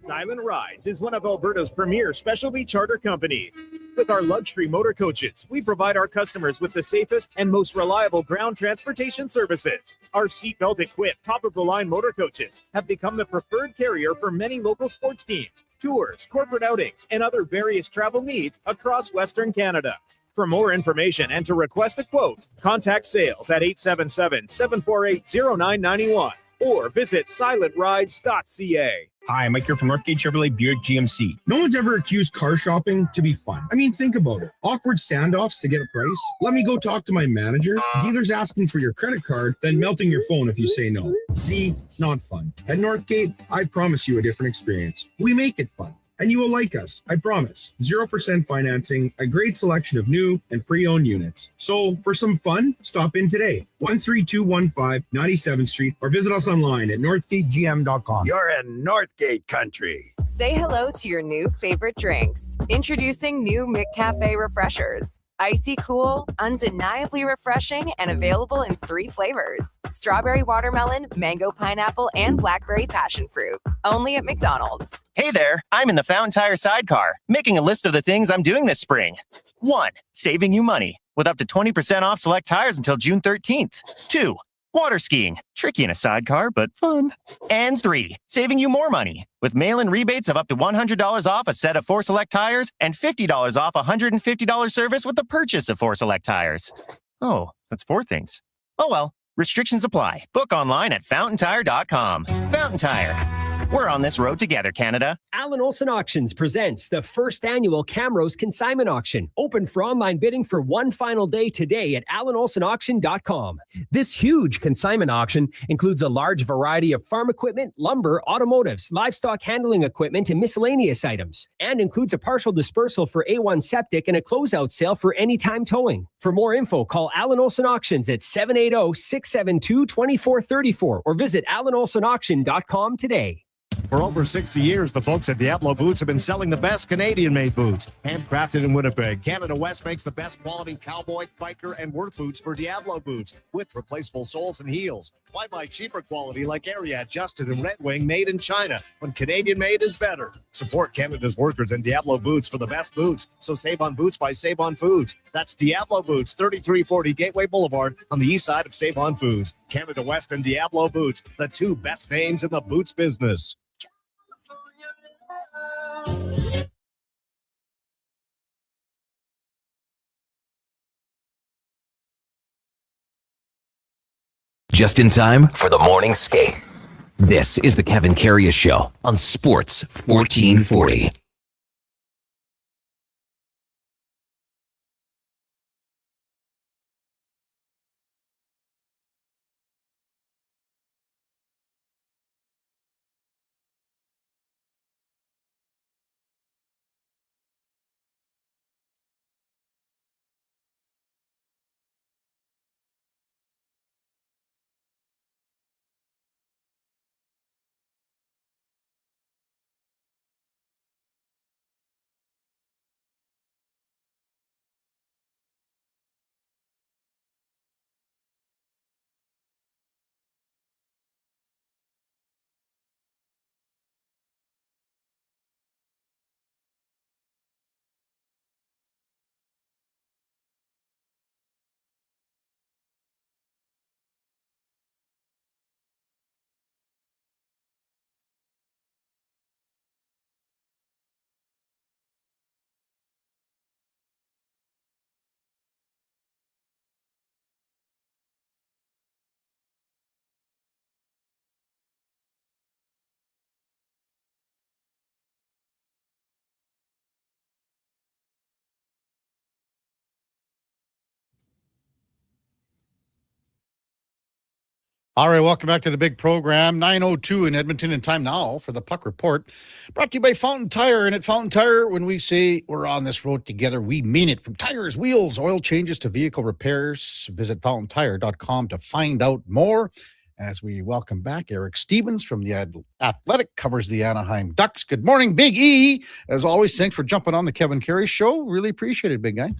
Silent Rides is one of Alberta's premier specialty charter companies. With our luxury motor coaches, we provide our customers with the safest and most reliable ground transportation services. Our seatbelt equipped, top-of-the-line motor coaches have become the preferred carrier for many local sports teams, tours, corporate outings, and other various travel needs across Western Canada. For more information and to request a quote, contact sales at 877-748-0991 or visit silentrides.ca. Hi, Mike here from Northgate Chevrolet Buick GMC. No one's ever accused car shopping to be fun. I mean, think about it. Awkward standoffs to get a price. Let me go talk to my manager. Dealers asking for your credit card, then melting your phone if you say no. See, not fun. At Northgate, I promise you a different experience. We make it fun. And you will like us, I promise. 0% financing, a great selection of new and pre-owned units. So for some fun, stop in today. 13215 97th Street or visit us online at northgategm.com. You're in Northgate country. Say hello to your new favorite drinks. Introducing new McCafe Refreshers. Icy cool, undeniably refreshing, and available in 3 flavors. Strawberry watermelon, mango pineapple, and blackberry passion fruit. Only at McDonald's. Hey there, I'm in the Fountain Tire sidecar, making a list of the things I'm doing this spring. 1. Saving you money, with up to 20% off select tires until June 13th. 2. Water skiing, tricky in a sidecar, but fun. And 3, saving you more money with mail-in rebates of up to $100 off a set of 4 select tires and $50 off a $150 service with the purchase of 4 select tires. Oh, that's 4 things. Oh well, restrictions apply. Book online at fountaintire.com. Fountain Tire. We're on this road together, Canada. Alan Olson Auctions presents the first annual Camrose Consignment Auction, open for online bidding for one final day today at alanolsonauction.com. This huge consignment auction includes a large variety of farm equipment, lumber, automotives, livestock handling equipment, and miscellaneous items, and includes a partial dispersal for A1 septic and a closeout sale for anytime towing. For more info, call Alan Olson Auctions at 780-672-2434 or visit alanolsonauction.com today. For over 60 years, the folks at Diablo Boots have been selling the best Canadian-made boots. Handcrafted in Winnipeg, Canada West makes the best quality cowboy, biker, and work boots for Diablo Boots with replaceable soles and heels. Why buy cheaper quality like Area Adjusted and Red Wing made in China when Canadian-made is better? Support Canada's workers and Diablo Boots for the best boots. So save on boots by Save On Foods. That's Diablo Boots, 3340 Gateway Boulevard on the east side of Save On Foods. Canada West and Diablo Boots, the 2 best names in the boots business. Just in time for the morning skate. This is the Kevin Karius Show on Sports 1440. All right, welcome back to the big program. 9:02 in Edmonton, and time now for the Puck Report. Brought to you by Fountain Tire. And at Fountain Tire, when we say we're on this road together, we mean it. From tires, wheels, oil changes to vehicle repairs, visit fountaintire.com to find out more. As we welcome back Eric Stevens from the Athletic, covers the Anaheim Ducks. Good morning, Big E. As always, thanks for jumping on the Kevin Karius Show. Really appreciate it, big guy.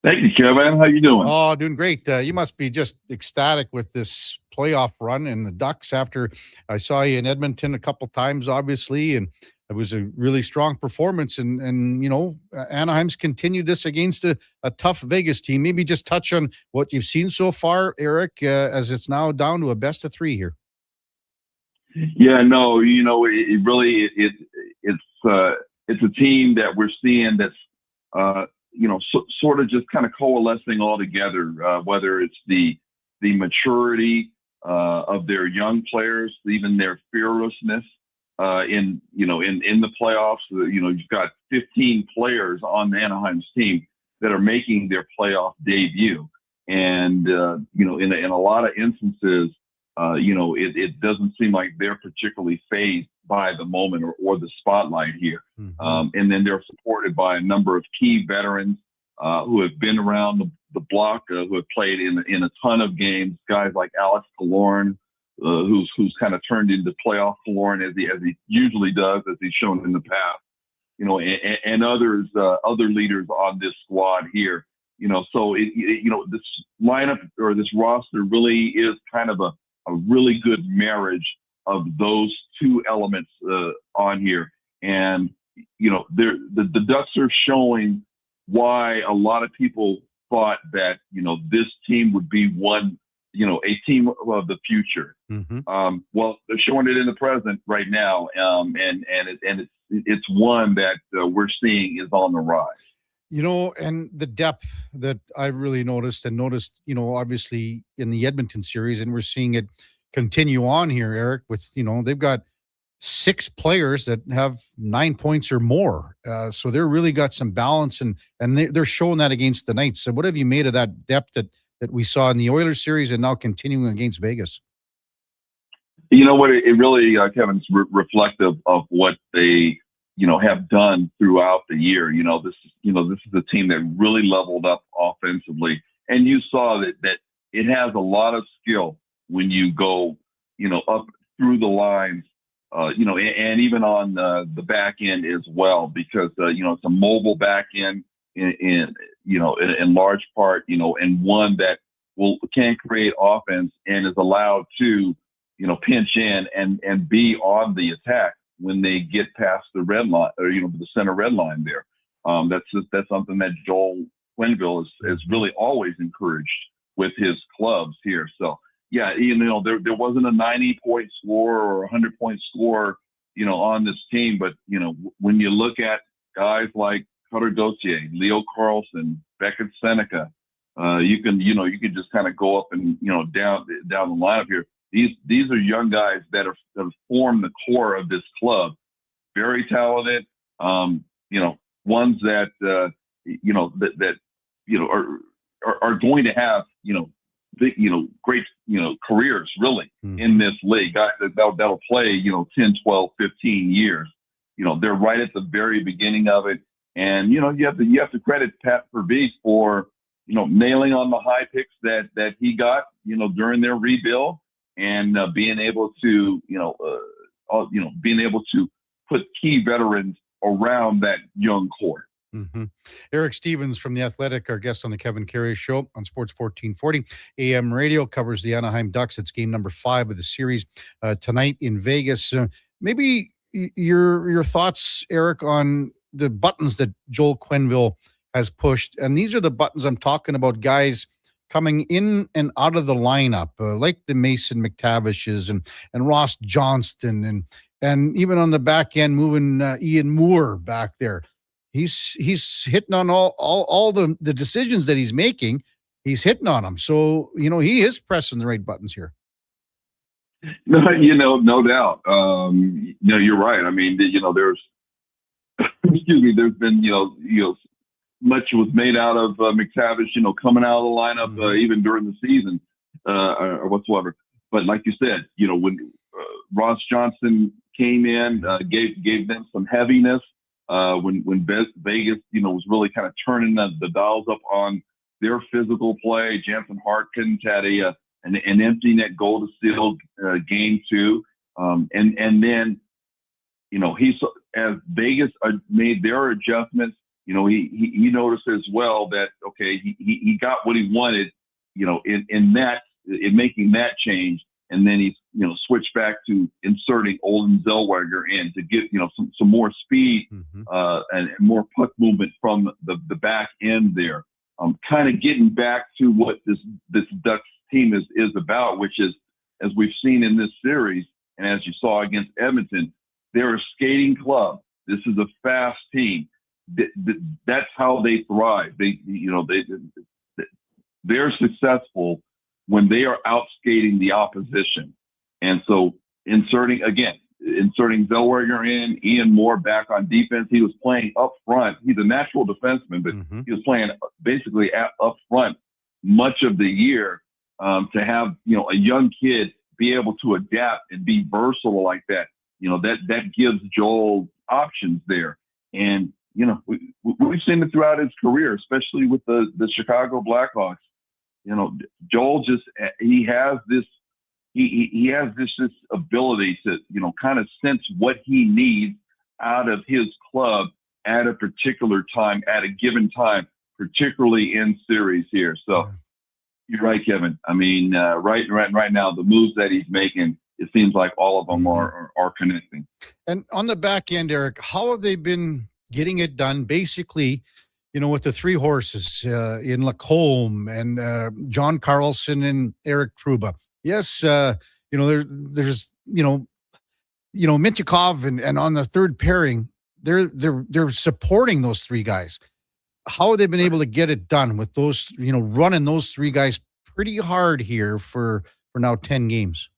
Thank you, Kevin. How you doing? Oh, doing great. You must be just ecstatic with this playoff run in the Ducks after I saw you in Edmonton a couple times, obviously, and it was a really strong performance. And you know, Anaheim's continued this against a tough Vegas team. Maybe just touch on what you've seen so far, Eric, as it's now down to a best of 3 here. Yeah, no, you know, it really it's a team that we're seeing that's you know, sort of just kind of coalescing all together, whether it's the maturity of their young players, even their fearlessness in the playoffs. You know, you've got 15 players on Anaheim's team that are making their playoff debut. And, you know, in a lot of instances, you know, it doesn't seem like they're particularly fazed by the moment or the spotlight here. Mm-hmm. And then they're supported by a number of key veterans who have been around the block, who have played in a ton of games. Guys like Alex Killorn, who's kind of turned into playoff Killorn as he usually does, as he's shown in the past. You know, and others, other leaders on this squad here. You know, so you know, this lineup or this roster really is kind of a really good marriage of those two elements on here. And, you know, the Ducks are showing why a lot of people thought that, you know, this team would be one, you know, a team of the future. Mm-hmm. Well, they're showing it in the present right now. And it's one that we're seeing is on the rise. You know, and the depth that I've really noticed, you know, obviously in the Edmonton series, and we're seeing it continue on here, Eric, with, you know, they've got 6 players that have 9 points or more. So they're really got some balance, and they're showing that against the Knights. So what have you made of that depth that we saw in the Oilers series and now continuing against Vegas? You know what? It really, Kevin's reflective of what they, you know, have done throughout the year. You know, this is a team that really leveled up offensively, and you saw that it has a lot of skill when you go, you know, up through the lines, you know, and even on the back end as well, because you know, it's a mobile back end in you know, in large part, you know, and one that can create offense and is allowed to, you know, pinch in and be on the attack when they get past the red line, or, you know, the center red line there. That's something that Joel Quenneville has really always encouraged with his clubs here. So yeah, you know, there wasn't a 90-point score or a 100-point score, you know, on this team, but, you know, when you look at guys like Cutter Gauthier, Leo Carlson, Beckett Seneca, you can just kind of go up and, you know, down the lineup here. These are young guys that have formed the core of this club. Very talented, you know, ones that you know that you know are going to have, you know, big, you know, great, you know, careers really in this league. Guys that'll play, you know, 10, 12, 15 years. You know, they're right at the very beginning of it, and you know, you have to credit Pat Verbeek for, you know, nailing on the high picks that he got, you know, during their rebuild. And being able to, being able to put key veterans around that young core. Mm-hmm. Eric Stevens from The Athletic, our guest on the Kevin Karius Show on Sports 1440 AM radio, covers the Anaheim Ducks. It's game number 5 of the series tonight in Vegas. Maybe your thoughts, Eric, on the buttons that Joel Quenneville has pushed. And these are the buttons I'm talking about, guys coming in and out of the lineup, like the Mason McTavishes and Ross Johnston, and even on the back end, moving Ian Moore back there. He's hitting on all the decisions that he's making. He's hitting on them. So, you know, he is pressing the right buttons here. No, you know, no doubt. You know, you're right. I mean, you know, there's been, you know, much was made out of McTavish, you know, coming out of the lineup even during the season. or whatsoever. But like you said, when Ross Johnson came in, gave them some heaviness. When Vegas, was really kind of turning the dials up on their physical play. Jansen Harkins had an empty net goal to seal game 2, and then as Vegas made their adjustments, he noticed as well that he got what he wanted, in making that change. And then he's, switched back to inserting Olden Zellweger in to get, some more speed and more puck movement from the back end there. Kind of getting back to what this Ducks team is about, which is, as we've seen in this series, and as you saw against Edmonton, they're a skating club. This is a fast team. That's how they thrive. They're successful when they are out skating the opposition. And so inserting Zellweger in, Ian Moore back on defense. He was playing up front. He's a natural defenseman, but he was playing basically up front much of the year. To have, a young kid be able to adapt and be versatile like that, that gives Joel options there. And, we've seen it throughout his career, especially with the Chicago Blackhawks. Joel he has this ability to, kind of sense what he needs out of his club at a particular time, at a given time, particularly in series here. So you're right, Kevin. I mean, right now, the moves that he's making, it seems like all of them are connecting. And on the back end, Eric, how have they been getting it done? Basically, with the 3 horses in Lacombe and John Carlson and Eric Trouba. Yes, there's Mintyukov and on the third pairing, they're supporting those 3 guys. How have they been able to get it done with those, running those 3 guys pretty hard here for now 10 games?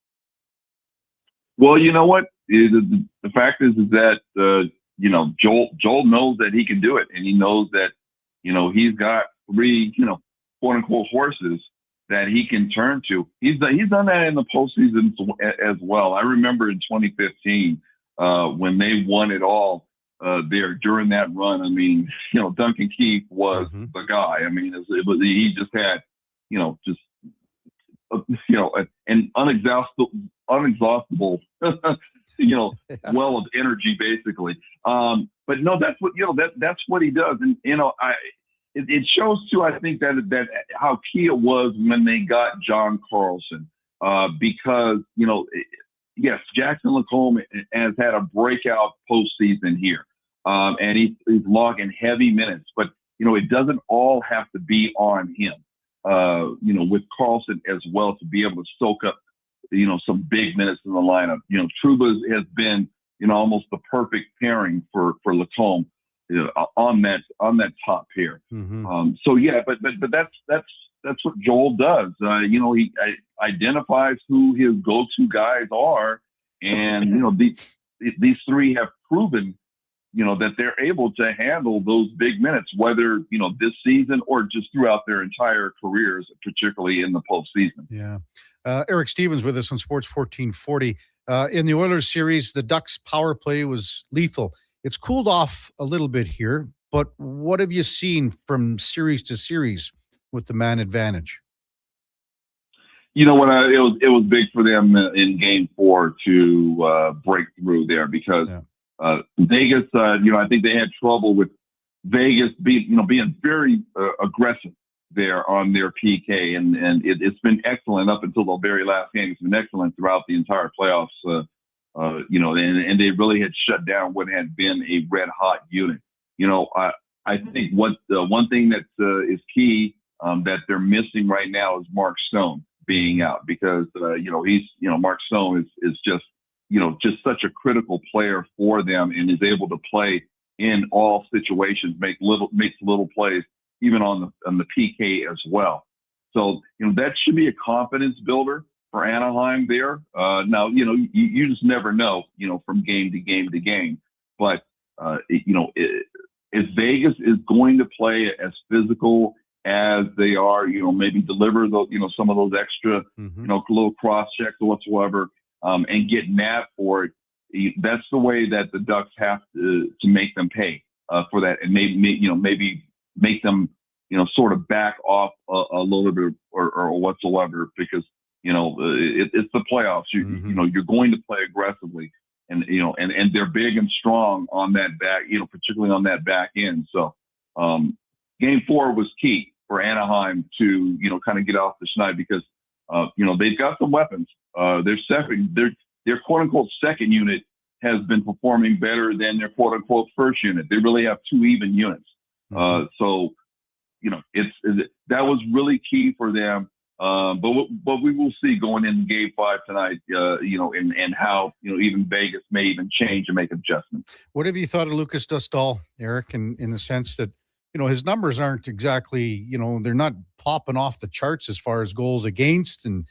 Well, you know what? The fact is that Joel knows that he can do it, and he knows that he's got 3 quote unquote horses that he can turn to. He's done that in the postseason as well. I remember in 2015 when they won it all there during that run. I mean, Duncan Keith was the guy. I mean, he just had an inexhaustible well of energy, basically. But no, that's what he does. And, it shows too, I think that how key it was when they got John Carlson, because, yes, Jackson Lacombe has had a breakout postseason here. And he's logging heavy minutes, but, it doesn't all have to be on him, with Carlson as well, to be able to soak up, some big minutes in the lineup. Trouba has been, almost the perfect pairing for Lacombe, on that top pair. So yeah, but that's what Joel does. He identifies who his go-to guys are, and these 3 have proven that they're able to handle those big minutes, whether this season or just throughout their entire careers, particularly in the postseason. Yeah. Eric Stevens with us on Sports 1440. In the Oilers series, the Ducks power play was lethal. It's cooled off a little bit here, but what have you seen from series to series with the man advantage? It was big for them in Game 4 to break through there, because Vegas, I think they had trouble with Vegas being very aggressive there on their PK, and it's been excellent up until the very last game. It's been excellent throughout the entire playoffs. And they really had shut down what had been a red hot unit. I think what one thing that is key that they're missing right now is Mark Stone being out, because Mark Stone is just such a critical player for them, and is able to play in all situations, makes little plays, even on the PK as well. So, that should be a confidence builder for Anaheim there. Now, you just never know, from game to game to game. But, if Vegas is going to play as physical as they are, maybe deliver those, some of those extra, little cross checks or whatsoever, and get nabbed for it. That's the way that the Ducks have to make them pay for that, and maybe make them, sort of back off a little bit or whatsoever, because it's the playoffs. You're going to play aggressively, and they're big and strong on that back, particularly on that back end. So Game 4 was key for Anaheim to kind of get off the schneid, because they've got some weapons. Their quote unquote second unit has been performing better than their quote unquote first unit. They really have two even units. So that was really key for them. But we will see going in Game 5 tonight, and how, even Vegas may even change and make adjustments. What have you thought of Lucas Dostal, Eric, in the sense that, his numbers aren't exactly, they're not popping off the charts as far as goals against and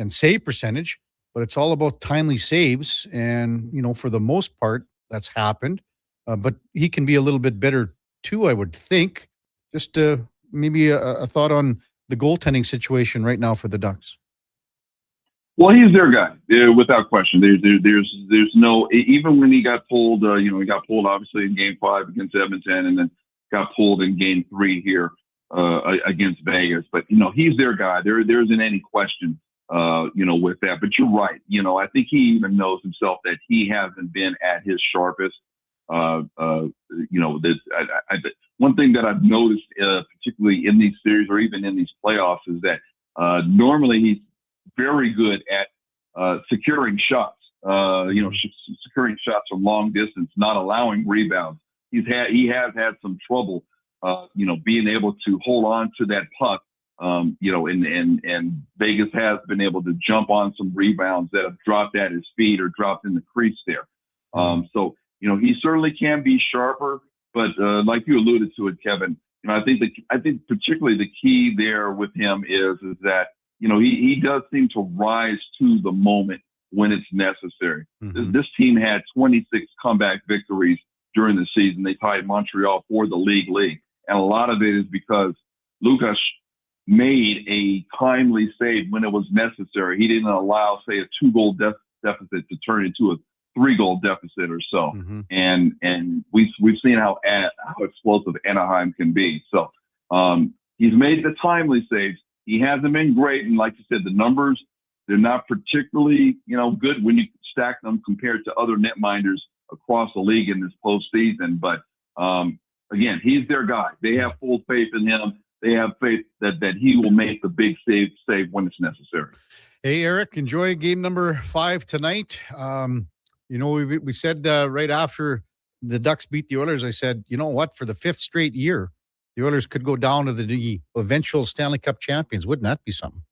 save percentage, but it's all about timely saves. And, for the most part, that's happened. But he can be a little bit better too, I would think. Just maybe a thought on the goaltending situation right now for the Ducks. Well, he's their guy, without question. There's no, even when he got pulled, he got pulled obviously in Game 5 against Edmonton, and then got pulled in Game 3 here against Vegas. But he's their guy. There isn't any question, with that. But you're right. I think he even knows himself that he hasn't been at his sharpest. One thing that I've noticed, particularly in these series or even in these playoffs, is that normally he's very good at securing shots. Securing shots from long distance, not allowing rebounds. He has had some trouble, being able to hold on to that puck. And Vegas has been able to jump on some rebounds that have dropped at his feet or dropped in the crease there. So he certainly can be sharper, but like you alluded to it, Kevin, I think particularly the key there with him is that he does seem to rise to the moment when it's necessary. This team had 26 comeback victories during the season. They tied Montreal for the league, and a lot of it is because Lucas made a timely save when it was necessary. He didn't allow, say, a 2-goal deficit to turn into a 3-goal deficit or so. And we've seen how explosive Anaheim can be. So he's made the timely saves. He hasn't been great, and like you said, the numbers, they're not particularly good when you stack them compared to other netminders across the league in this postseason. But again, he's their guy. They have full faith in him. They have faith that he will make the big save when it's necessary. Hey, Eric, enjoy game number 5 tonight. We said right after the Ducks beat the Oilers, I said, you know what, for the 5th straight year, the Oilers could go down to the eventual Stanley Cup champions. Wouldn't that be something?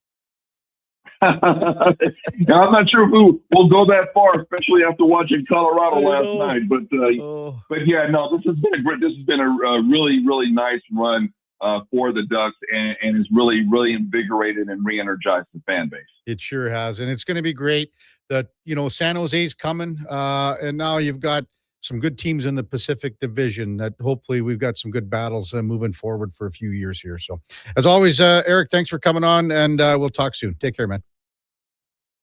Now, I'm not sure who will go that far, especially after watching Colorado last night. But yeah, no, this has been a really, really nice run for the Ducks, and has really, really invigorated and re-energized the fan base. It sure has, and it's going to be great that San Jose's coming, and now you've got some good teams in the Pacific Division that hopefully we've got some good battles moving forward for a few years here. So, as always, Eric, thanks for coming on, and we'll talk soon. Take care, man.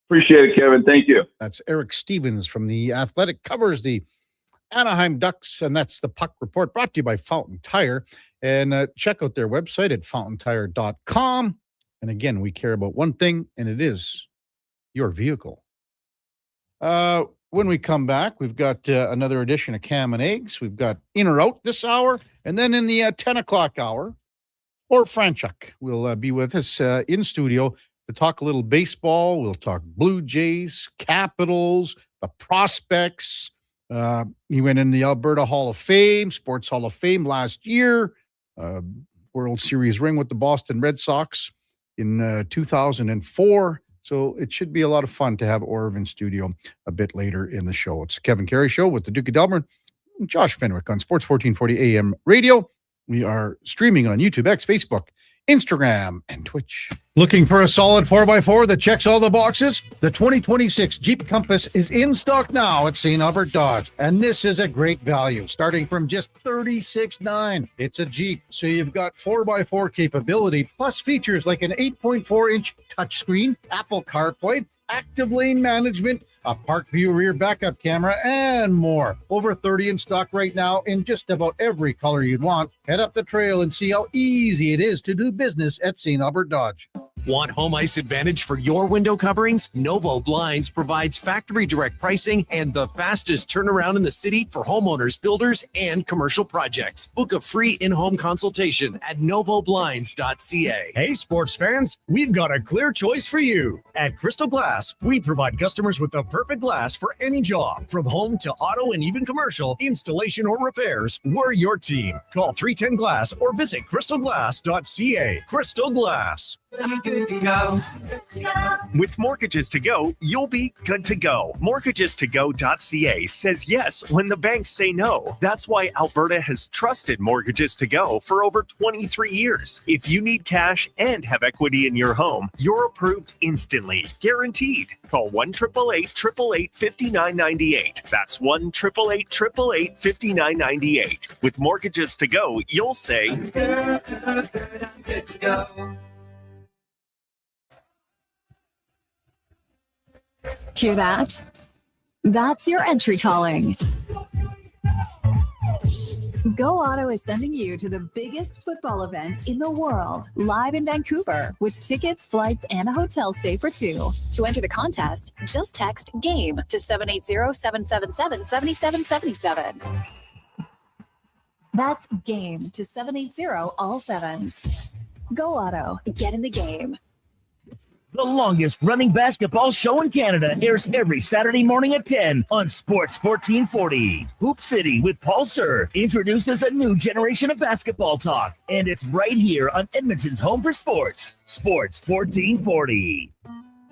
Appreciate it, Kevin. Thank you. That's Eric Stevens from The Athletic, covers the Anaheim Ducks, and that's the Puck Report, brought to you by Fountain Tire. And check out their website at fountaintire.com. And again, we care about one thing, and it is your vehicle. When we come back, we've got another edition of Cam and Eggs. We've got In or Out this hour, and then in the 10 o'clock hour, or Franchuk will be with us in studio to talk a little baseball. We'll talk Blue Jays, Capitals, the prospects. He went in the Alberta Hall of Fame, Sports Hall of Fame last year, World Series ring with the Boston Red Sox in 2004. So it should be a lot of fun to have Orv in studio a bit later in the show. It's Kevin Karius Show with the Duke of Delburne, Josh Fenwick on Sports 1440 AM radio. We are streaming on YouTube, X, Facebook, Instagram, and Twitch. Looking for a solid 4x4 that checks all the boxes? The 2026 Jeep Compass is in stock now at St. Albert Dodge, and this is a great value, starting from just $36,900. It's a Jeep, so you've got 4x4 capability, plus features like an 8.4-inch touchscreen, Apple CarPlay, active lane management, a park view rear backup camera, and more. Over 30 in stock right now in just about every color you'd want. Head up the trail and see how easy it is to do business at St. Albert Dodge. Want home ice advantage for your window coverings? Novo Blinds provides factory direct pricing and the fastest turnaround in the city for homeowners, builders, and commercial projects. Book a free in-home consultation at novoblinds.ca. Hey, sports fans, we've got a clear choice for you. At Crystal Glass, we provide customers with the perfect glass for any job. From home to auto and even commercial, installation or repairs, we're your team. Call 310 Glass or visit crystalglass.ca. Crystal Glass. Good to go. With Mortgages to Go, you'll be good to go. Mortgagestogo.ca says yes when the banks say no. That's why Alberta has trusted Mortgages to Go for over 23 years. If you need cash and have equity in your home, you're approved instantly, guaranteed. Call 1-888-888-5998. That's 1-888-888-5998. With Mortgages to Go, you'll say, good to go. Hear that? That's your entry calling. Go Auto is sending you to the biggest football event in the world, live in Vancouver, with tickets, flights, and a hotel stay for two. To enter the contest, just text GAME to 780-777-7777. That's GAME to 780 all sevens. Go Auto, get in the game. The longest running basketball show in Canada airs every Saturday morning at 10 on Sports 1440. Hoop City with Paul Sir introduces a new generation of basketball talk, and it's right here on Edmonton's home for sports, Sports 1440.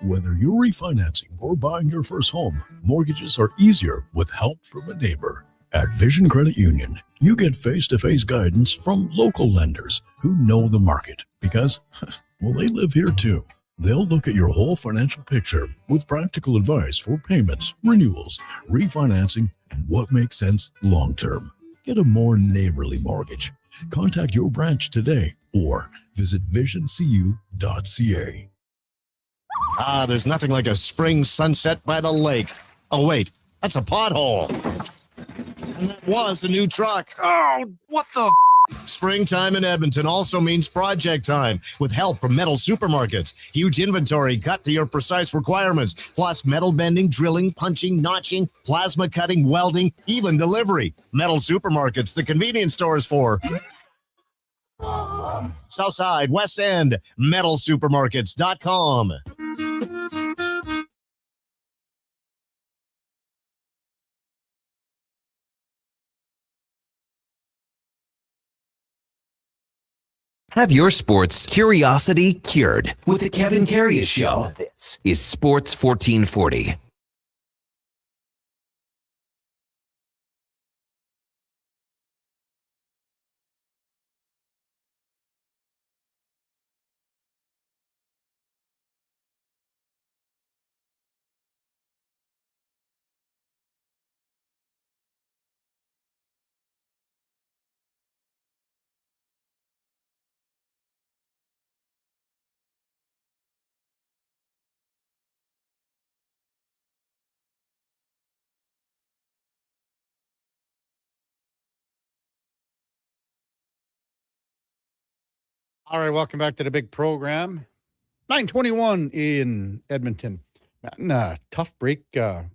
Whether you're refinancing or buying your first home, mortgages are easier with help from a neighbor. At Vision Credit Union, you get face-to-face guidance from local lenders who know the market because, well, they live here too. They'll look at your whole financial picture with practical advice for payments, renewals, refinancing, and what makes sense long-term. Get a more neighborly mortgage. Contact your branch today or visit visioncu.ca. There's nothing like a spring sunset by the lake. Oh, wait, that's a pothole. And that was a new truck. Oh, what the Springtime in Edmonton also means project time with help from Metal Supermarkets. Huge inventory cut to your precise requirements, plus metal bending, drilling, punching, notching, plasma cutting, welding, even delivery. Metal Supermarkets, the convenience stores for Southside, West End, metalsupermarkets.com. Have your sports curiosity cured with the Kevin Karius Show. This is Sports 1440. All right, welcome back to the big program. 9:21 in Edmonton. Tough break for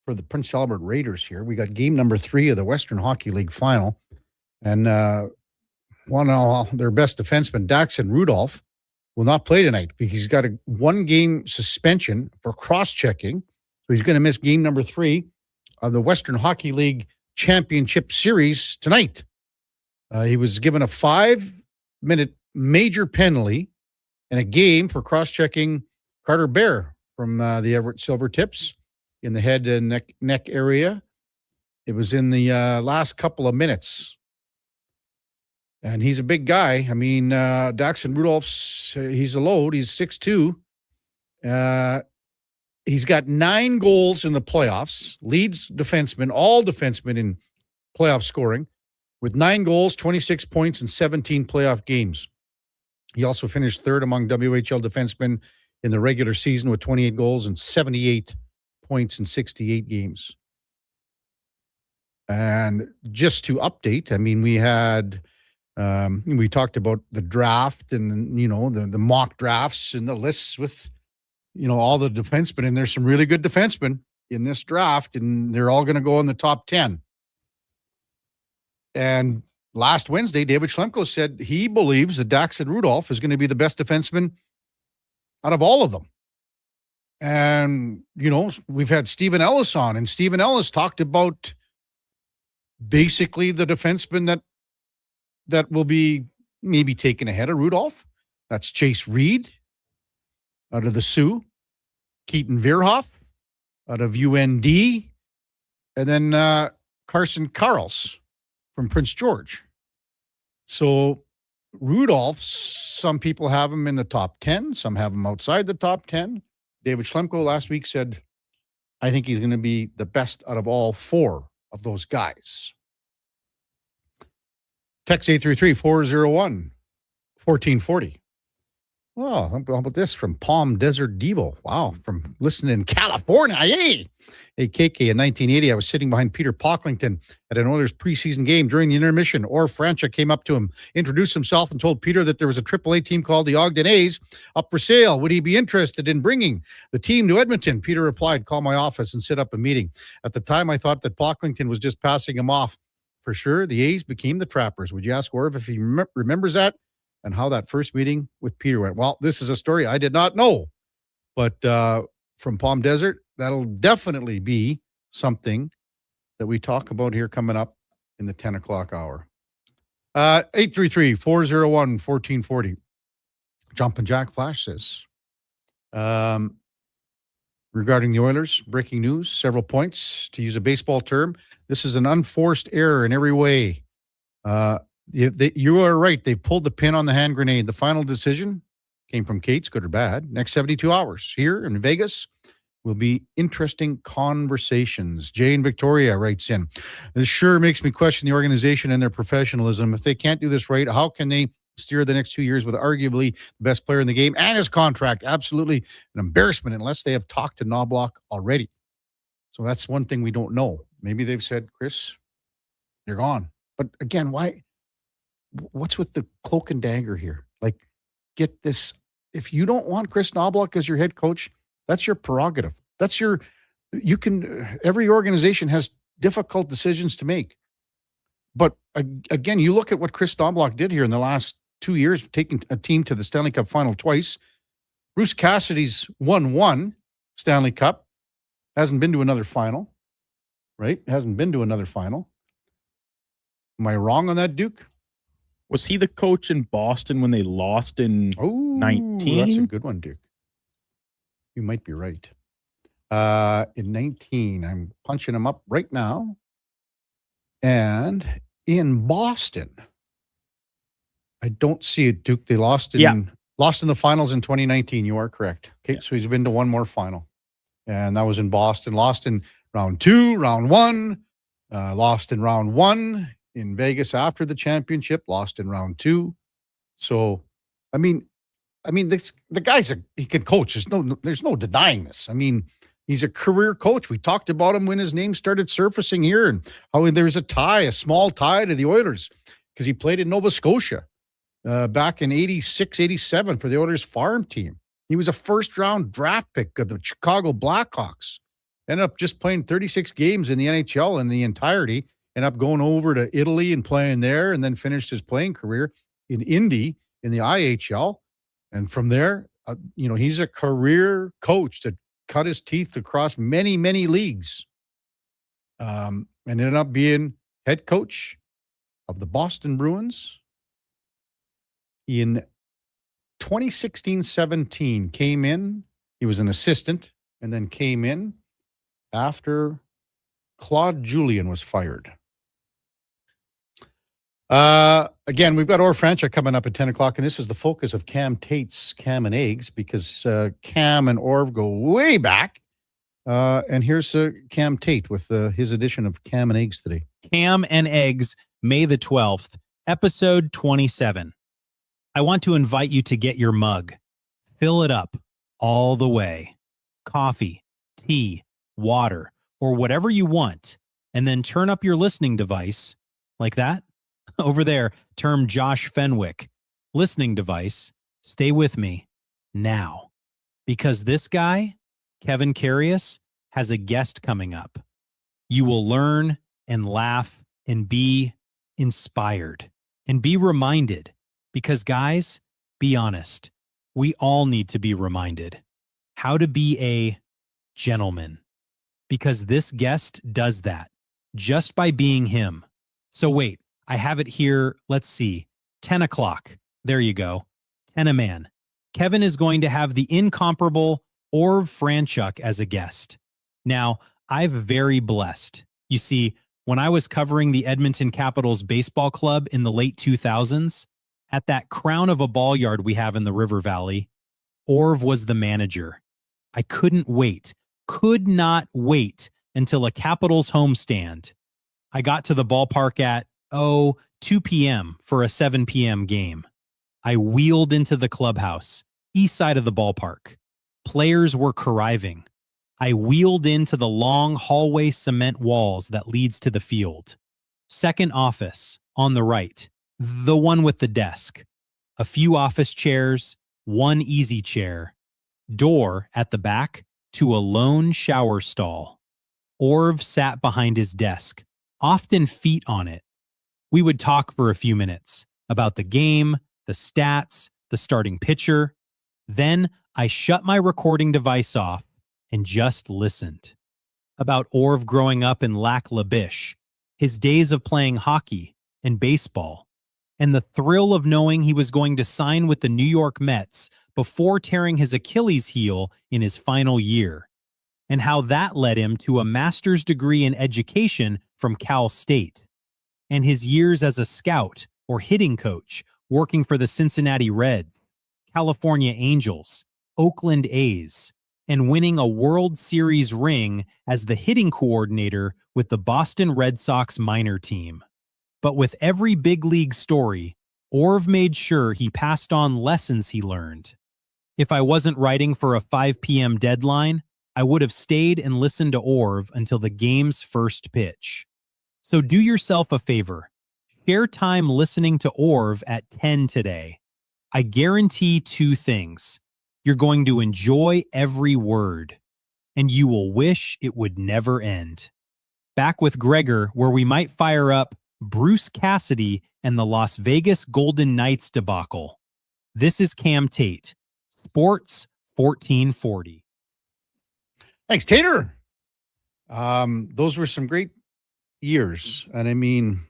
the Prince Albert Raiders here. We got game number 3 of the Western Hockey League final. And one of their best defenseman, Daxon Rudolph, will not play tonight because he's got a 1-game suspension for cross-checking. So he's going to miss game number 3 of the Western Hockey League Championship Series tonight. He was given a 5-minute major penalty and a game for cross-checking Carter Bear from the Everett Silver Tips in the head and neck area. It was in the last couple of minutes. And he's a big guy. I mean, Daxton Rudolph's, he's a load. He's 6'2". He's got 9 goals in the playoffs, leads defensemen, all defensemen in playoff scoring, with 9 goals, 26 points, and 17 playoff games. He also finished third among WHL defensemen in the regular season with 28 goals and 78 points in 68 games. And just to update, I mean, we had... we talked about the draft and, the mock drafts and the lists with, all the defensemen. And there's some really good defensemen in this draft, and they're all going to go in the top 10. And last Wednesday, David Schlemko said he believes that Daxton Rudolph is going to be the best defenseman out of all of them. And, we've had Stephen Ellis on, and Stephen Ellis talked about basically the defenseman that will be maybe taken ahead of Rudolph. That's Chase Reed out of the Sioux, Keaton Vierhoff out of UND, and then Carson Karls from Prince George. So Rudolph, some people have him in the top 10, some have him outside the top 10. David Schlemko last week said, I think he's going to be the best out of all 4 of those guys. Text 833-401-1440. Well, how about this from Palm Desert Devo? Wow, from listening in California. Yay! Hey, KK, in 1980, I was sitting behind Peter Pocklington at an Oilers preseason game during the intermission. Orr Francha came up to him, introduced himself, and told Peter that there was a AAA team called the Ogden A's up for sale. Would he be interested in bringing the team to Edmonton? Peter replied, call my office and set up a meeting. At the time, I thought that Pocklington was just passing him off. For sure, the A's became the Trappers. Would you ask Orv if he remembers that and how that first meeting with Peter went? Well, this is a story I did not know, but from Palm Desert, that'll definitely be something that we talk about here coming up in the 10 o'clock hour. 833-401-1440. Jumpin' Jack Flash says, regarding the Oilers, breaking news, several points. To use a baseball term, this is an unforced error in every way. You are right. They've pulled the pin on the hand grenade. The final decision came from Kate's, good or bad. Next 72 hours here in Vegas will be interesting conversations. Jay in Victoria writes in, this sure makes me question the organization and their professionalism. If they can't do this right, how can they steer the next 2 years with arguably the best player in the game and his contract? Absolutely an embarrassment unless they have talked to Knobloch already. So that's one thing we don't know. Maybe they've said, Chris, you're gone. But again, why? What's with the cloak and dagger here? Like, get this. If you don't want Chris Knobloch as your head coach, that's your prerogative. Every organization has difficult decisions to make. But again, you look at what Chris Knobloch did here in the last 2 years, taking a team to the Stanley Cup final twice. Bruce Cassidy's won 1 Stanley Cup, hasn't been to another final, right? Hasn't been to another final. Am I wrong on that, Duke? Was he the coach in Boston when they lost in 19? That's a good one, Duke. You might be right. In 19, I'm punching him up right now. And in Boston, I don't see it, Duke. They lost in the finals in 2019. You are correct. Okay, so he's been to one more final. And that was in Boston. Lost in round 2, round 1. Lost in round 1 in Vegas after the championship. Lost in round 2. So, I mean, the guy's he can coach. There's no denying this. I mean, he's a career coach. We talked about him when his name started surfacing here and how there's a small tie to the Oilers because he played in Nova Scotia back in 86, 87 for the Oilers farm team. He was a first-round draft pick of the Chicago Blackhawks. Ended up just playing 36 games in the NHL in the entirety. Ended up going over to Italy and playing there and then finished his playing career in Indy in the IHL. And from there, he's a career coach that cut his teeth across many, many leagues. And ended up being head coach of the Boston Bruins in 2016-17. Came in, he was an assistant, and then came in after Claude Julien was fired. Again, we've got Orv Franchuk coming up at 10 o'clock, and this is the focus of Cam Tate's Cam and Eggs, because Cam and Orv go way back. And here's Cam Tate with his edition of Cam and Eggs today. Cam and Eggs, May the 12th, episode 27. I want to invite you to get your mug. Fill it up all the way. Coffee, tea, water, or whatever you want, and then turn up your listening device like that. Over there, term Josh Fenwick. Listening device. Stay with me now. Because this guy, Kevin Karius, has a guest coming up. You will learn and laugh and be inspired and be reminded. Because guys, be honest, we all need to be reminded how to be a gentleman. Because this guest does that just by being him. So wait. I have it here, let's see, 10 o'clock. There you go. 10 a man. Kevin is going to have the incomparable Orv Franchuk as a guest. Now, I'm very blessed. You see, when I was covering the Edmonton Capitals baseball club in the late 2000s, at that crown of a ball yard we have in the River Valley, Orv was the manager. I could not wait until a Capitals homestand. I got to the ballpark at 2 p.m. for a 7 p.m. game. I wheeled into the clubhouse, east side of the ballpark. Players were conniving. I wheeled into the long hallway cement walls that leads to the field. Second office, on the right, the one with the desk. A few office chairs, one easy chair. Door at the back to a lone shower stall. Orv sat behind his desk, often feet on it. We would talk for a few minutes about the game, the stats, the starting pitcher. Then I shut my recording device off and just listened. About Orv growing up in Lac La Biche, his days of playing hockey and baseball, and the thrill of knowing he was going to sign with the New York Mets before tearing his Achilles heel in his final year, and how that led him to a master's degree in education from Cal State. And his years as a scout or hitting coach working for the Cincinnati Reds, California Angels, Oakland A's, and winning a World Series ring as the hitting coordinator with the Boston Red Sox minor team. But with every big league story, Orv made sure he passed on lessons he learned. If I wasn't writing for a 5 p.m. deadline, I would have stayed and listened to Orv until the game's first pitch. So do yourself a favor. Share time listening to Orv at 10 today. I guarantee two things. You're going to enjoy every word, and you will wish it would never end. Back with Gregor, where we might fire up Bruce Cassidy and the Las Vegas Golden Knights debacle. This is Cam Tate, Sports 1440. Thanks, Tater. Those were some great years. And I mean,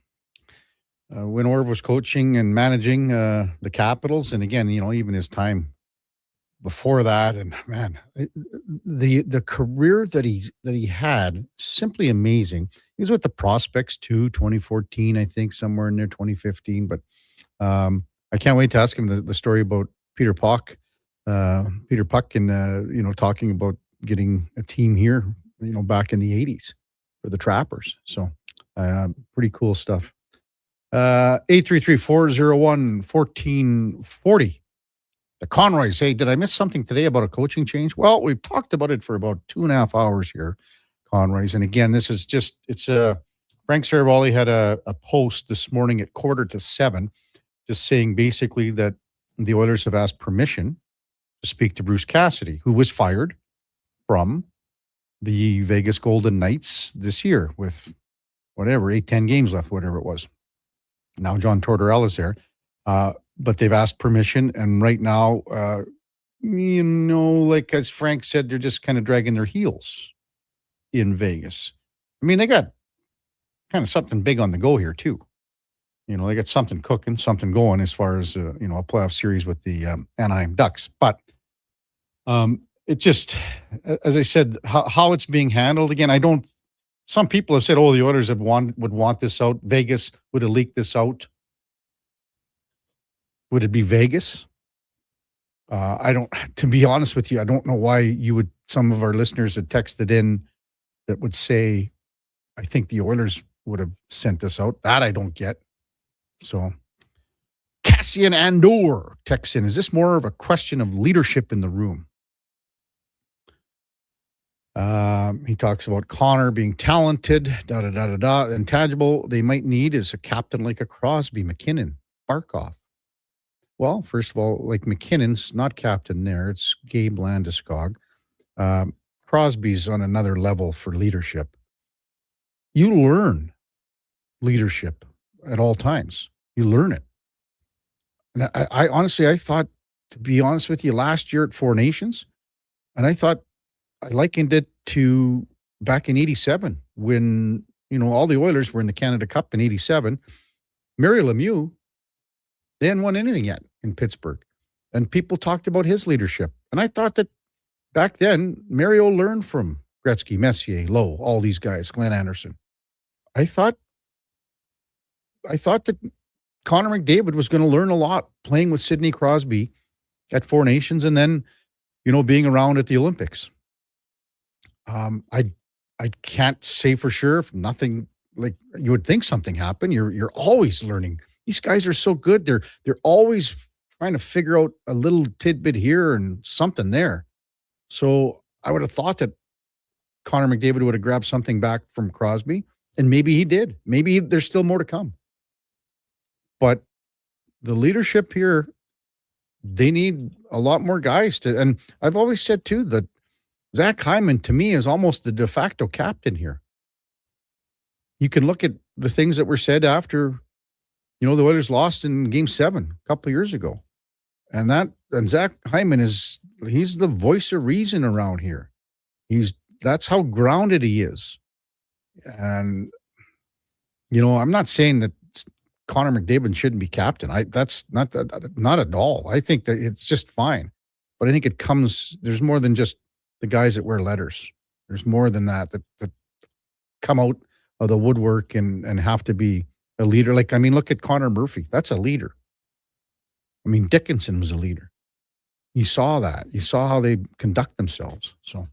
when Orv was coaching and managing the Capitals, and again, even his time before that, and man, the career that he had, simply amazing. He was with the Prospects too, 2014, I think, somewhere in there, 2015. But I can't wait to ask him the story about Peter Puck, and talking about getting a team here, back in the 80s for the Trappers. So pretty cool stuff. 833-401-1440. The Conroys. Hey, did I miss something today about a coaching change? Well, we've talked about it for about 2.5 hours here, Conroys. And again, this is just, Frank Saravalli had a post this morning at 6:45, just saying basically that the Oilers have asked permission to speak to Bruce Cassidy, who was fired from the Vegas Golden Knights this year with 8-10 games left, whatever it was. Now John Tortorella is there. But they've asked permission, and right now, like as Frank said, they're just kind of dragging their heels in Vegas. I mean, they got kind of something big on the go here too. They got something cooking, something going as far as a playoff series with the Anaheim Ducks. But it just, as I said, how it's being handled again. Some people have said, the Oilers would want this out. Vegas would have leaked this out Would it be Vegas? To be honest with you, I don't know why some of our listeners had texted in that would say, I think the Oilers would have sent this out. That I don't get. So Cassian Andor texts in, is this more of a question of leadership in the room? He talks about Connor being talented, intangible they might need is a captain like a Crosby, McKinnon, Barkov. Well, first of all, like McKinnon's not captain there. It's Gabe Landeskog. Crosby's on another level for leadership. You learn leadership at all times. You learn it. And I honestly, I thought, to be honest with you, last year at Four Nations, and I thought I likened it to back in 87 when, all the Oilers were in the Canada Cup in 87. Mario Lemieux, they hadn't won anything yet in Pittsburgh. And people talked about his leadership. And I thought that back then, Mario learned from Gretzky, Messier, Lowe, all these guys, Glenn Anderson. I thought that Connor McDavid was going to learn a lot playing with Sidney Crosby at Four Nations and then, being around at the Olympics. I can't say for sure if nothing, like you would think something happened. You're always learning. These guys are so good. They're always trying to figure out a little tidbit here and something there. So I would have thought that Connor McDavid would have grabbed something back from Crosby, and maybe he did. Maybe there's still more to come. But the leadership here, they need a lot more guys to. And I've always said too that Zach Hyman to me is almost the de facto captain here. You can look at the things that were said after, the Oilers lost in Game 7 a couple of years ago. And Zach Hyman he's the voice of reason around here. That's how grounded he is. And, I'm not saying that Connor McDavid shouldn't be captain. That's not at all. I think that it's just fine. But I think there's more than just the guys that wear letters. There's more than that come out of the woodwork and have to be a leader. Look at Connor Murphy. That's a leader. Dickinson was a leader. You saw that. You saw how they conduct themselves. So,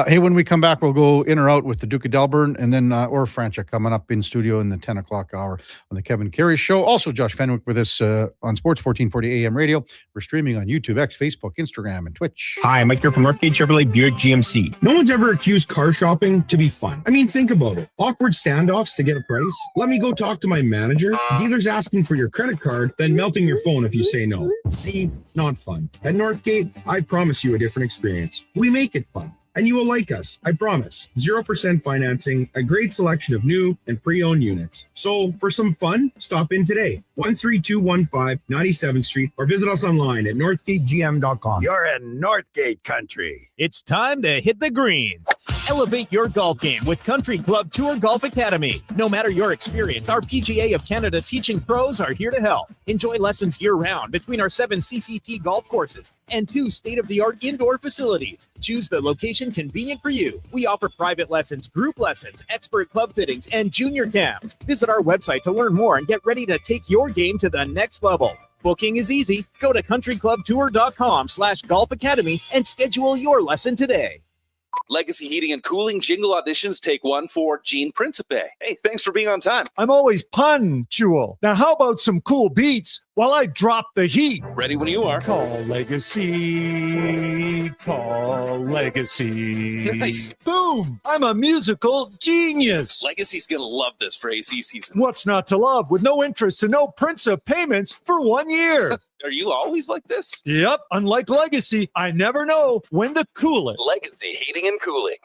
hey, when we come back, we'll go in or out with the Duke of Delburne and then or Francha coming up in studio in the 10 o'clock hour on the Kevin Karius Show. Also, Josh Fenwick with us on Sports 1440 AM Radio. We're streaming on YouTube, X, Facebook, Instagram, and Twitch. Hi, Mike here from Northgate Chevrolet Buick GMC. No one's ever accused car shopping to be fun. Think about it. Awkward standoffs to get a price. Let me go talk to my manager. Dealers asking for your credit card, then melting your phone if you say no. See, not fun. At Northgate, I promise you a different experience. We make it fun. And you will like us, I promise. 0% financing, a great selection of new and pre-owned units. So for some fun, stop in today. 13215 97th Street or visit us online at northgategm.com. You're in Northgate country. It's time to hit the greens. Elevate your golf game with Country Club Tour Golf Academy. No matter your experience, our PGA of Canada teaching pros are here to help. Enjoy lessons year-round between our 7 CCT golf courses and 2 state-of-the-art indoor facilities. Choose the location convenient for you. We offer private lessons, group lessons, expert club fittings, and junior cams. Visit our website to learn more and get ready to take your game to the next level. Booking is easy. Go to countryclubtour.com/golf academy and schedule your lesson today. Legacy Heating and Cooling jingle auditions take one for Gene Principe. Hey, thanks for being on time. I'm always punctual. Now, how about some cool beats while I drop the heat? Ready when you are. Tall legacy, tall legacy. Nice. Boom! I'm a musical genius. Legacy's going to love this for AC season. What's not to love with no interest and no Principe payments for 1 year? Are you always like this? Yep. Unlike Legacy, I never know when to cool it. Legacy Heating and Cooling.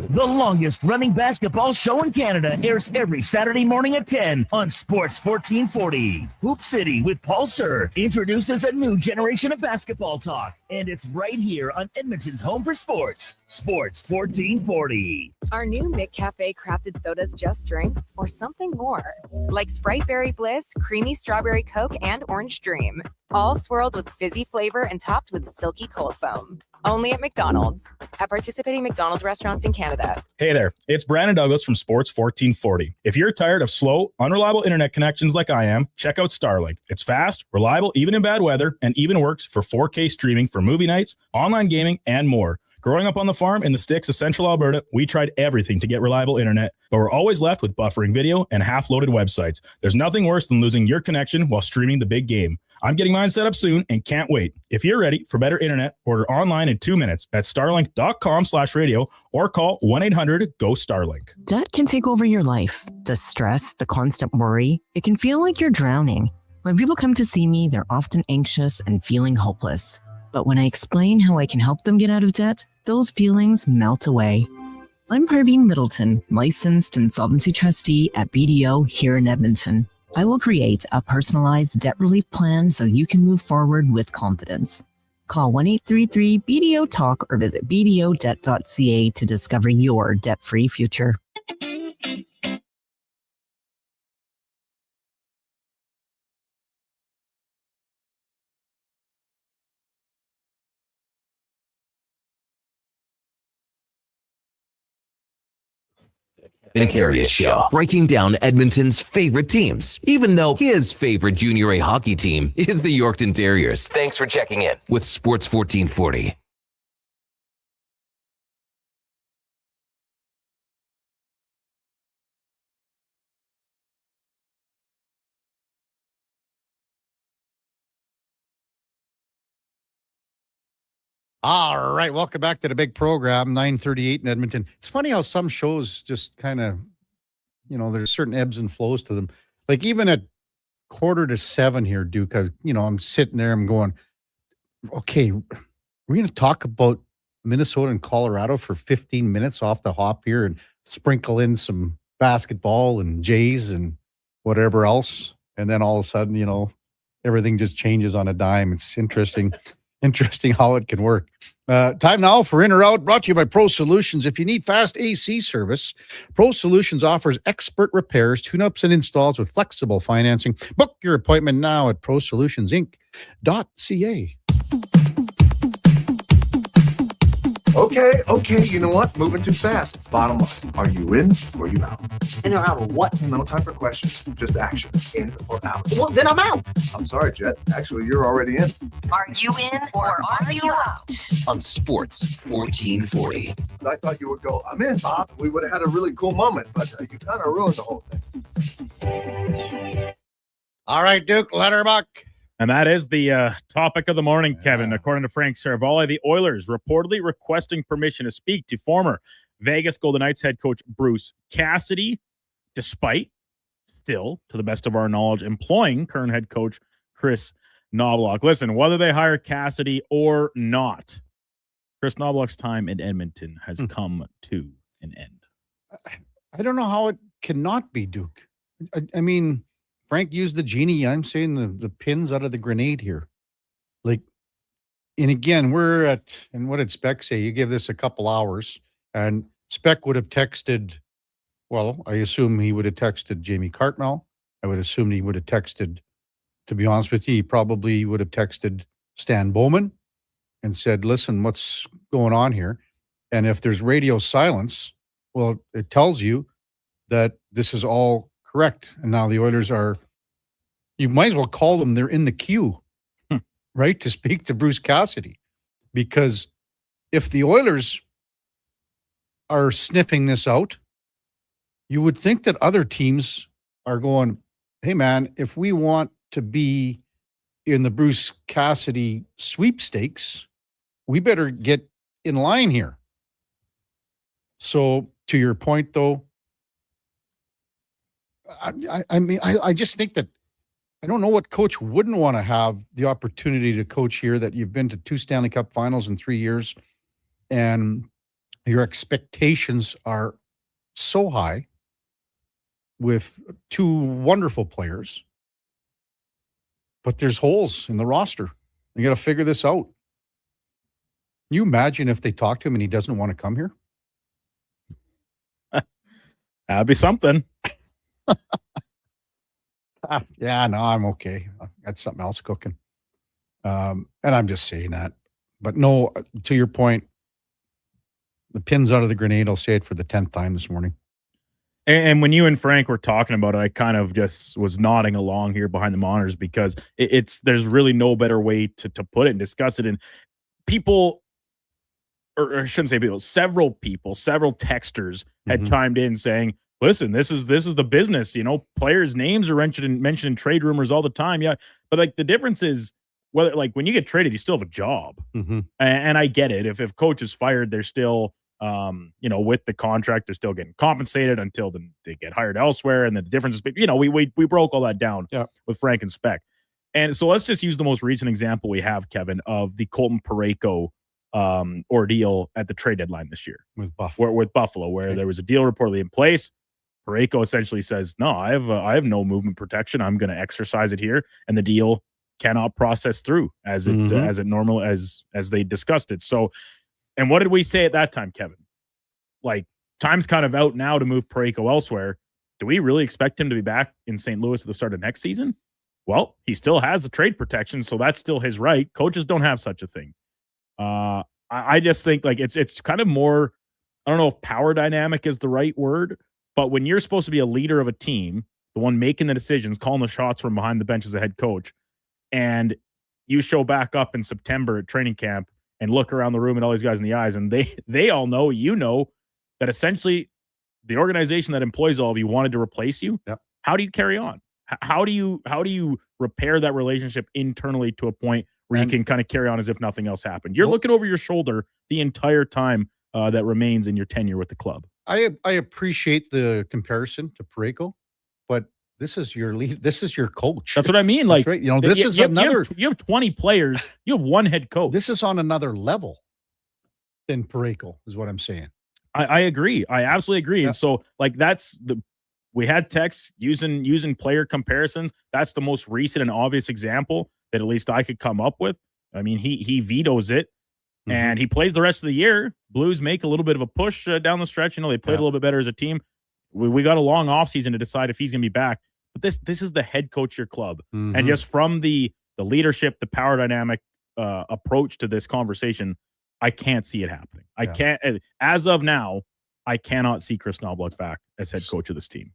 The longest running basketball show in Canada airs every Saturday morning at 10 on Sports 1440. Hoop City with Paul Sir introduces a new generation of basketball talk, and it's right here on Edmonton's home for sports, Sports 1440. Are new McCafe crafted sodas just drinks or something more? Like Sprite Berry Bliss, Creamy Strawberry Coke, and Orange Dream. All swirled with fizzy flavor and topped with silky cold foam. Only at McDonald's. At participating McDonald's restaurants in Canada. Hey there, it's Brandon Douglas from Sports 1440. If you're tired of slow, unreliable internet connections like I am, check out Starlink. It's fast, reliable, even in bad weather, and even works for 4K streaming for movie nights, online gaming, and more. Growing up on the farm in the sticks of Central Alberta, we tried everything to get reliable internet, but we're always left with buffering video and half-loaded websites. There's nothing worse than losing your connection while streaming the big game. I'm getting mine set up soon and can't wait. If you're ready for better internet, order online in 2 minutes at starlink.com/radio or call 1-800-GO-STARLINK. Debt can take over your life. The stress, the constant worry, it can feel like you're drowning. When people come to see me, they're often anxious and feeling hopeless. But when I explain how I can help them get out of debt, those feelings melt away. I'm Parveen Middleton, licensed insolvency trustee at BDO here in Edmonton. I will create a personalized debt relief plan so you can move forward with confidence. Call 1-833-BDO-TALK or visit bdodebt.ca to discover your debt-free future. The Karius Show, breaking down Edmonton's favorite teams, even though his favorite Junior A hockey team is the Yorkton Terriers. Thanks for checking in with Sports 1440. All right, welcome back to the big program, 9:38 in Edmonton. It's funny how some shows just kind of, there's certain ebbs and flows to them. Like even at 6:45 here, Duke, I'm sitting there, I'm going, okay, we're going to talk about Minnesota and Colorado for 15 minutes off the hop here and sprinkle in some basketball and Jays and whatever else. And then all of a sudden, everything just changes on a dime. It's interesting how it can work. Time now for In or Out, brought to you by Pro Solutions. If you need fast AC service, Pro Solutions offers expert repairs, tune-ups, and installs with flexible financing. Book your appointment now at prosolutionsinc.ca. Okay, you know what? Moving too fast. Bottom line, are you in or are you out? In or out of what? No time for questions, just action. In or out? Well, then I'm out. I'm sorry, Jet. Actually, you're already in. Are you in or are you out? On Sports 1440. I thought you would go, I'm in, Bob. We would have had a really cool moment, but you kind of ruined the whole thing. All right, Duke, Letterbuck. And that is the topic of the morning, Kevin. According to Frank Saravalli, the Oilers reportedly requesting permission to speak to former Vegas Golden Knights head coach Bruce Cassidy, despite still, to the best of our knowledge, employing current head coach Chris Knobloch. Listen, whether they hire Cassidy or not, Chris Knobloch's time in Edmonton has come to an end. I don't know how it cannot be, Duke. I mean, Frank used the genie. I'm saying the pins out of the grenade here. And again, and what did Speck say? You give this a couple hours, and Speck would have texted, well, I assume he would have texted Jamie Cartmell. I would assume he would have texted, to be honest with you, he probably would have texted Stan Bowman and said, listen, what's going on here? And if there's radio silence, well, it tells you that this is all correct. And now the Oilers you might as well call them, they're in the queue, right, to speak to Bruce Cassidy. Because if the Oilers are sniffing this out, you would think that other teams are going, hey, man, if we want to be in the Bruce Cassidy sweepstakes, we better get in line here. So to your point, though, I mean, I just think that I don't know what coach wouldn't want to have the opportunity to coach here, that you've been to 2 Stanley Cup finals in 3 years and your expectations are so high with 2 wonderful players, but there's holes in the roster. You got to figure this out. Can you imagine if they talk to him and he doesn't want to come here? That'd be something. Yeah, no, I'm okay. I got something else cooking. And I'm just saying that. But no, to your point, the pin's out of the grenade. I'll say it for the 10th time this morning. And when you and Frank were talking about it, I kind of just was nodding along here behind the monitors because there's really no better way to put it and discuss it. And people, or I shouldn't say people, several texters had chimed in saying, listen, this is the business, players' names are mentioned in trade rumors all the time. Yeah. But like the difference is whether like when you get traded, you still have a job. And I get it. If coach is fired, they're still, with the contract, they're still getting compensated until they get hired elsewhere. And the difference is, we broke all that down with Frank and Speck. And so let's just use the most recent example we have, Kevin, of the Colton Parayko ordeal at the trade deadline this year with Buffalo, where there was a deal reportedly in place. Parayko essentially says, no, I have no movement protection. I'm going to exercise it here. And the deal cannot process through as they discussed it. So, and what did we say at that time, Kevin? Like, time's kind of out now to move Parayko elsewhere. Do we really expect him to be back in St. Louis at the start of next season? Well, he still has the trade protection, so that's still his right. Coaches don't have such a thing. I just think like it's kind of more, I don't know if power dynamic is the right word, but when you're supposed to be a leader of a team, the one making the decisions, calling the shots from behind the bench as a head coach, and you show back up in September at training camp and look around the room at all these guys in the eyes, and they all know, that essentially the organization that employs all of you wanted to replace you. Yep. How do you carry on? How do you repair that relationship internally to a point where you can kind of carry on as if nothing else happened? You're looking over your shoulder the entire time that remains in your tenure with the club. I appreciate the comparison to Parayko, but this is your lead. This is your coach. That's what I mean. Like, right. This is another. You have 20 players. You have one head coach. This is on another level than Parayko, is what I'm saying. I agree. I absolutely agree. Yeah. And so, like, we had texts using player comparisons. That's the most recent and obvious example that at least I could come up with. I mean, he vetoes it, and he plays the rest of the year. Blues make a little bit of a push down the stretch. They played a little bit better as a team. We got a long offseason to decide if he's going to be back. But this is the head coach of your club. And just from the leadership, the power dynamic approach to this conversation, I can't see it happening. I can't. As of now, I cannot see Chris Knobloch back as head coach of this team.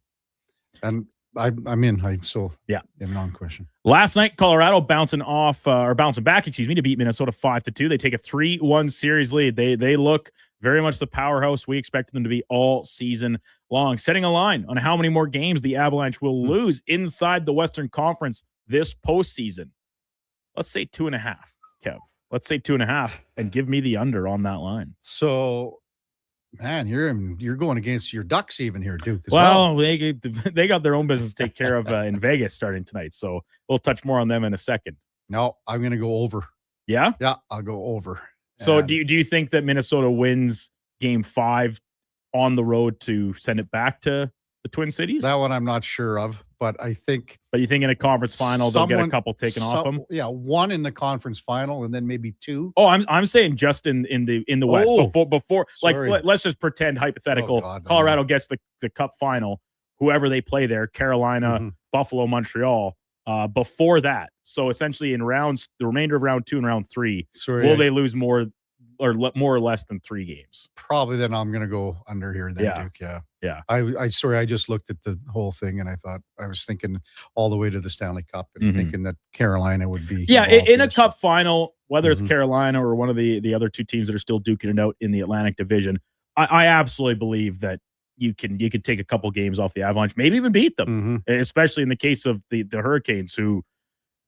And I'm in. So yeah, non-question. Last night, Colorado bouncing back, to beat Minnesota 5-2. They take a 3-1 series lead. They look very much the powerhouse we expected them to be all season long. Setting a line on how many more games the Avalanche will lose inside the Western Conference this postseason. Let's say 2.5, Kev. Let's say 2.5, and give me the under on that line. So, man, you're going against your Ducks even here, Duke. Well, they got their own business to take care of in Vegas starting tonight, so we'll touch more on them in a second. No, I'm going to go over. Yeah? Yeah, I'll go over. So do you think that Minnesota wins Game 5 on the road to send it back to the Twin Cities? That one I'm not sure of, but I think. But you think in a conference final they'll get a couple taken off them? Yeah, one in the conference final and then maybe two. Oh, I'm saying just in the West before like let's just pretend hypothetical. Colorado gets the Cup final, whoever they play there, Carolina, Buffalo, Montreal. Before that, so essentially in the remainder of round 2 and round 3, will they lose more or less than 3 games? Probably. Then I'm going to go under here. Then Duke. Yeah. I just looked at the whole thing and I was thinking all the way to the Stanley Cup and thinking that Carolina would be. Yeah, in a Cup final, whether it's Carolina or one of the other 2 teams that are still duking it out in the Atlantic Division, I absolutely believe that you can take a couple games off the Avalanche, maybe even beat them, especially in the case of the Hurricanes, who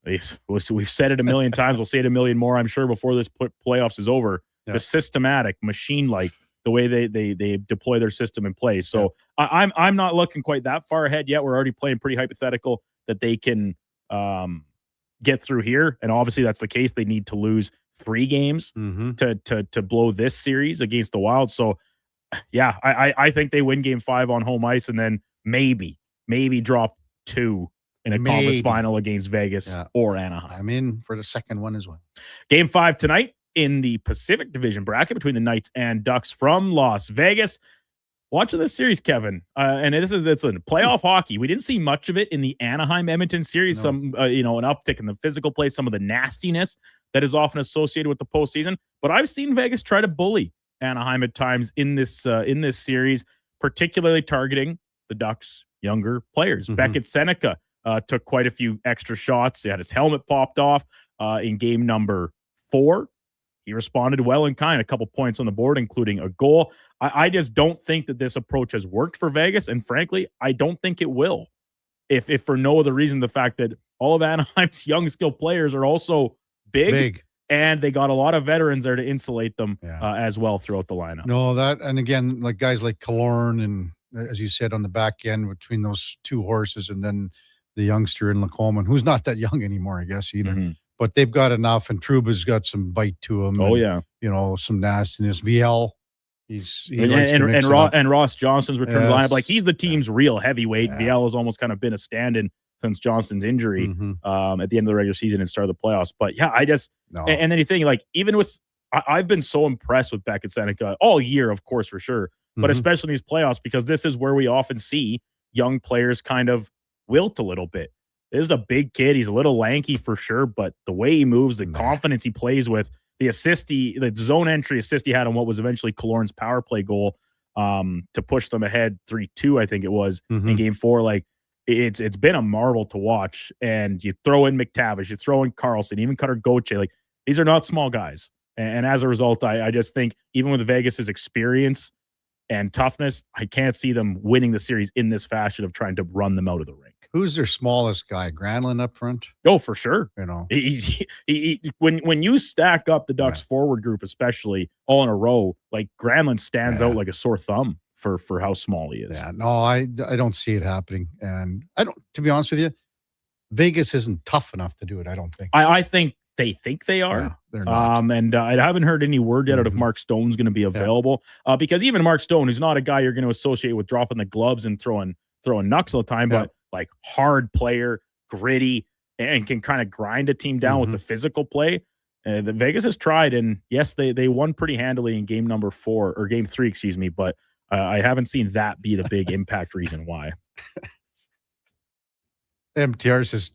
we've said it a million times. We'll say it a million more, I'm sure, before this playoffs is over. The systematic, machine-like, the way they deploy their system in place. So I'm not looking quite that far ahead yet. We're already playing pretty hypothetical that they can get through here, and obviously that's the case. They need to lose 3 games to blow this series against the Wild. So. Yeah, I think they win Game 5 on home ice and then maybe drop 2 in a conference final against Vegas or Anaheim. I'm in for the second one as well. Game 5 tonight in the Pacific Division bracket between the Knights and Ducks from Las Vegas. Watching this series, Kevin, and it's a playoff hockey. We didn't see much of it in the Anaheim-Edmonton series. No. Some, an uptick in the physical play, some of the nastiness that is often associated with the postseason. But I've seen Vegas try to bully Anaheim at times in this series, particularly targeting the Ducks' younger players. Beckett Seneca took quite a few extra shots. He had his helmet popped off in game number 4. He responded well in kind, a couple points on the board, including a goal. I just don't think that this approach has worked for Vegas, and frankly, I don't think it will. If for no other reason, the fact that all of Anaheim's young skill players are also big, and they got a lot of veterans there to insulate them as well throughout the lineup. No, that, and again, like guys like Killorn and, as you said, on the back end between those two horses, and then the youngster in Lacoman, who's not that young anymore, I guess, either. But they've got enough, and Trouba's got some bite to him. Oh, and, some nastiness. VL, and Ross Johnston's returned to the lineup. Like, he's the team's real heavyweight. VL has almost kind of been a stand-in since Johnston's injury at the end of the regular season and start of the playoffs. But yeah, and then you think, like, even with, I've been so impressed with Beckett Seneca all year, of course, for sure, but especially in these playoffs, because this is where we often see young players kind of wilt a little bit. This is a big kid. He's a little lanky for sure, but the way he moves, the confidence he plays with, the zone entry assist he had on what was eventually Killorn's power play goal to push them ahead 3-2, I think it was, in game 4. Like, it's been a marvel to watch. And you throw in McTavish, you throw in Carlson, even Cutter Gauthier. Like, these are not small guys. And as a result, I just think even with Vegas's experience and toughness, I can't see them winning the series in this fashion of trying to run them out of the rink. Who's their smallest guy? Granlund up front? Oh, for sure. When you stack up the Ducks forward group, especially all in a row, like, Granlund stands out like a sore thumb for how small he is. Yeah, no, I don't see it happening. And to be honest with you, Vegas isn't tough enough to do it, I don't think. I think they are. Yeah, they're not. And I haven't heard any word yet out if Mark Stone's going to be available. Because even Mark Stone, who's not a guy you're going to associate with dropping the gloves and throwing knucks all the time, but like, hard player, gritty, and can kind of grind a team down with the physical play. The Vegas has tried, and yes, they won pretty handily in game 3, excuse me, but I haven't seen that be the big impact reason why. MTR says,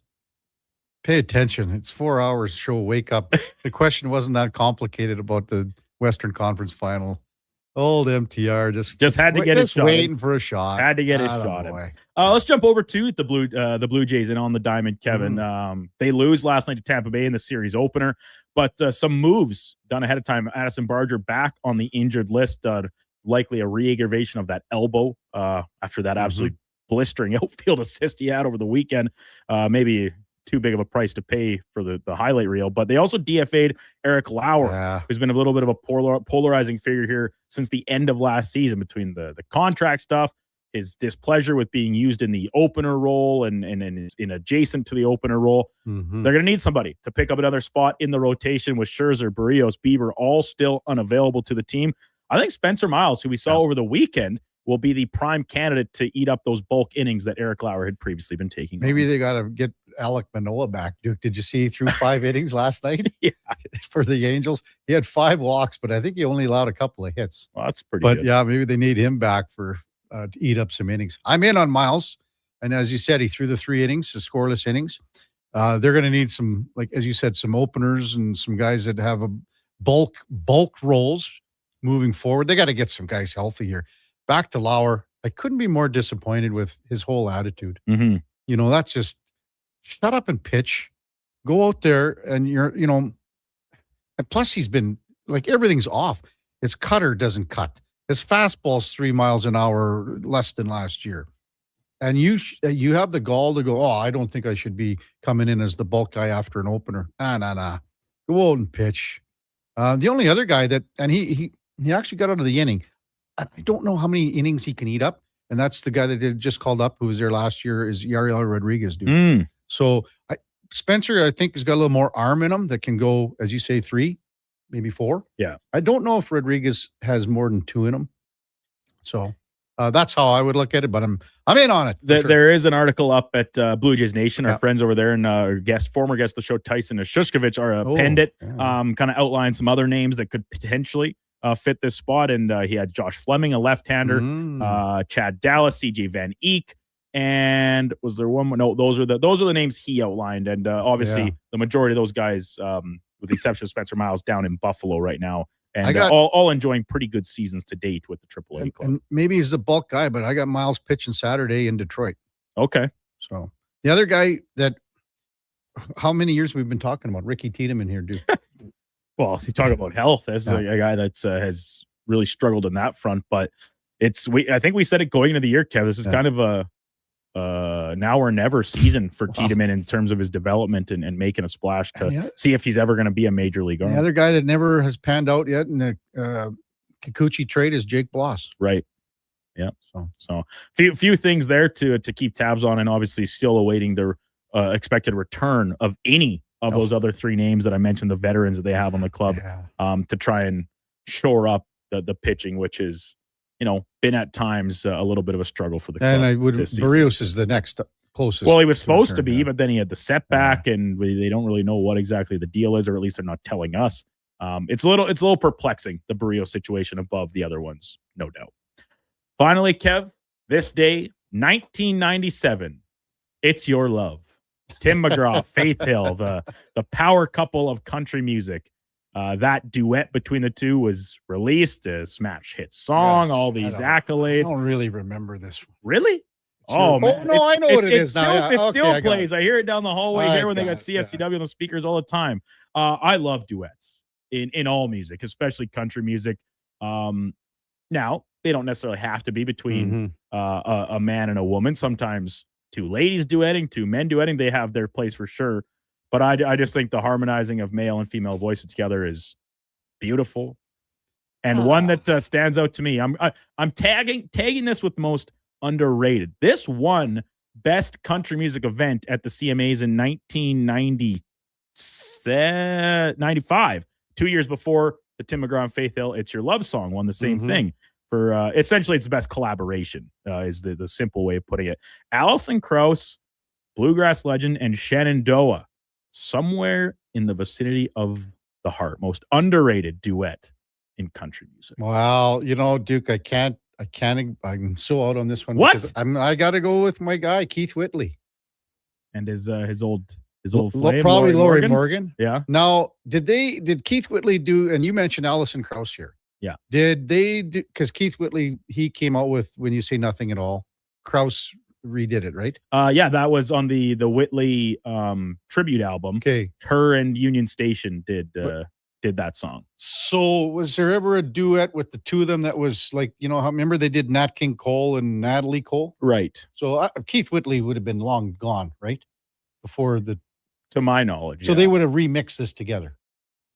pay attention. It's 4 hours show. Wake up. The question wasn't that complicated about the Western Conference final. Old MTR just had to get it shot. Waiting for a shot. Had to get it shot. Let's jump over to the Blue Jays and on the diamond, Kevin. They lose last night to Tampa Bay in the series opener, but some moves done ahead of time. Addison Barger back on the injured list. Likely a re-aggravation of that elbow after that absolute blistering outfield assist he had over the weekend. Maybe too big of a price to pay for the highlight reel. But they also DFA'd Eric Lauer, who's been a little bit of a polarizing figure here since the end of last season, between the contract stuff, his displeasure with being used in the opener role and in adjacent to the opener role. They're going to need somebody to pick up another spot in the rotation, with Scherzer, Barrios, Bieber all still unavailable to the team. I think Spencer Miles, who we saw over the weekend, will be the prime candidate to eat up those bulk innings that Eric Lauer had previously been taking. Maybe they got to get Alec Manoah back. Duke, did you see he threw 5 innings last night? For the Angels? He had 5 walks, but I think he only allowed a couple of hits. Well, that's pretty good. But yeah, maybe they need him back for to eat up some innings. I'm in on Miles. And as you said, he threw the 3 innings, the scoreless innings. They're going to need some, like, as you said, some openers and some guys that have a bulk roles moving forward. They got to get some guys healthy here. Back to Lauer, I couldn't be more disappointed with his whole attitude. That's just shut up and pitch. Go out there and and plus he's been, like, everything's off. His cutter doesn't cut. His fastball's 3 miles an hour less than last year. And you have the gall to go, I don't think I should be coming in as the bulk guy after an opener. Nah. Go out and pitch. The only other guy that, and he actually got out of the inning. I don't know how many innings he can eat up, and that's the guy that they just called up, who was there last year, is Yariel Rodriguez, dude. So Spencer, I think, has got a little more arm in him that can go, as you say, 3, maybe 4. Yeah. I don't know if Rodriguez has more than 2 in him. So that's how I would look at it, but I'm in on it. There is an article up at Blue Jays Nation. Our friends over there and former guest of the show, Tyson Shushkovich, penned it, kind of outlined some other names that could potentially fit this spot, and he had Josh Fleming, a left-hander, Chad Dallas, CJ Van Eek, and was there one more? No, those are the names he outlined, and obviously the majority of those guys, with the exception of Spencer Miles, down in Buffalo right now, and all enjoying pretty good seasons to date with the AAA club. And maybe he's the bulk guy, but I got Miles pitching Saturday in Detroit. Okay. So the other guy how many years we've been talking about Ricky Tiedemann here, dude? Well, if you talk about health, this is a guy that's has really struggled in that front, but I think we said it going into the year, Kev. This is kind of a now or never season for Tiedemann in terms of his development and making a splash to see if he's ever going to be a major league arm. The other guy that never has panned out yet in the Kikuchi trade is Jake Bloss. Right. Yeah. So few things there to keep tabs on, and obviously still awaiting the expected return of any of those other three names that I mentioned, the veterans that they have on the club, to try and shore up the pitching, which is, been at times a little bit of a struggle for the club. And Barrios is the next closest. Well, he was supposed to be, but then he had the setback, and they don't really know what exactly the deal is, or at least they're not telling us. It's a little perplexing, the Barrios situation above the other ones, no doubt. Finally, Kev, this day, 1997, It's Your Love. Tim McGraw, Faith Hill, the power couple of country music. That duet between the two was released, a smash hit song, all these accolades. I don't really remember this one. Really? Man. No, I know what it is now. It still plays. I hear it down the hallway here when they got CFCW on the speakers all the time. I love duets in all music, especially country music. Now, they don't necessarily have to be between a man and a woman. Sometimes two ladies duetting, two men duetting, they have their place for sure. But I just think the harmonizing of male and female voices together is beautiful, and one that stands out to me. I'm tagging this with most underrated. This won Best Country Music Event at the CMAs in 1995, 2 years before the Tim McGraw and Faith Hill "It's Your Love" song won the same thing. For essentially, it's the best collaboration, is the simple way of putting it. Alison Krauss, bluegrass legend, and Shenandoah, Somewhere in the Vicinity of the Heart, most underrated duet in country music. Well, Duke, I can't. I'm so out on this one. What? I got to go with my guy Keith Whitley, and his old flame, probably Laurie Morgan. Yeah. Now, did Keith Whitley do? And you mentioned Alison Krauss here. Yeah. Did they do? Because Keith Whitley, he came out with When You Say Nothing at All. Krauss redid it, right? Yeah, that was on the Whitley tribute album. Okay. Her and Union Station did that song. So was there ever a duet with the two of them that was like, remember they did Nat King Cole and Natalie Cole? Right. So Keith Whitley would have been long gone, right? To my knowledge. So they would have remixed this together.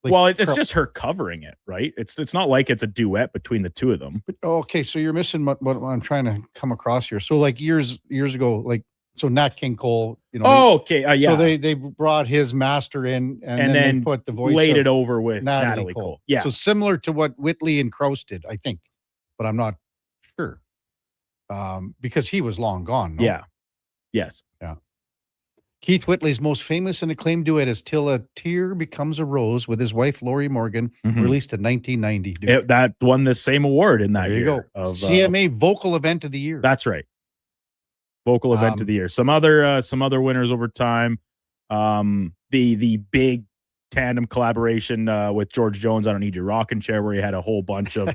Well, it's just her covering it, right? It's not like it's a duet between the two of them. But, okay, so you're missing what I'm trying to come across here. So like years ago, so Nat King Cole, okay, yeah. So they brought his master in, and then they put the voice, laid it over with Natalie Cole. Yeah. So similar to what Whitley and Krauss did, I think, but I'm not sure, because he was long gone. No? Yeah. Yes. Yeah. Keith Whitley's most famous and acclaimed duet is "Till a Tear Becomes a Rose" with his wife Laurie Morgan, released in 1990. That won the same award in that year. There you go. CMA Vocal Event of the Year. That's right. Vocal Event of the Year. Some other winners over time. The big tandem collaboration with George Jones, "I Don't Need Your Rockin' Chair," where he had a whole bunch of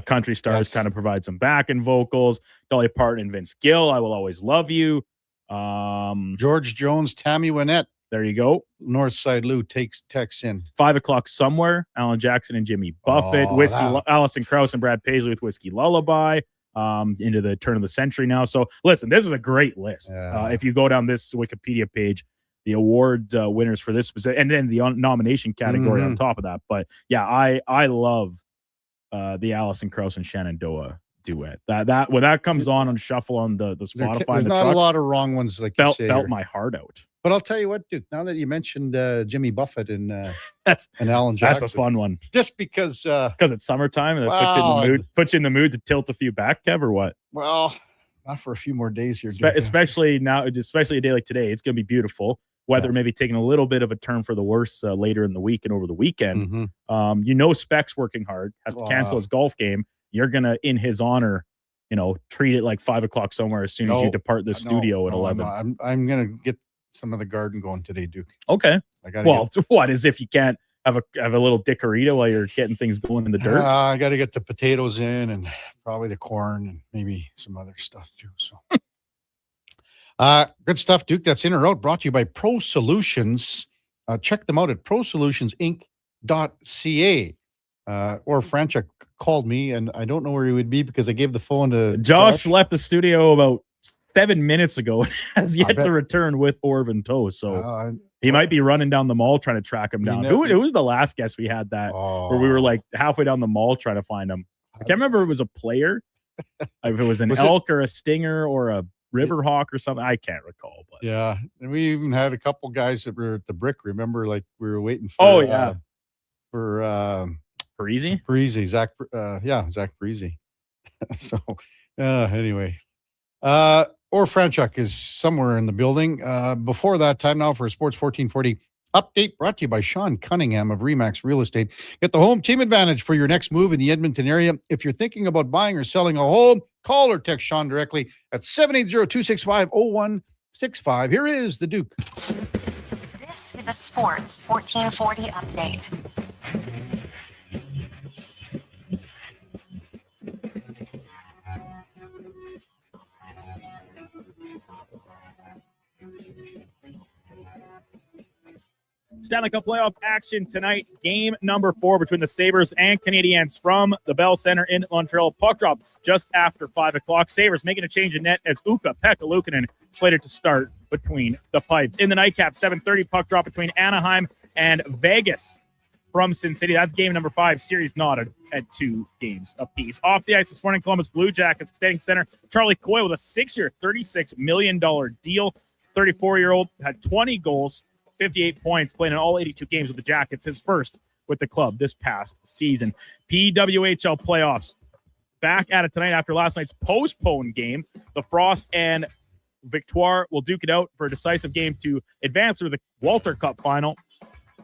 country stars kind of provide some backing vocals. Dolly Parton and Vince Gill, "I Will Always Love You." George Jones, Tammy Wynette. There you go. Northside Lou texts in. 5 o'clock somewhere. Alan Jackson and Jimmy Buffett. Alison Krauss and Brad Paisley with "Whiskey Lullaby." Into the turn of the century now. So listen, this is a great list. If you go down this Wikipedia page, the award winners for this specific, and then the nomination category on top of that. But yeah, I love the Alison Krauss and Shenandoah duet. That when that comes on shuffle on the Spotify, there's not a lot of wrong ones like you say belt here. My heart out. But I'll tell you what, Duke, now that you mentioned Jimmy Buffett and Alan Jackson. That's a fun one. Just because it's summertime and puts you in the mood to tilt a few back, Kev, or what? Well, not for a few more days here. Especially now, especially a day like today, it's going to be beautiful. weather maybe taking a little bit of a turn for the worse later in the week and over the weekend. Specs working hard, has to cancel his golf game. You're going to, in his honor, treat it like 5 o'clock somewhere as soon as you depart the studio at 11. I'm going to get some of the garden going today, Duke. Okay. What is if you can't have a little dickorita while you're getting things going in the dirt? I got to get the potatoes in and probably the corn and maybe some other stuff too. So, good stuff, Duke. That's In or Out, brought to you by Pro Solutions. Check them out at prosolutionsinc.ca. Or Franchuk called me, and I don't know where he would be because I gave the phone to Josh. Left the studio about 7 minutes ago and has yet to return with Orv and Toe. So he might be running down the mall trying to track him down. Who was the last guest we had where we were like halfway down the mall trying to find him? I can't remember if it was a player, if it was an elk or a stinger or a riverhawk or something. I can't recall. But yeah, and we even had a couple guys that were at the Brick. Remember, like we were waiting for for Parisi, Zach Parisi. So anyway, or Franchuk is somewhere in the building. Before that, time now for a Sports 1440 update brought to you by Sean Cunningham of Remax Real Estate. Get the home team advantage for your next move in the Edmonton area. If you're thinking about buying or selling a home, call or text Sean directly at 780-265-0165. Here is the Duke. This is a Sports 1440 update. Stanley Cup playoff action tonight. Game number 4 between the Sabres and Canadiens from the Bell Center in Montreal. Puck drop just after 5 o'clock. Sabres making a change in net as Ukko-Pekka Luukkonen slated to start between the pipes. In the nightcap, 7:30 puck drop between Anaheim and Vegas from Sin City. That's game number 5. Series knotted at 2 games apiece. Off the ice this morning, Columbus Blue Jackets extending center Charlie Coyle with a 6-year, $36 million deal. 34-year-old had 20 goals, 58 points, playing in all 82 games with the Jackets, his first with the club this past season. PWHL playoffs back at it tonight after last night's postponed game. The Frost and Victoire will duke it out for a decisive game to advance through the Walter Cup final,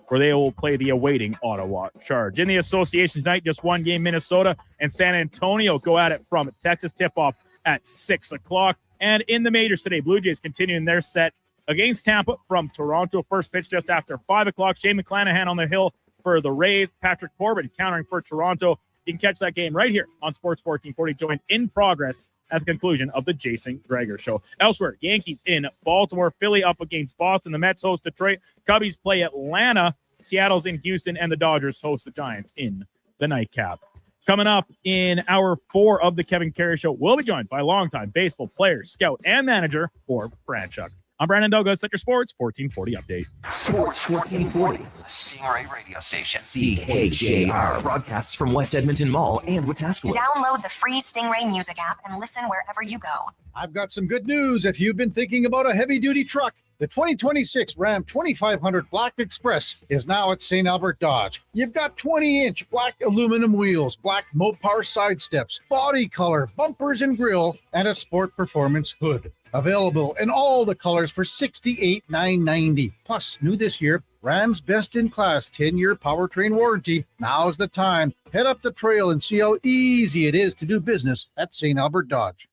where they will play the awaiting Ottawa Charge. In the association tonight, just one game, Minnesota and San Antonio go at it from Texas. Tip-off at 6 o'clock. And in the majors today, Blue Jays continuing their set against Tampa from Toronto. First pitch just after 5 o'clock. Shane McClanahan on the hill for the Rays. Patrick Corbin countering for Toronto. You can catch that game right here on Sports 1440, joined in progress at the conclusion of the Jason Gregor Show. Elsewhere, Yankees in Baltimore. Philly up against Boston. The Mets host Detroit. Cubbies play Atlanta. Seattle's in Houston. And the Dodgers host the Giants in the nightcap. Coming up in hour 4 of the Kevin Karius Show, we'll be joined by longtime baseball player, scout, and manager for Franchuk. I'm Brandon Douglas at your Sports 1440 update. Sports 1440, the Stingray radio station. CHJR broadcasts from West Edmonton Mall and Wetaskiwin. Download the free Stingray music app and listen wherever you go. I've got some good news. If you've been thinking about a heavy-duty truck, the 2026 Ram 2500 Black Express is now at St. Albert Dodge. You've got 20-inch black aluminum wheels, black Mopar side steps, body color, bumpers and grille, and a sport performance hood. Available in all the colors for $68,990. Plus, new this year, Ram's best-in-class 10-year powertrain warranty. Now's the time. Head up the trail and see how easy it is to do business at St. Albert Dodge.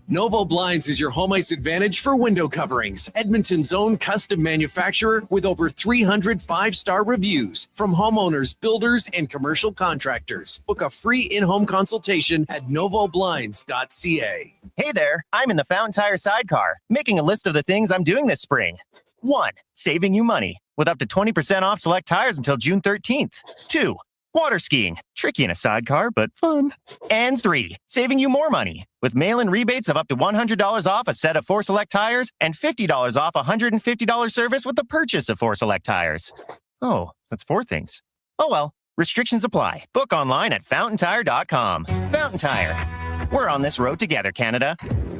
Novo Blinds is your home ice advantage for window coverings. Edmonton's own custom manufacturer with over 300 5-star reviews from homeowners, builders, and commercial contractors. Book a free in-home consultation at novoblinds.ca. Hey there, I'm in the Fountain Tire sidecar, making a list of the things I'm doing this spring. 1. Saving you money with up to 20% off select tires until June 13th. 2. Water skiing, tricky in a sidecar, but fun. And 3, saving you more money with mail-in rebates of up to $100 off a set of 4 Select tires and $50 off a $150 service with the purchase of 4 Select tires. Oh, that's 4 things. Oh well, restrictions apply. Book online at fountaintire.com. Fountain Tire. We're on this road together, Canada.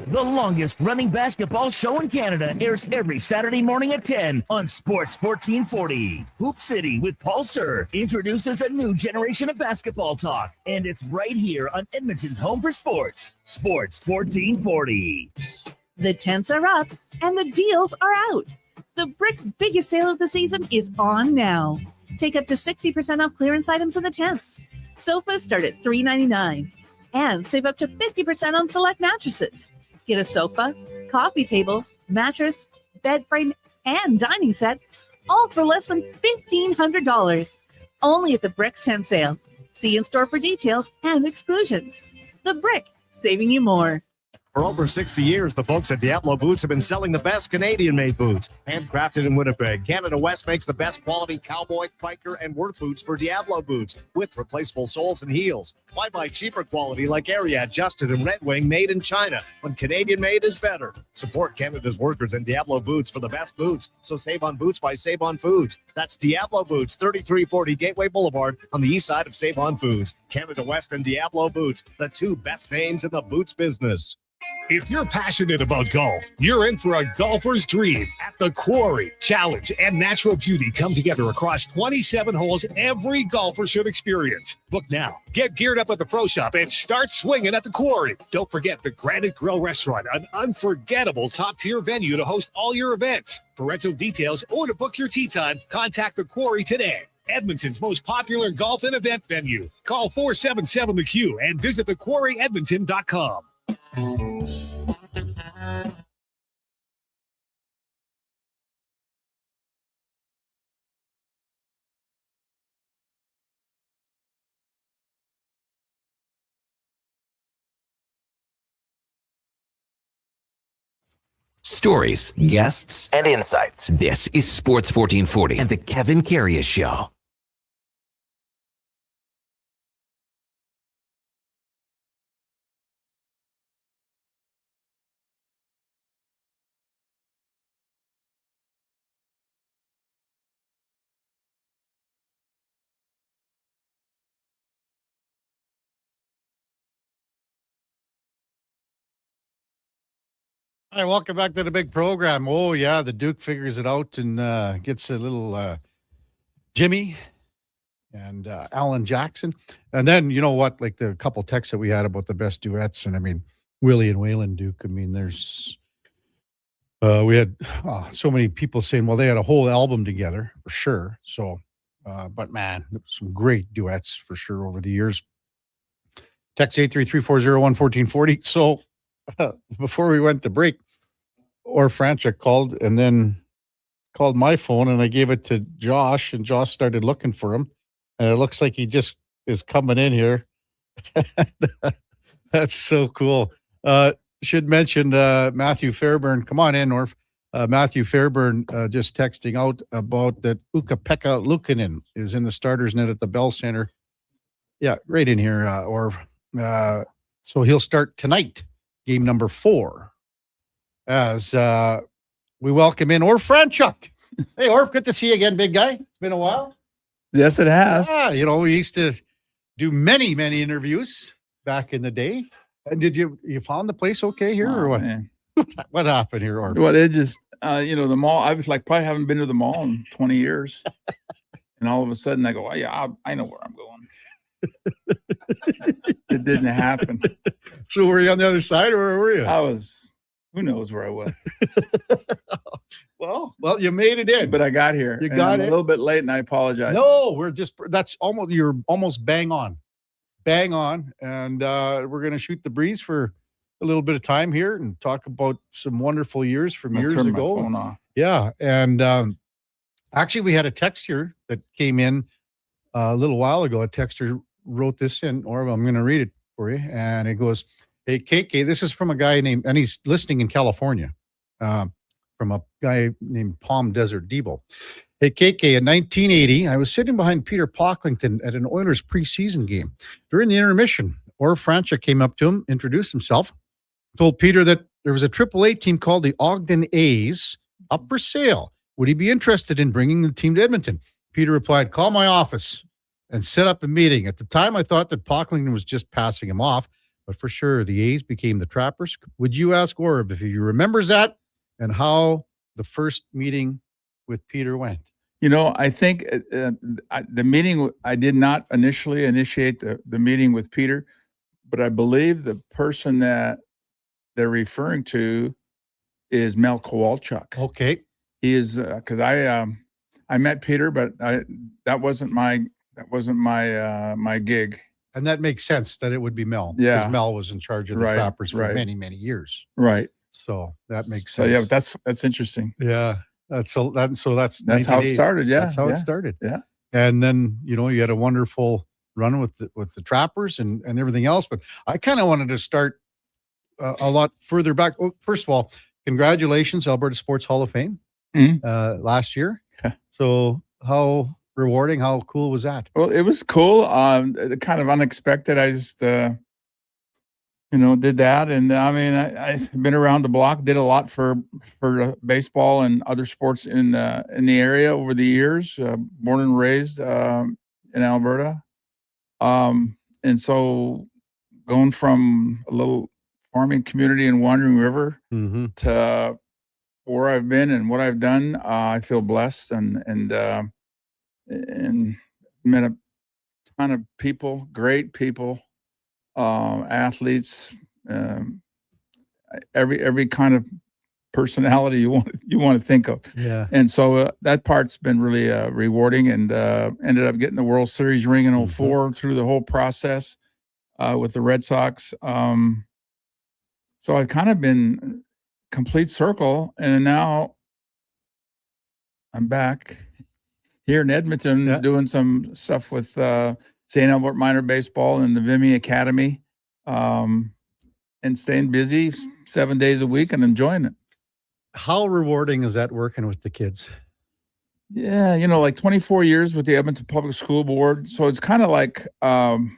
The longest running basketball show in Canada airs every Saturday morning at 10 on Sports 1440. Hoop City with Paul Sir introduces a new generation of basketball talk, and it's right here on Edmonton's home for sports, Sports 1440. The tents are up and the deals are out. The Brick's biggest sale of the season is on now. Take up to 60% off clearance items in the tents. Sofas start at $3.99. And save up to 50% on select mattresses. Get a sofa, coffee table, mattress, bed frame, and dining set, all for less than $1,500. Only at the Brick's tent sale. See in store for details and exclusions. The Brick, saving you more. For over 60 years, the folks at Diablo Boots have been selling the best Canadian-made boots. Handcrafted in Winnipeg, Canada West makes the best quality cowboy, biker, and work boots for Diablo Boots with replaceable soles and heels. Why buy cheaper quality like Ariat, Justin, and Red Wing made in China when Canadian-made is better? Support Canada's workers and Diablo Boots for the best boots. So save on boots by Save On Foods. That's Diablo Boots, 3340 Gateway Boulevard on the east side of Save On Foods. Canada West and Diablo Boots, the two best names in the boots business. If you're passionate about golf, you're in for a golfer's dream at the Quarry. Challenge and natural beauty come together across 27 holes every golfer should experience. Book now. Get geared up at the Pro Shop and start swinging at the Quarry. Don't forget the Granite Grill Restaurant, an unforgettable top-tier venue to host all your events. For rental details or to book your tee time, contact the Quarry today. Edmonton's most popular golf and event venue. Call 477-THE-Q and visit thequarryedmonton.com. Stories, guests, and insights. This is Sports 1440 and the Kevin Karius Show. All right, welcome back to the big program. Oh, yeah, the Duke figures it out and gets a little Jimmy and Alan Jackson. And then, you know what, like the couple texts that we had about the best duets. And I mean, Willie and Waylon Duke. I mean, there's, we had so many people saying, well, they had a whole album together for sure. So, but man, some great duets for sure over the years. Text 833-401-1440. So before we went to break, Franchuk called and then called my phone and I gave it to Josh and Josh started looking for him. And it looks like he just is coming in here. That's so cool. Should mention Matthew Fairburn. Come on in, Orf. Matthew Fairburn just texting out about that Ukko-Pekka Luukkonen is in the starters net at the Bell Center. Yeah, right in here, Orf. So he'll start tonight, game number 4. As we welcome in Orf Franchuk. Hey, Orf, good to see you again, big guy. It's been a while. Yes, it has. Yeah, you know, we used to do many interviews back in the day. And did you found the place okay here or what? Man. What happened here, Orf? Well, it just, the mall, I was like, probably haven't been to the mall in 20 years. And all of a sudden I go, oh, yeah, I know where I'm going. It didn't happen. So were you on the other side or where were you? I was, who knows where I was. Well, you made it in. But I got here. You got it. A little bit late and I apologize. No, you're almost bang on. Bang on. And we're going to shoot the breeze for a little bit of time here and talk about some wonderful years from years ago. My phone off. Yeah. And actually we had a text here that came in a little while ago. A texter wrote this in, or I'm going to read it for you. And it goes, hey, KK, this is from a guy named, and he's listening in California, from a guy named Palm Desert Devo. Hey, KK, in 1980, I was sitting behind Peter Pocklington at an Oilers preseason game. During the intermission, Orf Franchuk came up to him, introduced himself, told Peter that there was a AAA team called the Ogden A's up for sale. Would he be interested in bringing the team to Edmonton? Peter replied, call my office and set up a meeting. At the time, I thought that Pocklington was just passing him off, but for sure, the A's became the Trappers. Would you ask Orv if he remembers that and how the first meeting with Peter went? I think the meeting, I did not initially initiate the meeting with Peter, but I believe the person that they're referring to is Mel Kowalchuk. Okay. he is because I met Peter, but that wasn't my my gig. And that makes sense that it would be Mel. Yeah. Because Mel was in charge of the Right, Trappers for right. many, many years. Right. So that makes So sense. yeah, that's interesting. Yeah. That's how it 1980. started. Yeah. That's how yeah, it started. Yeah. And then, you had a wonderful run with the Trappers and everything else. But I kind of wanted to start a lot further back. Oh, first of all, congratulations, Alberta Sports Hall of Fame last year. So how rewarding, how cool was that? Well, it was cool. Kind of unexpected. I just, did that. And I mean, I've been around the block, did a lot for baseball and other sports in the area over the years, born and raised in Alberta. And so going from a little farming community in Wandering River to where I've been and what I've done, I feel blessed and met a ton of people, great people, athletes, every kind of personality you want to think of. Yeah. And so that part's been really rewarding, and ended up getting the World Series ring in 2004 through the whole process with the Red Sox. So I've kind of been complete circle, and now I'm back here in Edmonton doing some stuff with St. Albert Minor Baseball and the Vimy Academy, and staying busy 7 days a week and enjoying it. How rewarding is that working with the kids? Yeah, like 24 years with the Edmonton Public School Board. So it's kind of like I've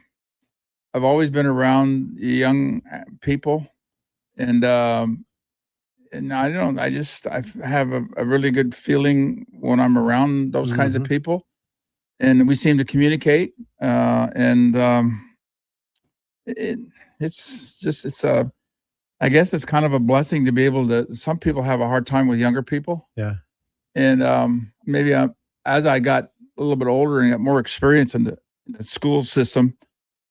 always been around young people, and I have a really good feeling when I'm around those kinds of people, and we seem to communicate. I guess it's kind of a blessing to be able to. Some people have a hard time with younger people. Yeah. And maybe as I got a little bit older and got more experience in the school system,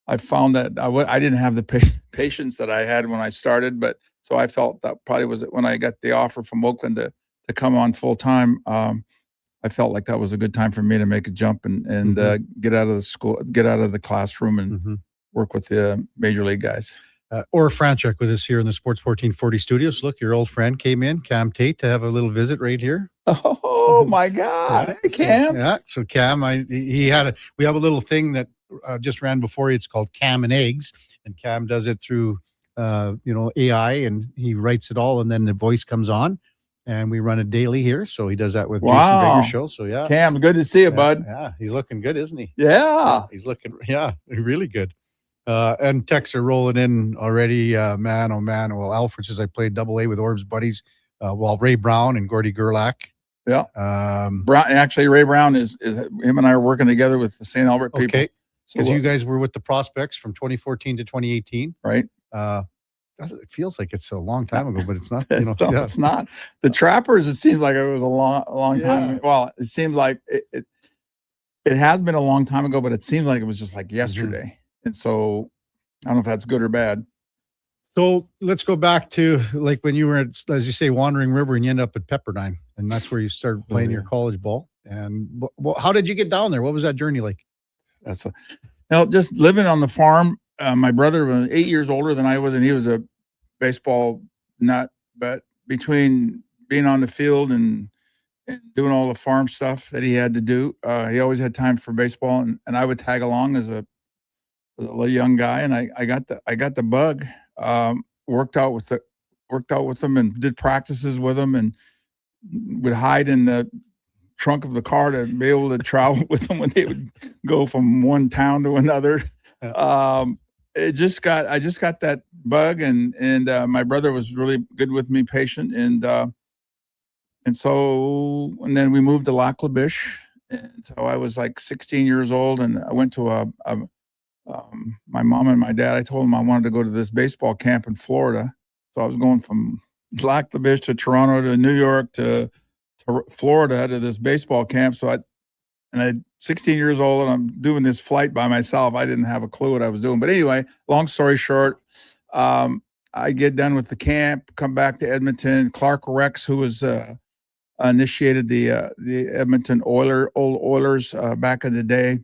I found that I didn't have the patience that I had when I started. But so I felt that probably was when I got the offer from Oakland to come on full time. I felt like that was a good time for me to make a jump and get out of the school, get out of the classroom, and work with the major league guys. Or Franchuk with us here in the Sports 1440 studios. Look, your old friend came in, Cam Tate, to have a little visit right here. Oh my God. Hey, Cam. So Cam, we have a little thing that just ran before you. It's called Cam and Eggs, and Cam does it through AI, and he writes it all, and then the voice comes on, and we run it daily here. So he does that with Jason Bigger's show. So yeah, Cam, good to see you, bud. Yeah, he's looking good, isn't he? Yeah, he's looking really good. And texts are rolling in already. Man, oh man. Well, Alfred says I played AA with Orb's buddies, while Ray Brown and Gordy Gerlach. Yeah. Ray Brown is him and I are working together with the St. Albert people. Okay. Because you guys were with the Prospects from 2014 to 2018. Right. It feels like it's a long time ago, but it's not. No, it's not. The Trappers, it seems like it was a long time. Well, it seems like it has been a long time ago, but it seemed like it was just like yesterday. And so I don't know if that's good or bad. So let's go back to like when you were at, as you say, Wandering River, and you end up at Pepperdine, and that's where you started playing your college ball. And how did you get down there? What was that journey like? Just living on the farm. My brother was 8 years older than I was, and he was a baseball nut. But between being on the field and doing all the farm stuff that he had to do, he always had time for baseball, and I would tag along as a little young guy, and I got the bug. Worked out with them and did practices with them, and would hide in the trunk of the car to be able to travel with them when they would go from one town to another. I just got that bug, and my brother was really good with me, patient, and then we moved to Lac La Biche, and so I was like 16 years old, and I went to my mom and my dad, I told them I wanted to go to this baseball camp in Florida. So I was going from Lac La Biche to Toronto to New York to Florida to this baseball camp. So I'm 16 years old, and I'm doing this flight by myself. I didn't have a clue what I was doing. But anyway, long story short, I get done with the camp, come back to Edmonton. Clark Rex, who was initiated the Edmonton old Oilers back in the day.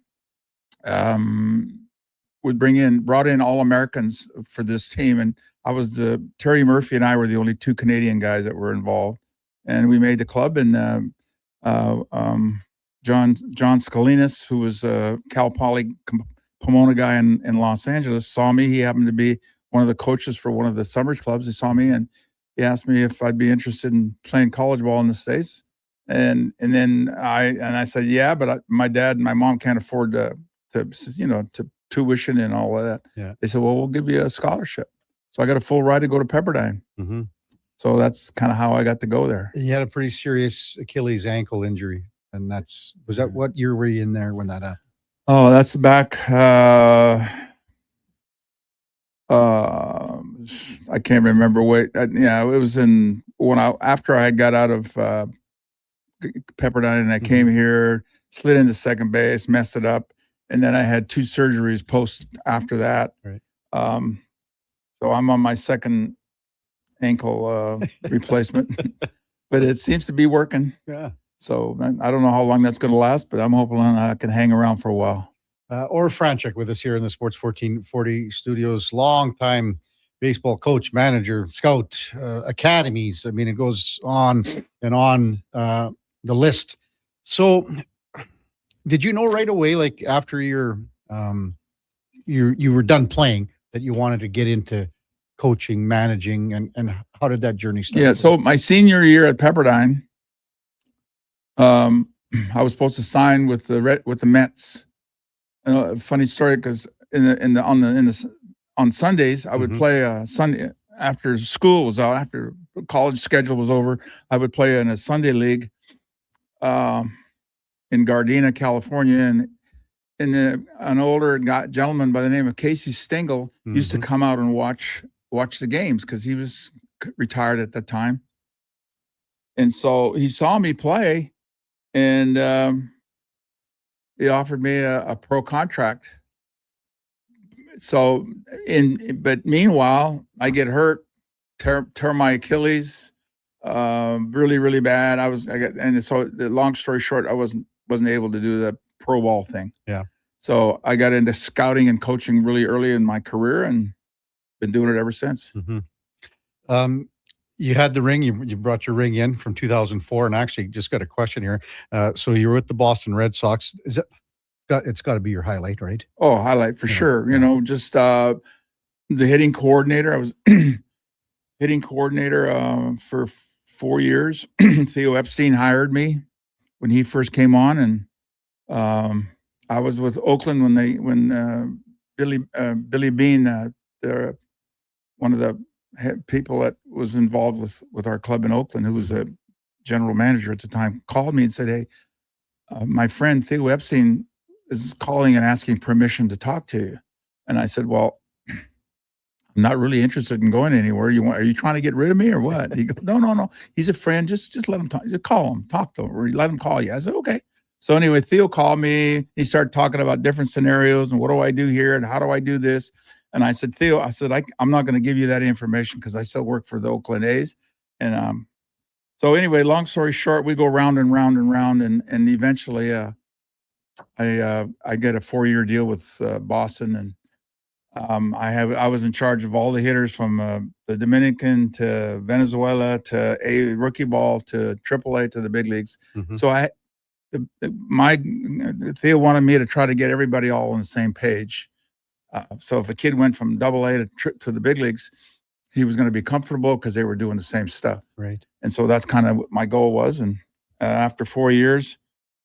Brought in All-Americans for this team, and Terry Murphy and I were the only two Canadian guys that were involved, and we made the club. And John Scalinas, who was a Cal Poly Pomona guy in Los Angeles, saw me. He happened to be one of the coaches for one of the Summers clubs. He saw me and he asked me if I'd be interested in playing college ball in the States. And then I said, yeah, but my dad and my mom can't afford to tuition and all of that. Yeah. They said, well, we'll give you a scholarship. So I got a full ride to go to Pepperdine. Mm-hmm. So that's kind of how I got to go there. You had a pretty serious Achilles ankle injury. And was that what year were you in there when that happened? Oh, that's back. I can't remember what. It was after I got out of Pepperdine and I came here, slid into second base, messed it up, and then I had 2 surgeries post after that. Right. So I'm on my second ankle replacement, but it seems to be working. Yeah. So I don't know how long that's going to last, but I'm hoping I can hang around for a while. Orv Franchuk with us here in the Sports 1440 studios, longtime baseball coach, manager, scout, academies. I mean, it goes on and on the list. So did you know right away, like after you were done playing, that you wanted to get into coaching, managing, and how did that journey start? Yeah, so my senior year at Pepperdine, I was supposed to sign with the Mets. A funny story, because on Sundays I would play Sunday after school was out, after college schedule was over. I would play in a Sunday league in Gardena, California, and an older gentleman by the name of Casey Stengel used to come out and watch the games because he was retired at that time. And so he saw me play, and he offered me a pro contract. So, but meanwhile, I get hurt, tear my Achilles, really, really bad. And so the long story short, I wasn't able to do the pro ball thing. Yeah. So I got into scouting and coaching really early in my career, and been doing it ever since. Mm-hmm. You had the ring. You brought your ring in from 2004, and actually just got a question here. So you were with the Boston Red Sox. It's got to be your highlight, right? Oh, highlight for sure. Just the hitting coordinator. I was hitting coordinator for 4 years. Theo Epstein hired me when he first came on, and I was with Oakland when Billy Bean, one of the people that was involved with our club in Oakland, who was a general manager at the time, called me and said, "Hey, my friend Theo Epstein is calling and asking permission to talk to you." And I said, "Well, I'm not really interested in going anywhere. Are you trying to get rid of me or what?" He goes, No. He's a friend. Just let him talk. He said, "Call him, talk to him, or let him call you." I said, "Okay." So anyway, Theo called me. He started talking about different scenarios and what do I do here and how do I do this. And I said, "Theo, I'm not going to give you that information because I still work for the Oakland A's." And so anyway, long story short, we go round and round and round, and eventually I get a 4-year deal with Boston, and I was in charge of all the hitters from the Dominican to Venezuela to A rookie ball to AAA to the big leagues. So Theo wanted me to try to get everybody all on the same page. So if a kid went from AA to the big leagues, he was going to be comfortable because they were doing the same stuff. Right. And so that's kind of what my goal was. And after 4 years,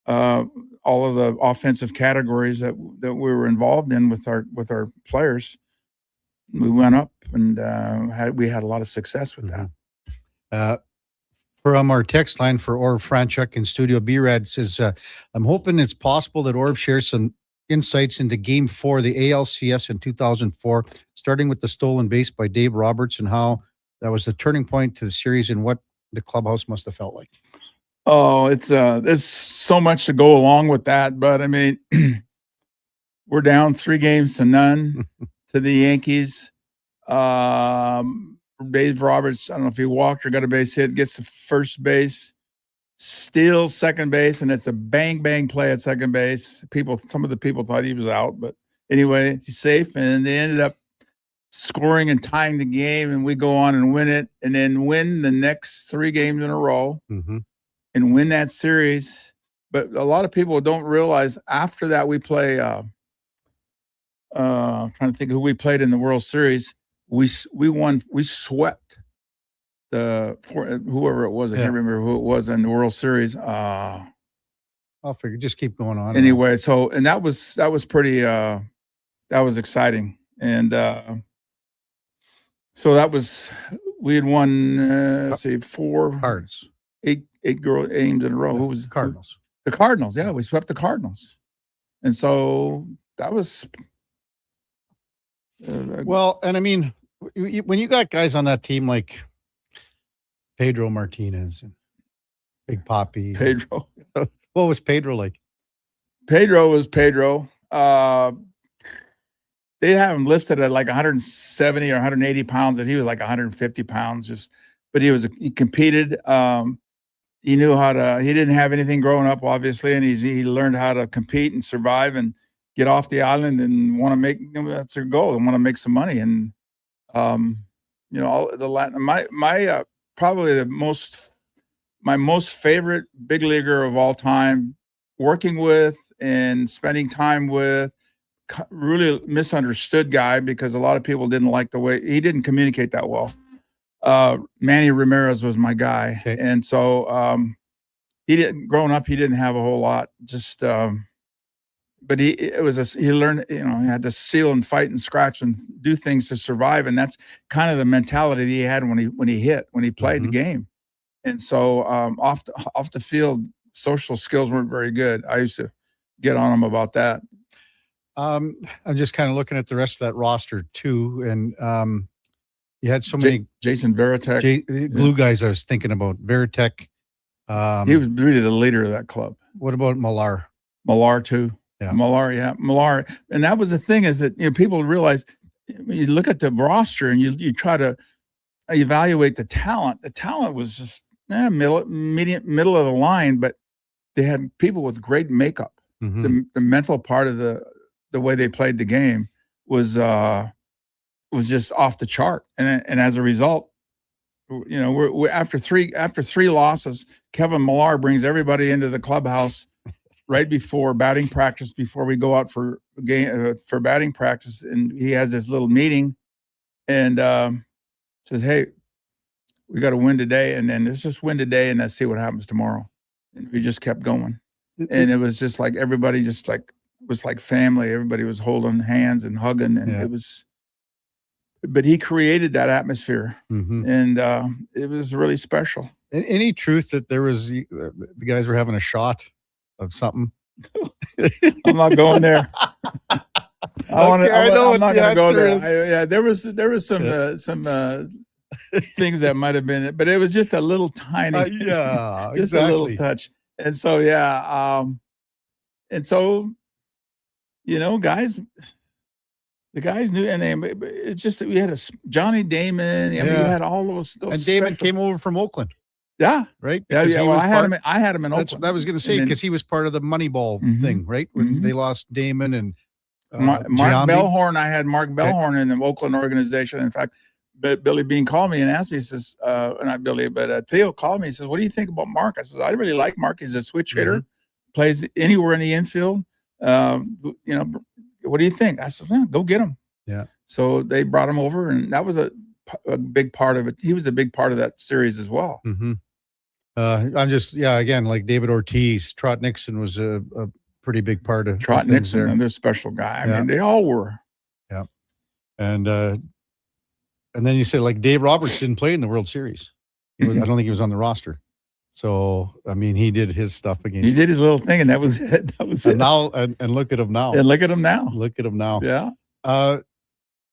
all of the offensive categories that we were involved in with our players, we went up, and we had a lot of success with that. From our text line for Orv Franchuk in Studio B-Rad says, "I'm hoping it's possible that Orv shares some insights into Game 4 of the ALCS in 2004, starting with the stolen base by Dave Roberts and how that was the turning point to the series and what the clubhouse must have felt like." Oh, there's so much to go along with that, but I mean, we're down 3-0 to the Yankees. Dave Roberts, I don't know if he walked or got a base hit, gets to first base, steals second base, and it's a bang bang play at second base. Some of the people thought he was out, but anyway, he's safe, and they ended up scoring and tying the game, and we go on and win it, and then win the next 3 games in a row, and win that series. But a lot of people don't realize after that we play. Trying to think of who we played in the World Series. We won. We swept whoever it was. I can't remember who it was in the World Series. I'll figure. Just keep going on. Anyway, so and that was pretty. That was exciting, and so that was we had won. Let's see, 4 cards, 8 games in a row. Who was Cardinals? The Cardinals. Yeah, we swept the Cardinals, and so that was. Well, and I mean, when you got guys on that team like Pedro Martinez and Big Papi. Pedro. What was Pedro like? Pedro was Pedro. They have him listed at like 170 or 180 pounds, and he was like 150 pounds. But he competed. He knew how to. He didn't have anything growing up, obviously, and he learned how to compete and survive and get off the island and want to make. That's their goal. And want to make some money. And probably my most favorite big leaguer of all time, working with and spending time with, really misunderstood guy because a lot of people didn't like the way he didn't communicate that well. Manny Ramirez was my guy. Okay. And so growing up, he didn't have a whole lot, but he learned, he had to steal and fight and scratch and do things to survive. And that's kind of the mentality he had when he played the game. And so off the field, social skills weren't very good. I used to get on him about that. I'm just kind of looking at the rest of that roster too. And you had so many Jason Varitek, glue guys I was thinking about. Varitek. He was really the leader of that club. What about Millar? Millar too. Yeah. Millar. And that was the thing, is that people realize when you look at the roster and you try to evaluate the talent. The talent was just middle of the line, but they had people with great makeup. The mental part of the way they played the game was just off the chart. And as a result, we're after three losses, Kevin Millar brings everybody into the clubhouse right before batting practice, before we go out for batting practice, and he has this little meeting and says, "Hey, we got to win today, and then let's just win today, and let's see what happens tomorrow." And we just kept going, and it was just like everybody was like family. Everybody was holding hands and hugging, and it was. But he created that atmosphere, and it was really special. Any truth that there was the guys were having a shot of something? I'm not going there. I'm not going to go there. There was some things that might have been, but it was just a little tiny, just a little touch. And so guys. The guys knew, and it's just that we had Johnny Damon. I mean, we had all those. And Damon came over from Oakland. Yeah, right. Yeah. Well, I had him in Oakland. That's what I was going to say, because he was part of the Moneyball thing, right? When they lost Damon and Mark Bellhorn. I had Mark Bellhorn in the Oakland organization. In fact, Billy Bean called me and asked me. He says, "Not Billy, but Theo called me. He says, what do you think about Mark?" I said, "I really like Mark. He's a switch hitter, plays anywhere in the infield. What do you think?" I said, "Go get him." Yeah. So they brought him over, and that was a big part of it. He was a big part of that series as well. I'm just, again, like David Ortiz, Trot Nixon was a pretty big part of Trot Nixon, and they're a special guy. I mean, they all were. Yeah. And then you say, like, Dave Roberts didn't play in the World Series. I don't think he was on the roster. So, I mean, he did his stuff against. He did his little thing, and that was it. That was it. Now, and look at him now. And look at him now. Look at him now. Yeah.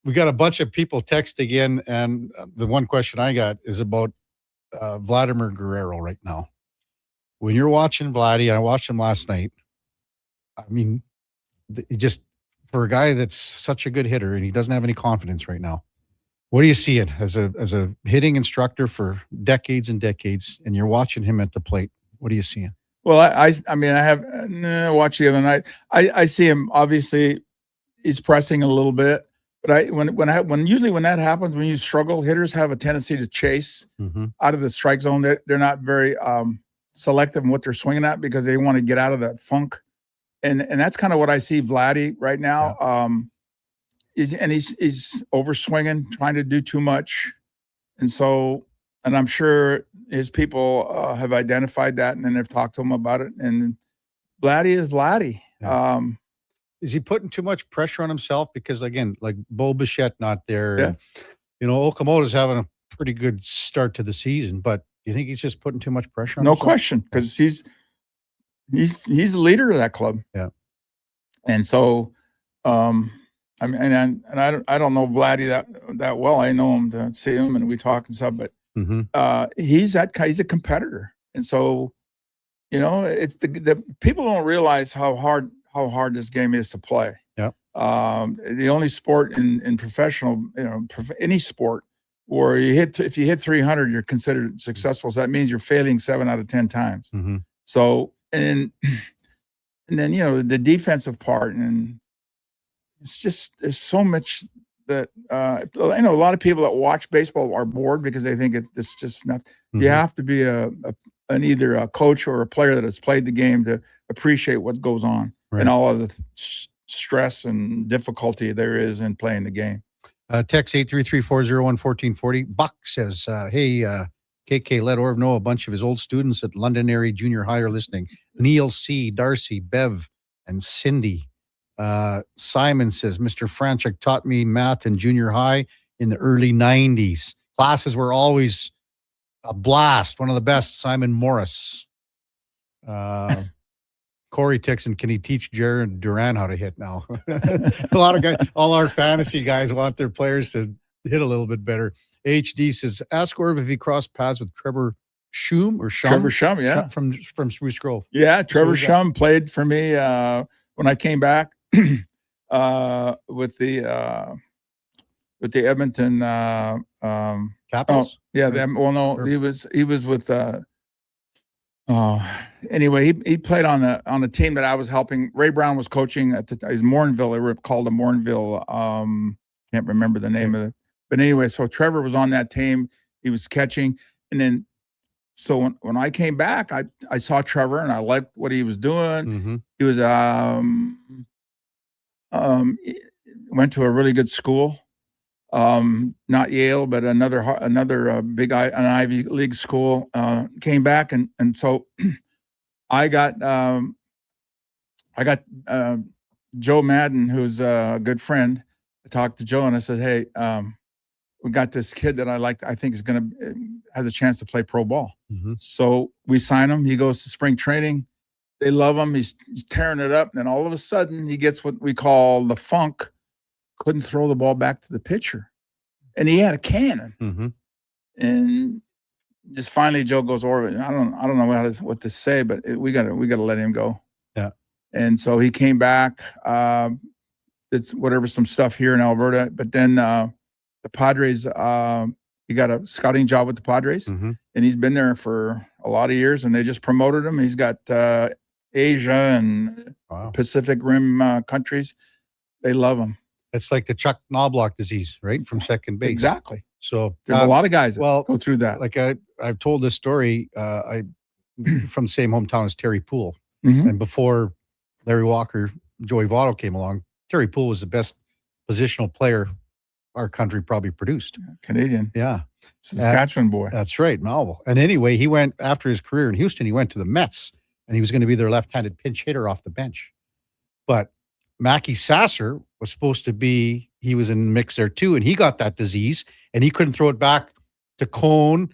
We got a bunch of people texting in, and the one question I got is about Vladimir Guerrero right now. When you're watching Vladdy, I watched him last night. I mean, just for a guy that's such a good hitter and he doesn't have any confidence right now. What do you see it as a hitting instructor for decades and decades, and you're watching him at the plate? What are you seeing? Well, I mean, I have watched the other night. I see him, obviously, he's pressing a little bit. But when usually when that happens, when you struggle, hitters have a tendency to chase out of the strike zone. They're not very selective in what they're swinging at because they want to get out of that funk. And that's kind of what I see Vladdy right now. Yeah. He's overswinging, trying to do too much. And I'm sure his people have identified that, and then they've talked to him about it. And Vladdy is Vladdy. Yeah. Is he putting too much pressure on himself? Because again, like Bo Bichette not there. Yeah. And, Okamoto's having a pretty good start to the season, but do you think he's just putting too much pressure on No himself? question, because he's the leader of that club. Yeah. And so, I mean, and I don't know Vladdy that well. I know him to see him, and we talk and stuff. But he's a competitor, and so it's the people don't realize how hard this game is to play. Yeah. The only sport in professional, any sport where if you hit 300, you're considered successful. So that means you're failing 7 out of 10 times. So and then the defensive part, and it's just there's so much that I know a lot of people that watch baseball are bored because they think it's just not. You have to be either a coach or a player that has played the game to appreciate what goes on and all of the stress and difficulty there is in playing the game. Text 833-401-1440. Buck says, hey, KK, let Orv know a bunch of his old students at Londonderry Junior High are listening. Neil C., Darcy, Bev, and Cindy. Simon says, Mr. Franchuk taught me math in junior high in the early 90s. Classes were always a blast. One of the best, Simon Morris. Corey Tixon, can he teach Jared Duran how to hit now? A lot of guys, all our fantasy guys want their players to hit a little bit better. HD says, ask Orv if he crossed paths with Trevor Shum or Shum. Trevor Shum, yeah. From Spruce Grove. Yeah, Trevor Shum played for me when I came back with the Edmonton Capitals. He was with anyway, he played on the team that I was helping. Ray Brown was coaching at his Morinville. They were called the Morinville. Can't remember the name of it. But anyway, so Trevor was on that team. He was catching. And then so when I came back, I saw Trevor and I liked what he was doing. He was went to a really good school. Not Yale, but another big an Ivy League school. Came back and so I got Joe Madden, who's a good friend. I talked to Joe and I said, hey, we got this kid that I think is has a chance to play pro ball. So we sign him. He goes to spring training. They love him. He's tearing it up. And then all of a sudden he gets what we call the funk. Couldn't throw the ball back to the pitcher, and he had a cannon. And just finally, Joe goes over. I don't know what to say, but we gotta let him go. Yeah. And so he came back. It's some stuff here in Alberta, but then the Padres. He got a scouting job with the Padres, and he's been there for a lot of years. And they just promoted him. He's got Asia and Pacific Rim countries. They love him. It's like the Chuck Knobloch disease, right? From second base. Exactly. So there's a lot of guys that go through that. Like I've told this story. I from the same hometown as Terry Poole, and before Larry Walker, Joey Votto came along, Terry Poole was the best positional player our country probably produced. Canadian. Yeah. Saskatchewan boy. That's right, Malvo. And anyway, he went after his career in Houston. He went to the Mets, and he was going to be their left-handed pinch hitter off the bench, but Mackie Sasser was supposed to be, he was in the mix there too, and he got that disease, and he couldn't throw it back to Cone,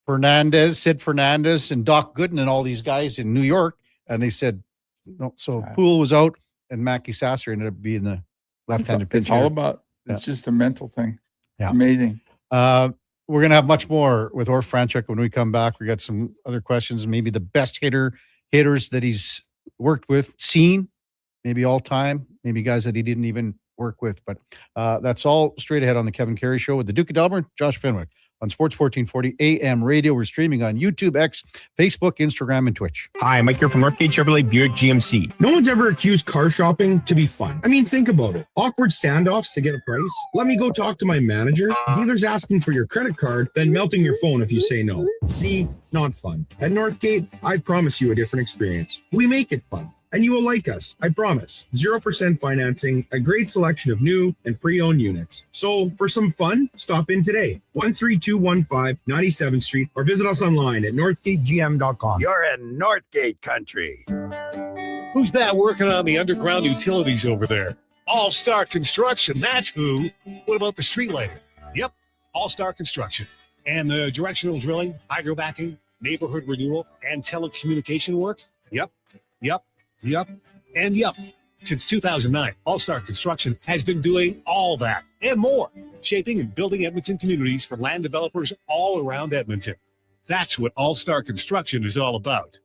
Sid Fernandez, and Doc Gooden, and all these guys in New York. And they said, no. So Poole was out, and Mackie Sasser ended up being the left-handed pitcher. It's all about, it's just a mental thing. Yeah. It's amazing. We're going to have much more with Orv Franchuk when we come back. We got some other questions, maybe the best hitters that he's worked with, seen, maybe all time, maybe guys that he didn't even work with. But that's all straight ahead on the Kevin Carey Show with the Duke of Delburne, Josh Fenwick on Sports 1440 AM radio. We're streaming on YouTube, X, Facebook, Instagram, and Twitch. Hi, Mike here from Northgate Chevrolet Buick GMC. No one's ever accused car shopping to be fun. I mean, think about it. Awkward standoffs to get a price. Let me go talk to my manager. Dealers asking for your credit card, then melting your phone if you say no. See, not fun. At Northgate, I promise you a different experience. We make it fun. And you will like us, I promise. 0% financing, a great selection of new and pre-owned units. So for some fun, stop in today. 13215 97th Street or visit us online at northgategm.com. You're in Northgate country. Who's that working on the underground utilities over there? All-Star Construction, that's who. What about the street lighting? Yep, All-Star Construction. And the directional drilling, hydrobacking, neighborhood renewal, and telecommunication work? Yep. And yep. Since 2009, All-Star Construction has been doing all that and more, shaping and building Edmonton communities for land developers all around Edmonton. That's what All-Star Construction is all about.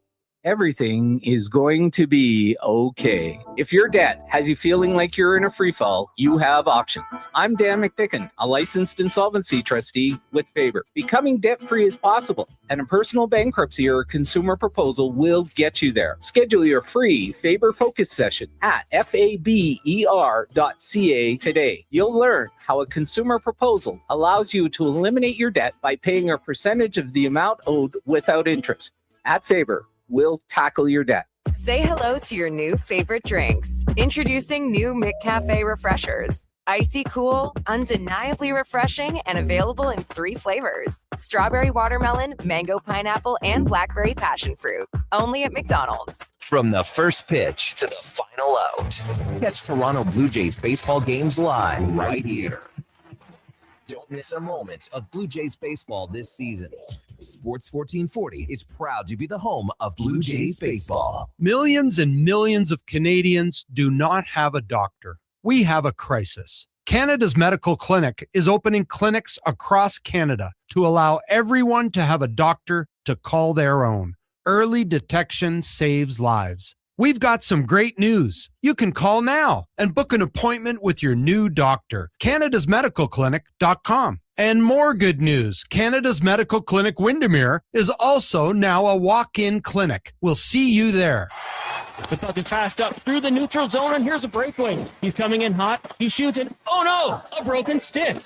Everything is going to be okay. If your debt has you feeling like you're in a free fall, you have options. I'm Dan McDicken, a licensed insolvency trustee with Faber. Becoming debt-free is possible, and a personal bankruptcy or a consumer proposal will get you there. Schedule your free Faber Focus session at faber.ca today. You'll learn how a consumer proposal allows you to eliminate your debt by paying a percentage of the amount owed without interest. At Faber, we'll tackle your debt. Say hello to your new favorite drinks. Introducing new McCafe Refreshers. Icy cool, undeniably refreshing, and available in 3 flavors. Strawberry watermelon, mango pineapple, and blackberry passion fruit. Only at McDonald's. From the first pitch to the final out, catch Toronto Blue Jays baseball games live right here. Don't miss a moment of Blue Jays baseball this season. Sports 1440 is proud to be the home of Blue Jays baseball. Millions and millions of Canadians do not have a doctor. We have a crisis. Canada's Medical Clinic is opening clinics across Canada to allow everyone to have a doctor to call their own. Early detection saves lives. We've got some great news. You can call now and book an appointment with your new doctor. Canada'sMedicalClinic.com. And more good news. Canada's Medical Clinic Windermere is also now a walk-in clinic. We'll see you there. The puck is passed up through the neutral zone, and here's a breakaway. He's coming in hot. He shoots it. Oh no, a broken stick.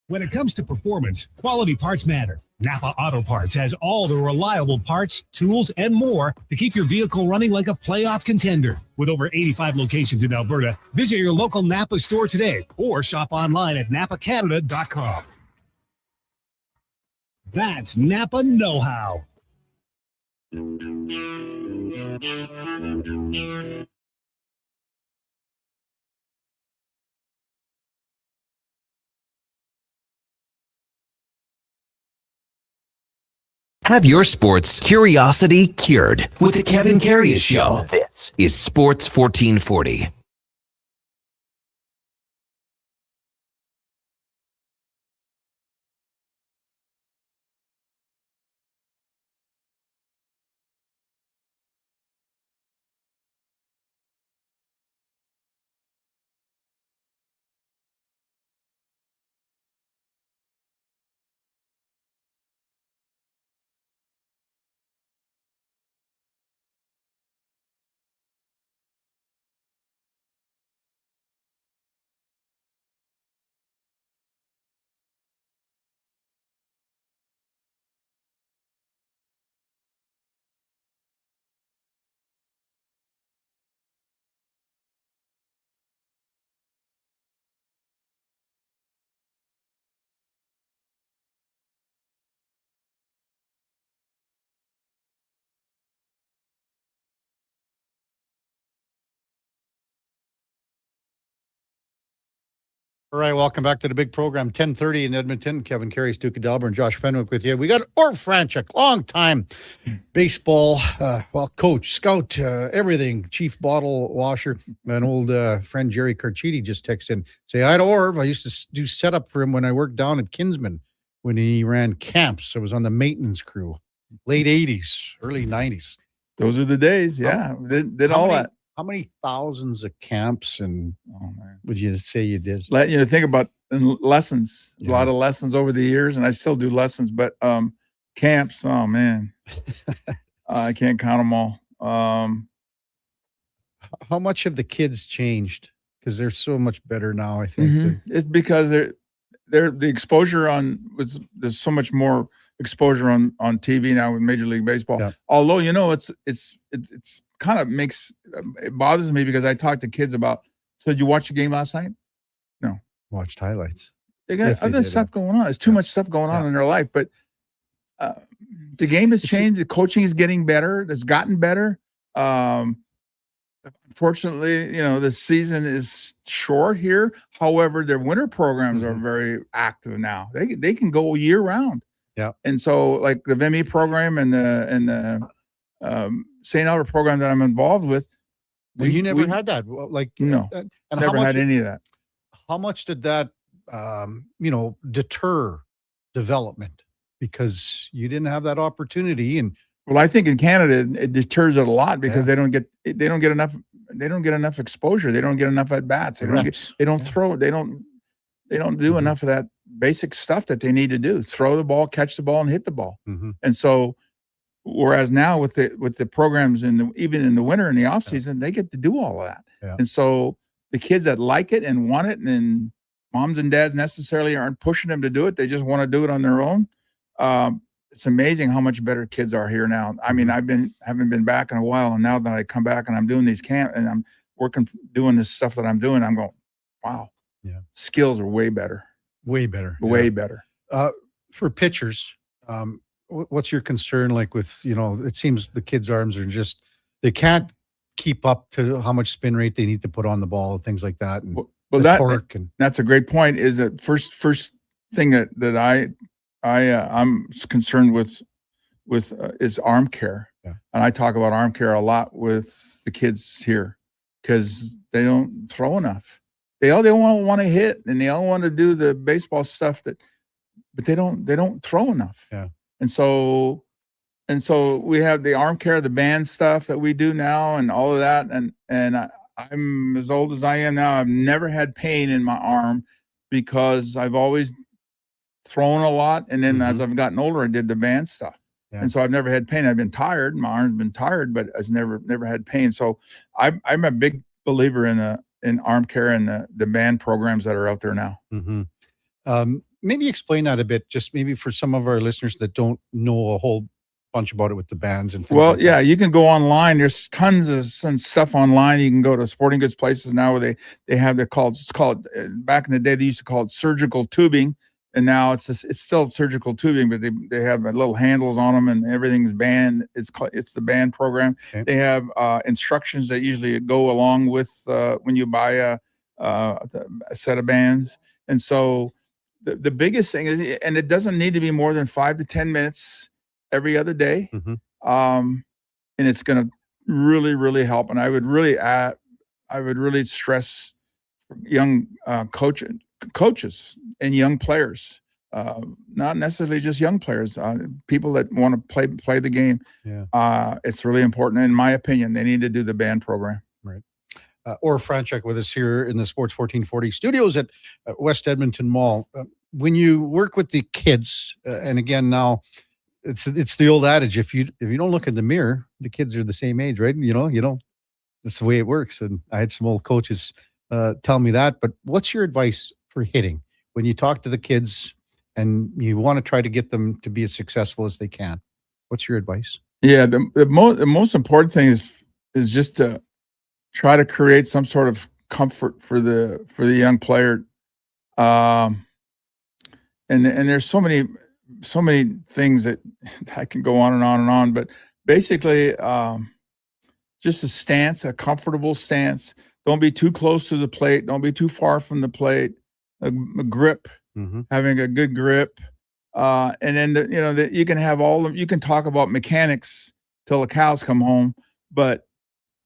When it comes to performance, quality parts matter. Napa Auto Parts has all the reliable parts, tools, and more to keep your vehicle running like a playoff contender. With over 85 locations in Alberta, visit your local Napa store today or shop online at napacanada.com. That's Napa know-how. Have your sports curiosity cured with the Kevin Karius Show. This is Sports 1440. All right, welcome back to the big program, 10:30 in Edmonton. Kevin Karius, Duke of Delburne, Josh Fenwick with you. We got Orv Franchuk, long-time baseball, coach, scout, everything, chief bottle washer. An old friend, Jerry Carchidi, just texted in, say hi to Orv. I used to do setup for him when I worked down at Kinsman when he ran camps. I was on the maintenance crew, late 80s, early 90s. Those are the days, yeah. Did all that. How many thousands of camps and would you say you did? Think about lessons, a lot of lessons over the years, and I still do lessons, but camps, oh man, I can't count them all. How much have the kids changed? Because they're so much better now, I think. It's because the exposure there's so much more exposure on TV now with Major League Baseball. Yeah. Although, it's kind of it bothers me because I talk to kids about, so did you watch the game last night? No. Watched highlights. They got other stuff going on. There's too much stuff going on in their life, but the game has changed. The coaching is getting better. It's gotten better. Unfortunately, the season is short here. However, their winter programs are very active now. They can go year round. Yeah. And so, like the VME program and the St. Albert program that I'm involved with. And you never had that, no, and never had any of that. How much did that, deter development because you didn't have that opportunity? And well, I think in Canada it deters it a lot because they don't get enough exposure. They don't get enough at bats. They don't throw. They don't do enough of that basic stuff that they need to do: throw the ball, catch the ball, and hit the ball. And so, whereas now with the programs even in the winter and the off season, they get to do all of that. Yeah. And so the kids that like it and want it, and moms and dads necessarily aren't pushing them to do it. They just want to do it on their own. It's amazing how much better kids are here now. I mean, haven't been back in a while, and now that I come back and I'm doing these camp and I'm doing this stuff that I'm doing, I'm going, wow, skills are way better. Way better. Way better. For pitchers, what's your concern? Like with, it seems the kids' arms are just, they can't keep up to how much spin rate they need to put on the ball, things like that. And torque that's a great point. Is that first thing that I'm concerned with is arm care. Yeah. And I talk about arm care a lot with the kids here because they don't throw enough. They all want to hit and they all want to do the baseball stuff but they don't throw enough. Yeah. And so we have the arm care, the band stuff that we do now and all of that. And I'm as old as I am now. I've never had pain in my arm because I've always thrown a lot. And then as I've gotten older, I did the band stuff. Yeah. And so I've never had pain. I've been tired. My arm's been tired, but I've never had pain. So I'm a big believer in arm care and the band programs that are out there now. Maybe explain that a bit, just maybe for some of our listeners that don't know a whole bunch about it with the bands and things like that. You can go online. There's tons of stuff online. You can go to sporting goods places now where they have it's called back in the day they used to call it surgical tubing, and now it's still surgical tubing, but they have little handles on them and everything's band. It's the band program. Okay. They have instructions that usually go along with when you buy a set of bands, and so the biggest thing is, and it doesn't need to be more than 5 to 10 minutes every other day. And it's going to really, really help. And I would really stress young coaches and young players, not necessarily just young players, people that want to play the game. Yeah. It's really important. In my opinion, they need to do the band program. Right. Or Franchek with us here in the Sports 1440 studios at West Edmonton Mall. When you work with the kids, and again, now it's the old adage, if you don't look in the mirror, the kids are the same age, right? You don't, that's the way it works. And I had some old coaches tell me that, but what's your advice for hitting when you talk to the kids and you want to try to get them to be as successful as they can? What's your advice? Yeah. The most important thing is just to try to create some sort of comfort for the young player. And there's so many things that I can go on and on and on, but basically, just a stance, a comfortable stance. Don't be too close to the plate. Don't be too far from the plate. A grip, having a good grip. And then, you can have you can talk about mechanics till the cows come home, but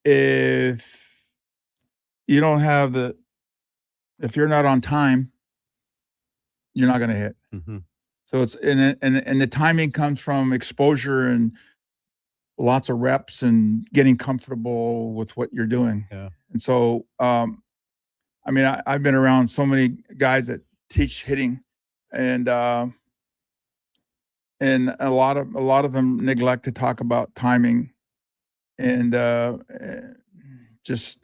if you don't have if you're not on time, you're not going to hit. So it's and the timing comes from exposure and lots of reps and getting comfortable with what you're doing. Yeah. And so, I've been around so many guys that teach hitting, and a lot of them neglect to talk about timing, and just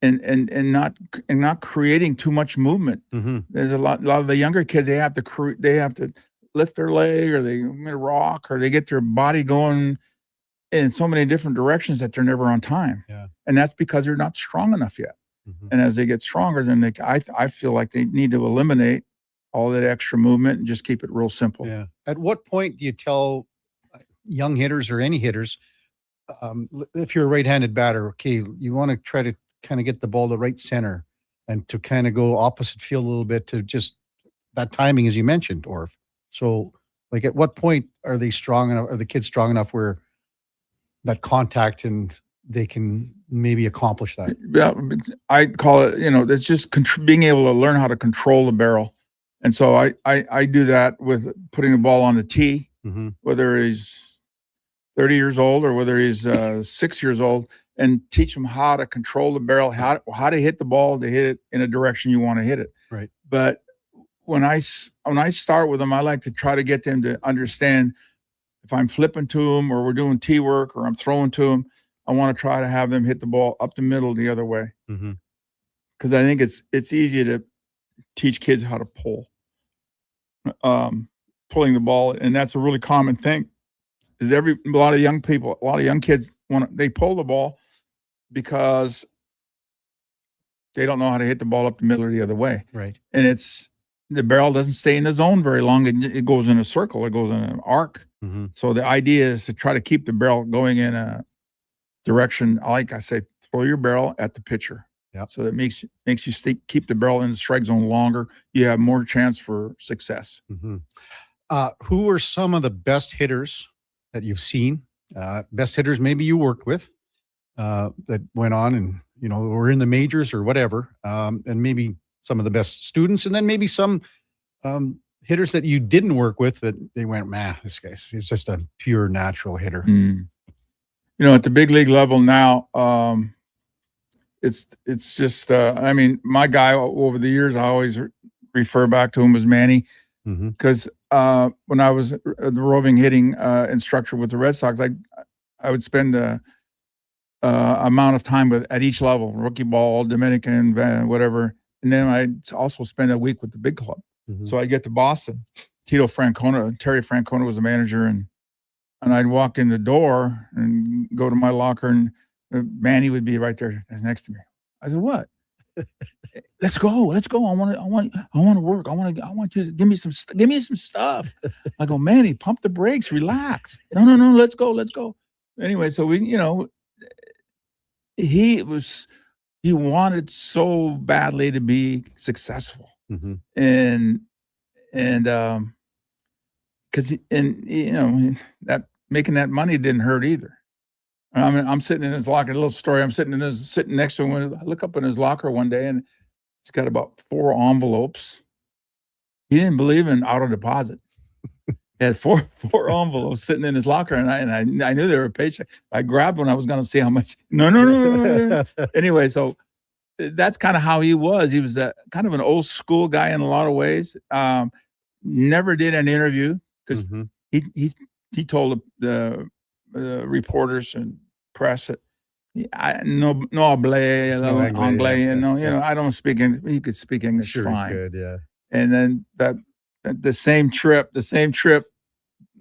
and not creating too much movement. There's a lot of the younger kids, they have to lift their leg, or they rock, or they get their body going in so many different directions that they're never on time. Yeah. And that's because they're not strong enough yet. And as they get stronger, then I feel like they need to eliminate all that extra movement and just keep it real simple. Yeah. At what point do you tell young hitters or any hitters, if you're a right-handed batter, okay, you want to try to kind of get the ball to right center and to kind of go opposite field a little bit, to just that timing, as you mentioned, or so like at what point are they strong enough? Are the kids strong enough where that contact and they can maybe accomplish that? Yeah, I call it, it's just being able to learn how to control the barrel. And so I do that with putting the ball on the tee, whether he's 30 years old or whether he's 6 years old, and teach them how to control the barrel, how to hit the ball, to hit it in a direction you want to hit it. Right. But when I start with them, I like to try to get them to understand, if I'm flipping to them or we're doing tee work or I'm throwing to them, I want to try to have them hit the ball up the middle the other way. Because I think it's easy to teach kids how to pull. Pulling the ball, and that's a really common thing, is a lot of young kids they pull the ball because they don't know how to hit the ball up the middle or the other way. Right. And the barrel doesn't stay in the zone very long. It goes in a circle. It goes in an arc. So the idea is to try to keep the barrel going in a direction. Like I say, throw your barrel at the pitcher. Yep. So that makes you keep the barrel in the strike zone longer. You have more chance for success. Who are some of the best hitters that you've seen? Best hitters maybe you worked with that went on and were in the majors or whatever, and maybe some of the best students, and then maybe some hitters that you didn't work with that they went, man, this guy is just a pure natural hitter. At the big league level now, it's just my guy over the years, I always refer back to him as Minny, because when I was the roving hitting instructor with the Red Sox, I would spend a amount of time at each level, rookie ball, Dominican, whatever, and then I'd also spend a week with the big club. So I get to Boston. Terry Francona was the manager, and I'd walk in the door and go to my locker, and Minny would be right there next to me. I said, "What? Let's go. I want to work. I want you to give me some stuff." I go, "Minny, pump the brakes, relax. No, let's go." Anyway, so he wanted so badly to be successful. And because that making that money didn't hurt either. I'm sitting in his locker. A little story. I'm sitting next to him. I look up in his locker one day, and it's got about 4 envelopes. He didn't believe in auto deposit. He had four envelopes sitting in his locker, and I knew they were a paycheck. I grabbed one. I was going to see how much. No. Anyway, so that's kind of how he was. He was kind of an old school guy in a lot of ways. Never did an interview because he told the reporters and press that no anglais, I don't speak English. He could speak English fine. Good, yeah. And then the same trip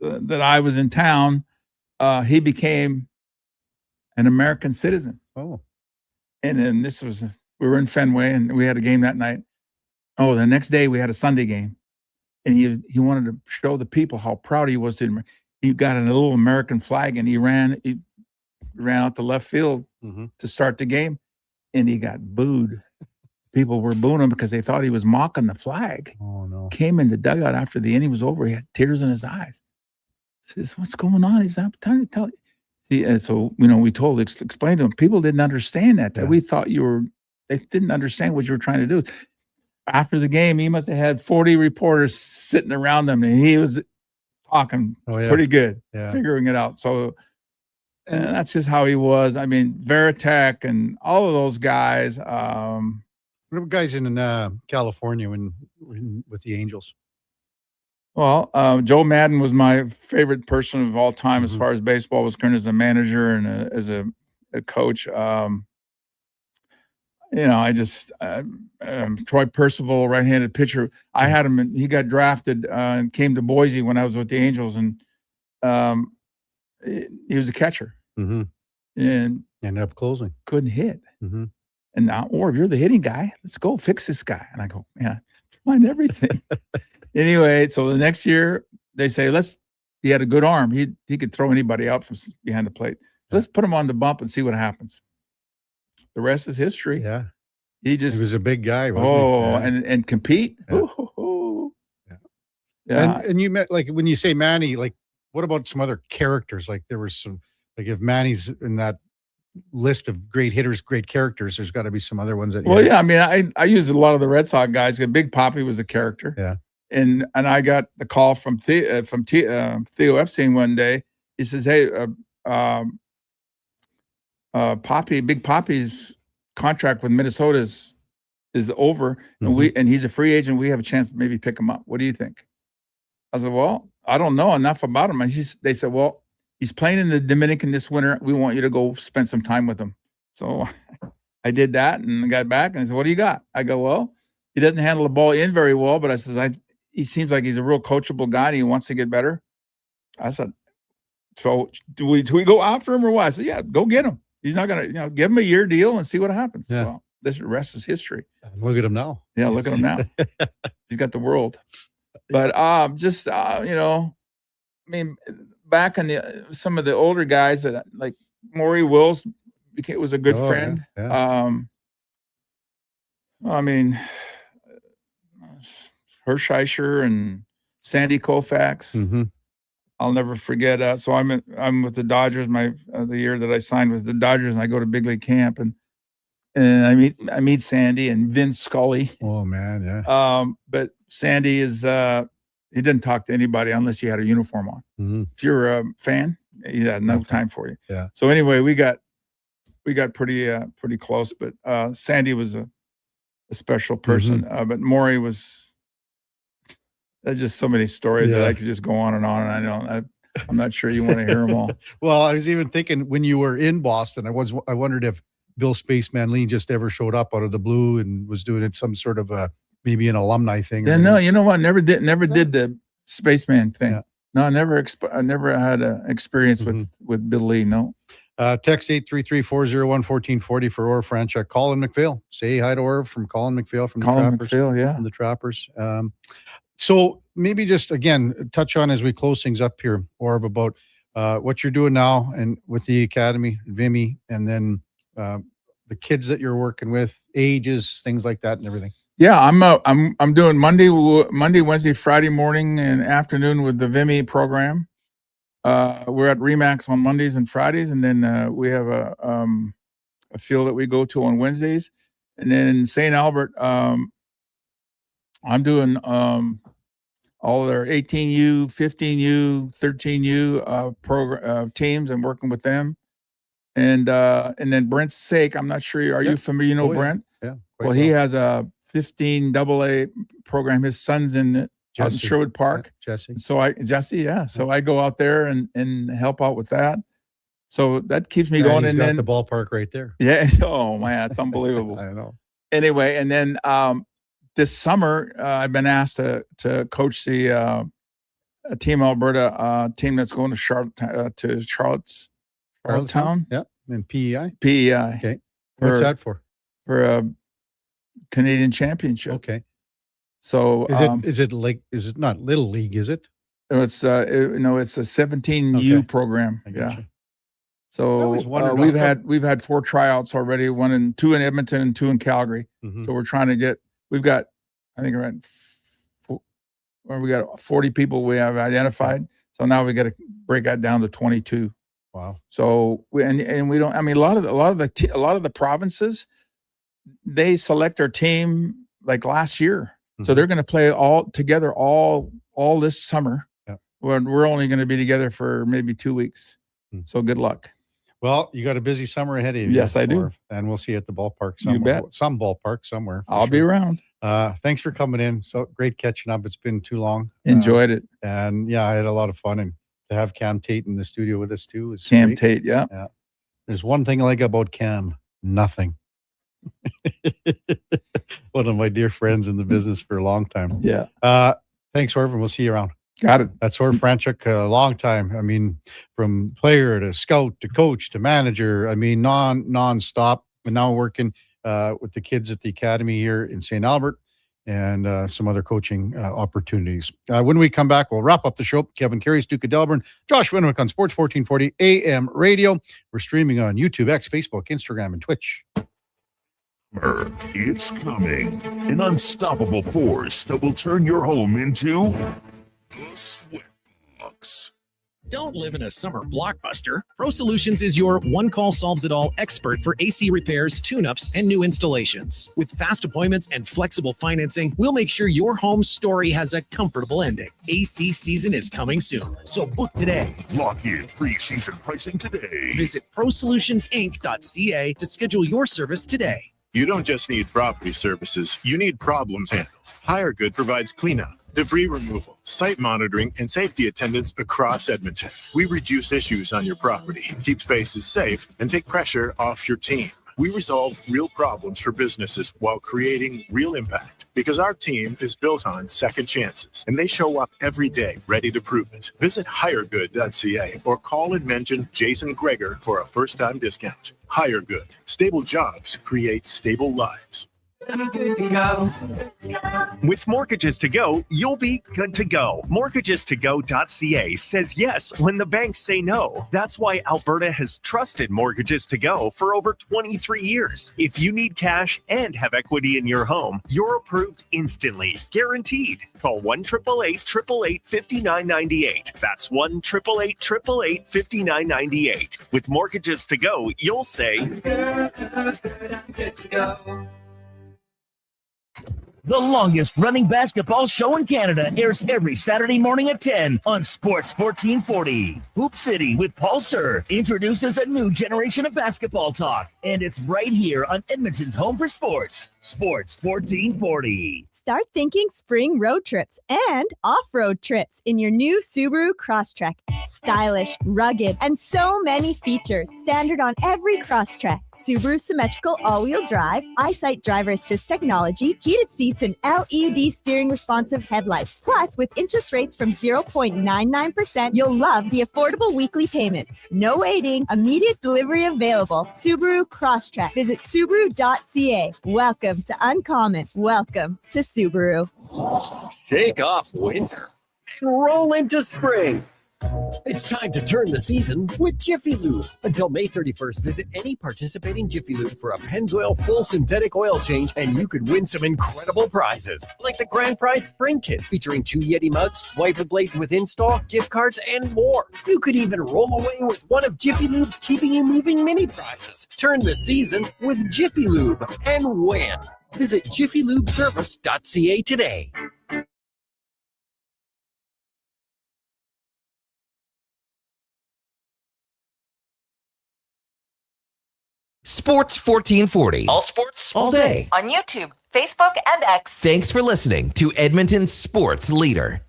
that I was in town, he became an American citizen. Oh. And then we were in Fenway, and we had a game that night. Oh, the next day we had a Sunday game, and he wanted to show the people how proud he was. He got a little American flag, and he ran out to left field to start the game, and he got booed. People were booing him because they thought he was mocking the flag. Oh no! Came in the dugout after the inning was over. He had tears in his eyes. Says, "What's going on?" He's not trying to tell you. So we explained to him. People didn't understand that we thought they didn't understand what you were trying to do. After the game, he must have had 40 reporters sitting around him, and he was talking pretty good, figuring it out. So and that's just how he was. I mean, Veritek and all of those guys, What about guys in California with the Angels? Well, Joe Madden was my favorite person of all time as far as baseball was concerned, as a manager and as a coach. Troy Percival, right-handed pitcher. I had him, he got drafted and came to Boise when I was with the Angels, and he was a catcher. Mm-hmm. And ended up closing. Couldn't hit. Mm-hmm. And now, if you're the hitting guy, let's go fix this guy. And I go, man, find everything. Anyway, so the next year they say, he had a good arm. He could throw anybody out from behind the plate. Let's put him on the bump and see what happens. The rest is history. Yeah. He was a big guy, wasn't he? And compete. Yeah. Yeah. And you met, like, when you say Manny, like, what about some other characters? Like, there was some, like, if Manny's in that list of great hitters, great characters, there's got to be some other ones that. Well, yeah. I mean, I used a lot of the Red Sox guys. Big Papi was a character. Yeah. And I got the call from Theo Epstein one day. He says, "Hey, Big Papi's contract with Minnesota is over, and he's a free agent. We have a chance to maybe pick him up. What do you think?" I said, "Well, I don't know enough about him." And they said, "Well, he's playing in the Dominican this winter. We want you to go spend some time with him." So I did that and got back and I said, "What do you got?" I go, "Well, he doesn't handle the ball in very well, but I says, he seems like he's a real coachable guy and he wants to get better." I said, "So do we go after him or what?" I said, "Yeah, go get him. He's not going to, give him a year deal and see what happens." Yeah. Well, the rest is history. Look at him now. Yeah, look at him now. He's got the world. But I mean, back in some of the older guys that like Maury Wills was a good friend. Yeah. I mean, Hershiser and Sandy Koufax. Mm-hmm. I'll never forget. So I'm with the Dodgers. The year that I signed with the Dodgers, and I go to big league camp, and I meet Sandy and Vince Scully. Oh man, yeah. But Sandy is he didn't talk to anybody unless you had a uniform on. Mm-hmm. If you're a fan, he had no time for you. Yeah. So anyway, we got pretty close. But Sandy was a special person. But Maury was. There's just so many stories that I could just go on. And I'm not sure you want to hear them all. Well, I was even thinking when you were in Boston, I wondered if Bill Spaceman Lee just ever showed up out of the blue and was doing it some sort of maybe an alumni thing. Yeah, no, you know what? Never did the Spaceman thing. Yeah. No, I never had an experience with Bill Lee. No. Text 833-401-1440 for Orv Franchuk. Colin McPhail. Say hi to Orv from Colin McPhail from the Trappers. McPhail, yeah. From the Trappers. So maybe just, again, touch on as we close things up here, Orv, about what you're doing now and with the Academy, Vimy, and then the kids that you're working with, ages, things like that and everything. Yeah, I'm doing Monday, Wednesday, Friday morning and afternoon with the Vimy program. We're at Remax on Mondays and Fridays, and then we have a field that we go to on Wednesdays. And then in St. Albert, I'm doing all their 18U, 15U, 13U program teams and working with them. And then Brent's Sake, I'm not sure. Are you familiar? You know Brent? Yeah. Well, he has a 15 AA program. His son's in it out in Sherwood Park. Jesse. So Jesse, yeah. So I go out there and help out with that. So that keeps me going. And then the ballpark right there. Yeah. Oh man, it's unbelievable. I know. Anyway, and then this summer I've been asked to coach the Team Alberta team that's going to Charlottetown. Yeah. And PEI. PEI. Okay. What's that for? For a Canadian Championship. Okay. So is it not Little League, is it? It's it's a 17U program. Yeah. So we've had 4 tryouts already, 2 in Edmonton and 2 in Calgary. Mm-hmm. So we're trying to we've got, I think around we got 40 people we have identified. So now we got to break that down to 22. Wow. So we don't, I mean, a lot of the provinces, they select their team like last year. Mm-hmm. So they're going to play all together all this summer. Yeah. When we're only going to be together for maybe 2 weeks. So good luck. Well, you got a busy summer ahead of you. Yes, I do. And we'll see you at the ballpark You somewhere. bet. Some ballpark somewhere. for I'll be sure. around. Thanks for coming in. So great catching up. It's been too long. Enjoyed it. And yeah, I had a lot of fun. And to have Cam Tate in the studio with us too is Cam great. Tate, yeah. There's one thing I like about Cam, nothing. One of my dear friends in the business for a long time. Yeah. Thanks, Orvin. We'll see you around. Got it. That's Orv Franchuk, a long time. I mean, from player to scout to coach to manager. I mean, non-stop. And now working with the kids at the academy here in St. Albert and some other coaching opportunities. When we come back, we'll wrap up the show. Kevin Karius, Duke of Delburne, Josh Fenwick on Sports 1440 AM radio. We're streaming on YouTube, X, Facebook, Instagram, and Twitch. It's coming. An unstoppable force that will turn your home into the sweatbox. Don't live in a summer blockbuster. Pro Solutions is your one-call solves-it-all expert for AC repairs, tune-ups, and new installations. With fast appointments and flexible financing, we'll make sure your home story has a comfortable ending. AC season is coming soon, so book today. Lock in pre-season pricing today. Visit prosolutionsinc.ca to schedule your service today. You don't just need property services, you need problems handled. HireGood provides cleanup, debris removal, site monitoring, and safety attendance across Edmonton. We reduce issues on your property, keep spaces safe, and take pressure off your team. We resolve real problems for businesses while creating real impact because our team is built on second chances and they show up every day ready to prove it. Visit hiregood.ca or call and mention Jason Greger for a first-time discount. HireGood. Stable jobs create stable lives. Good to go. With Mortgages to Go, you'll be good to go. Mortgagestogo.ca says yes when the banks say no. That's why Alberta has trusted Mortgages to Go for over 23 years. If you need cash and have equity in your home, you're approved instantly, guaranteed. Call 1-888-888-5998. That's 1-888-888-5998. With Mortgages to Go, you'll say, good to go. The longest running basketball show in Canada airs every Saturday morning at 10 on Sports 1440. Hoop City with Paul Sir introduces a new generation of basketball talk, and it's right here on Edmonton's home for sports, Sports 1440. Start thinking spring road trips and off-road trips in your new Subaru Crosstrek. Stylish, rugged, and so many features. Standard on every Crosstrek. Subaru symmetrical all-wheel drive, EyeSight driver assist technology, heated seats, and LED steering responsive headlights. Plus, with interest rates from 0.99%, you'll love the affordable weekly payments. No waiting, immediate delivery available. Subaru Crosstrek. Visit Subaru.ca. Welcome to Uncommon. Welcome to Subaru. Shake off winter and roll into spring. It's time to turn the season with Jiffy Lube. Until May 31st, visit any participating Jiffy Lube for a Pennzoil full synthetic oil change, and you could win some incredible prizes, like the grand prize spring kit featuring 2 Yeti mugs, wiper blades with install, gift cards, and more. You could even roll away with one of Jiffy Lube's Keeping You Moving mini prizes. Turn the season with Jiffy Lube and win. Visit jiffylubeservice.ca today. Sports 1440. All sports, all day. On YouTube, Facebook, and X. Thanks for listening to Edmonton's sports leader.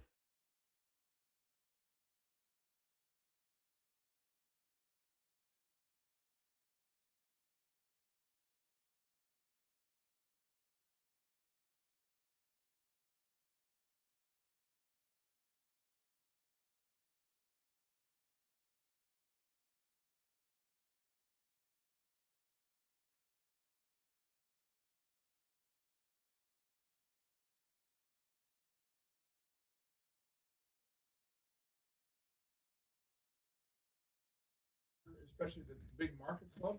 Especially the big market club.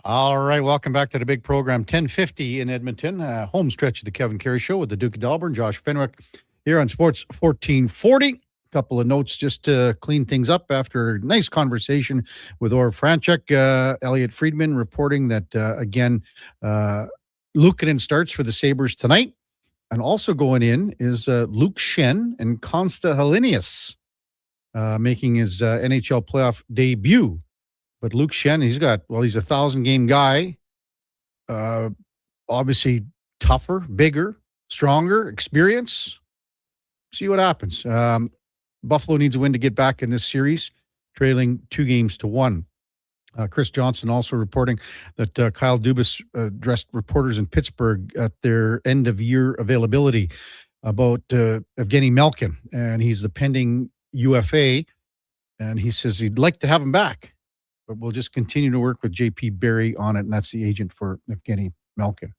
All right, welcome back to the big program, 1050 in Edmonton. Home stretch of the Kevin Karius Show with the Duke of Delburne, Josh Fenwick, here on Sports 1440. A couple of notes just to clean things up after a nice conversation with Orv Franchuk. Elliot Friedman reporting that, again, Luukkonen starts for the Sabres tonight. And also going in is Luke Schenn and Konsta Helenius making his NHL playoff debut But Luke Shen, he's a 1,000-game guy. Obviously tougher, bigger, stronger, experience. See what happens. Buffalo needs a win to get back in this series, trailing 2-1. Chris Johnson also reporting that Kyle Dubas addressed reporters in Pittsburgh at their end-of-year availability about Evgeny Malkin, and he's the pending UFA, and he says he'd like to have him back, but we'll just continue to work with JP Barry on it, and that's the agent for Evgeny Malkin.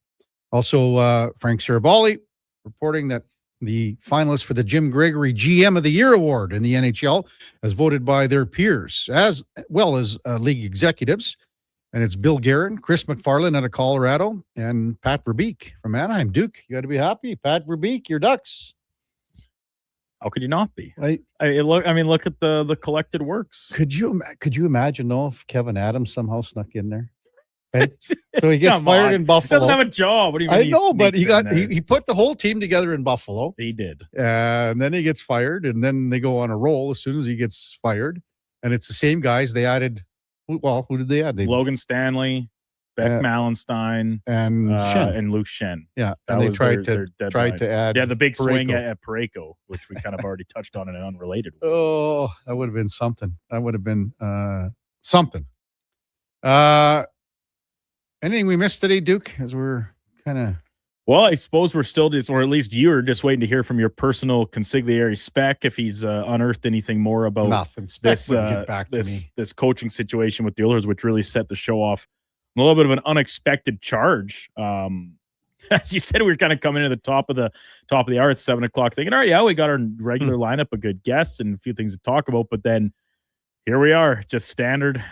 Also, Frank Saravalli reporting that the finalists for the Jim Gregory GM of the Year award in the NHL, as voted by their peers, as well as league executives. And it's Bill Guerin, Chris McFarland out of Colorado, and Pat Verbeek from Anaheim. Duke, you got to be happy. Pat Verbeek, your Ducks. How could you not be? Look at the collected works. Could you imagine, though, if Kevin Adams somehow snuck in there? Right? So he gets fired in Buffalo. He doesn't have a job. What do you mean? I know, but he put the whole team together in Buffalo. He did. And then he gets fired, and then they go on a roll as soon as he gets fired. And it's the same guys. They added, who did they add? Logan Stanley, Beck Mallenstein, and Luke Shen. Yeah, and they tried to add. Yeah, the big swing at Parayko, which we kind of already touched on in an unrelated way. Oh, that would have been something. That would have been something. Anything we missed today, Duke, as we're kind of... Well, I suppose we're still or at least you're just waiting to hear from your personal consigliere Spec if he's unearthed anything more about nothing. Spec wouldn't get back to me. This coaching situation with the Oilers, which really set the show off a little bit of an unexpected charge. As you said, we were kind of coming to the top of the hour at 7:00, thinking, all right, yeah, we got our regular lineup of good guests and a few things to talk about, but then here we are, just standard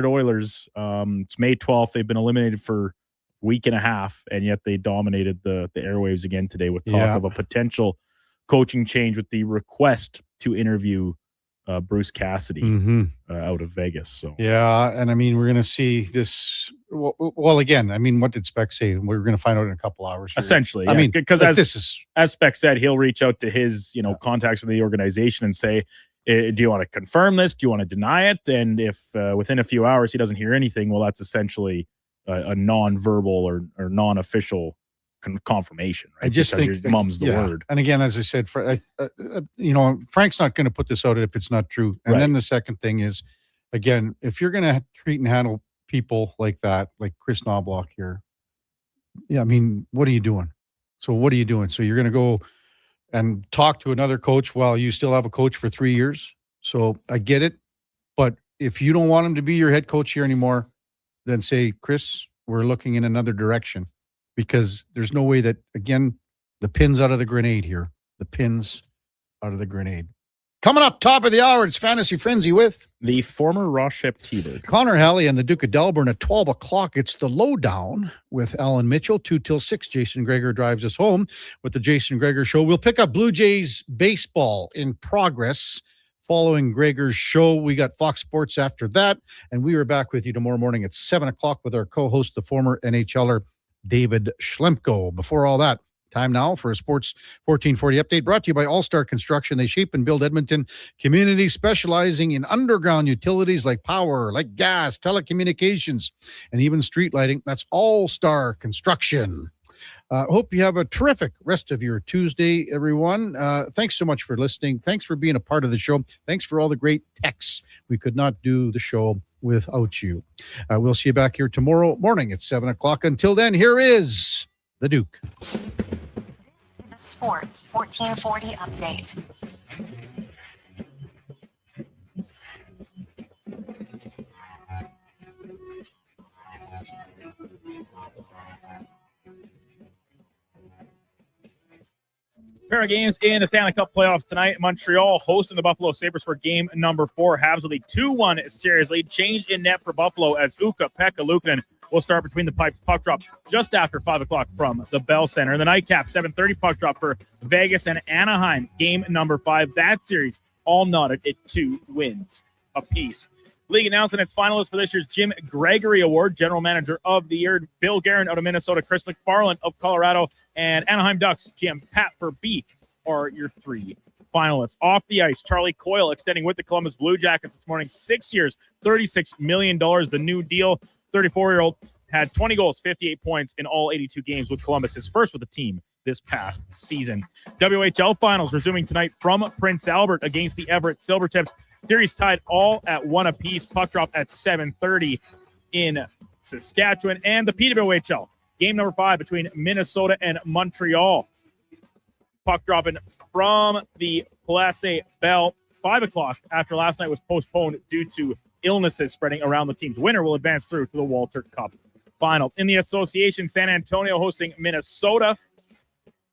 Oilers. It's May 12th. They've been eliminated for a week and a half, and yet they dominated the airwaves again today with talk of a potential coaching change with the request to interview Bruce Cassidy out of Vegas. So yeah, and I mean, we're going to see this. Well, again, I mean, what did Spec say? We're going to find out in a couple hours. Essentially, yeah. I mean, because as Spec said, he'll reach out to his contacts with the organization and say, do you want to confirm this? Do you want to deny it? And if within a few hours he doesn't hear anything, well, that's essentially a non-verbal or non-official confirmation. Right? I just think mum's the word. And again, as I said, Frank's not going to put this out if it's not true. And then the second thing is, again, if you're going to treat and handle people like that, like Chris Knobloch here, I mean, what are you doing? So what are you doing? So you're going to go and talk to another coach while you still have a coach for 3 years. So I get it. But if you don't want him to be your head coach here anymore, then say, Chris, we're looking in another direction, because there's no way that, again, the pin's out of the grenade here. The pin's out of the grenade. Coming up, top of the hour, it's Fantasy Frenzy with the former Rochep T-Bird. Connor Halley and the Duke of Delburne at 12 o'clock. It's the Lowdown with Alan Mitchell, 2 till 6. Jason Greger drives us home with the Jason Greger Show. We'll pick up Blue Jays baseball in progress following Greger's show. We got Fox Sports after that, and we are back with you tomorrow morning at 7 o'clock with our co-host, the former NHLer, David Schlemko. Before all that, time now for a Sports 1440 update brought to you by All-Star Construction. They shape and build Edmonton communities specializing in underground utilities like power, like gas, telecommunications, and even street lighting. That's All-Star Construction. Hope you have a terrific rest of your Tuesday, everyone. Thanks so much for listening. Thanks for being a part of the show. Thanks for all the great texts. We could not do the show without you. We'll see you back here tomorrow morning at 7 o'clock. Until then, here is the Duke. The Sports 1440 update. Pair of games in the Stanley Cup playoffs tonight. Montreal hosting the Buffalo Sabres for game number 4. Habs with a 2-1 series lead. Change in net for Buffalo as Ukko-Pekka Luukkonen will start between the pipes. Puck drop just after 5 o'clock from the Bell Center. The nightcap, 7:30 puck drop for Vegas and Anaheim. Game number 5. That series all knotted at 2 wins apiece. League announcing its finalists for this year's Jim Gregory Award, General Manager of the Year, Bill Guerin out of Minnesota, Chris McFarland of Colorado, and Anaheim Ducks GM Pat Verbeek are your 3 finalists. finalists. Off the ice, Charlie Coyle extending with the Columbus Blue Jackets this morning. 6 years, $36 million. The new deal. 34-year-old had 20 goals, 58 points in all 82 games with Columbus, his first with the team this past season. WHL finals resuming tonight from Prince Albert against the Everett Silvertips. Series tied all at 1 apiece. Puck drop at 7:30 in Saskatchewan. And the PWHL, game number 5 between Minnesota and Montreal. Puck dropping from the Place Bell, 5 o'clock after last night was postponed due to illnesses spreading around the teams. Winner will advance through to the Walter Cup final. In the association, San Antonio hosting Minnesota.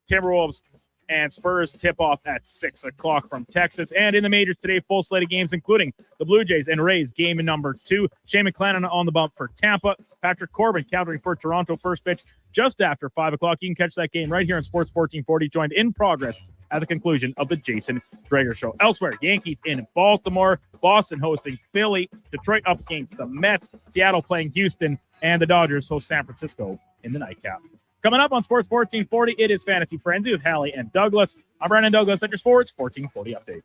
Timberwolves and Spurs tip off at 6 o'clock from Texas. And in the majors today, full slate of games, including the Blue Jays and Rays, game number 2. Shane McClanahan on the bump for Tampa. Patrick Corbin countering for Toronto, first pitch just after 5 o'clock. You can catch that game right here on Sports 1440, joined in progress at the conclusion of the Jason Drager Show. Elsewhere, Yankees in Baltimore, Boston hosting Philly, Detroit up against the Mets, Seattle playing Houston, and the Dodgers host San Francisco in the nightcap. Coming up on Sports 1440, it is Fantasy Frenzy with Hallie and Douglas. I'm Brandon Douglas at your Sports 1440 update.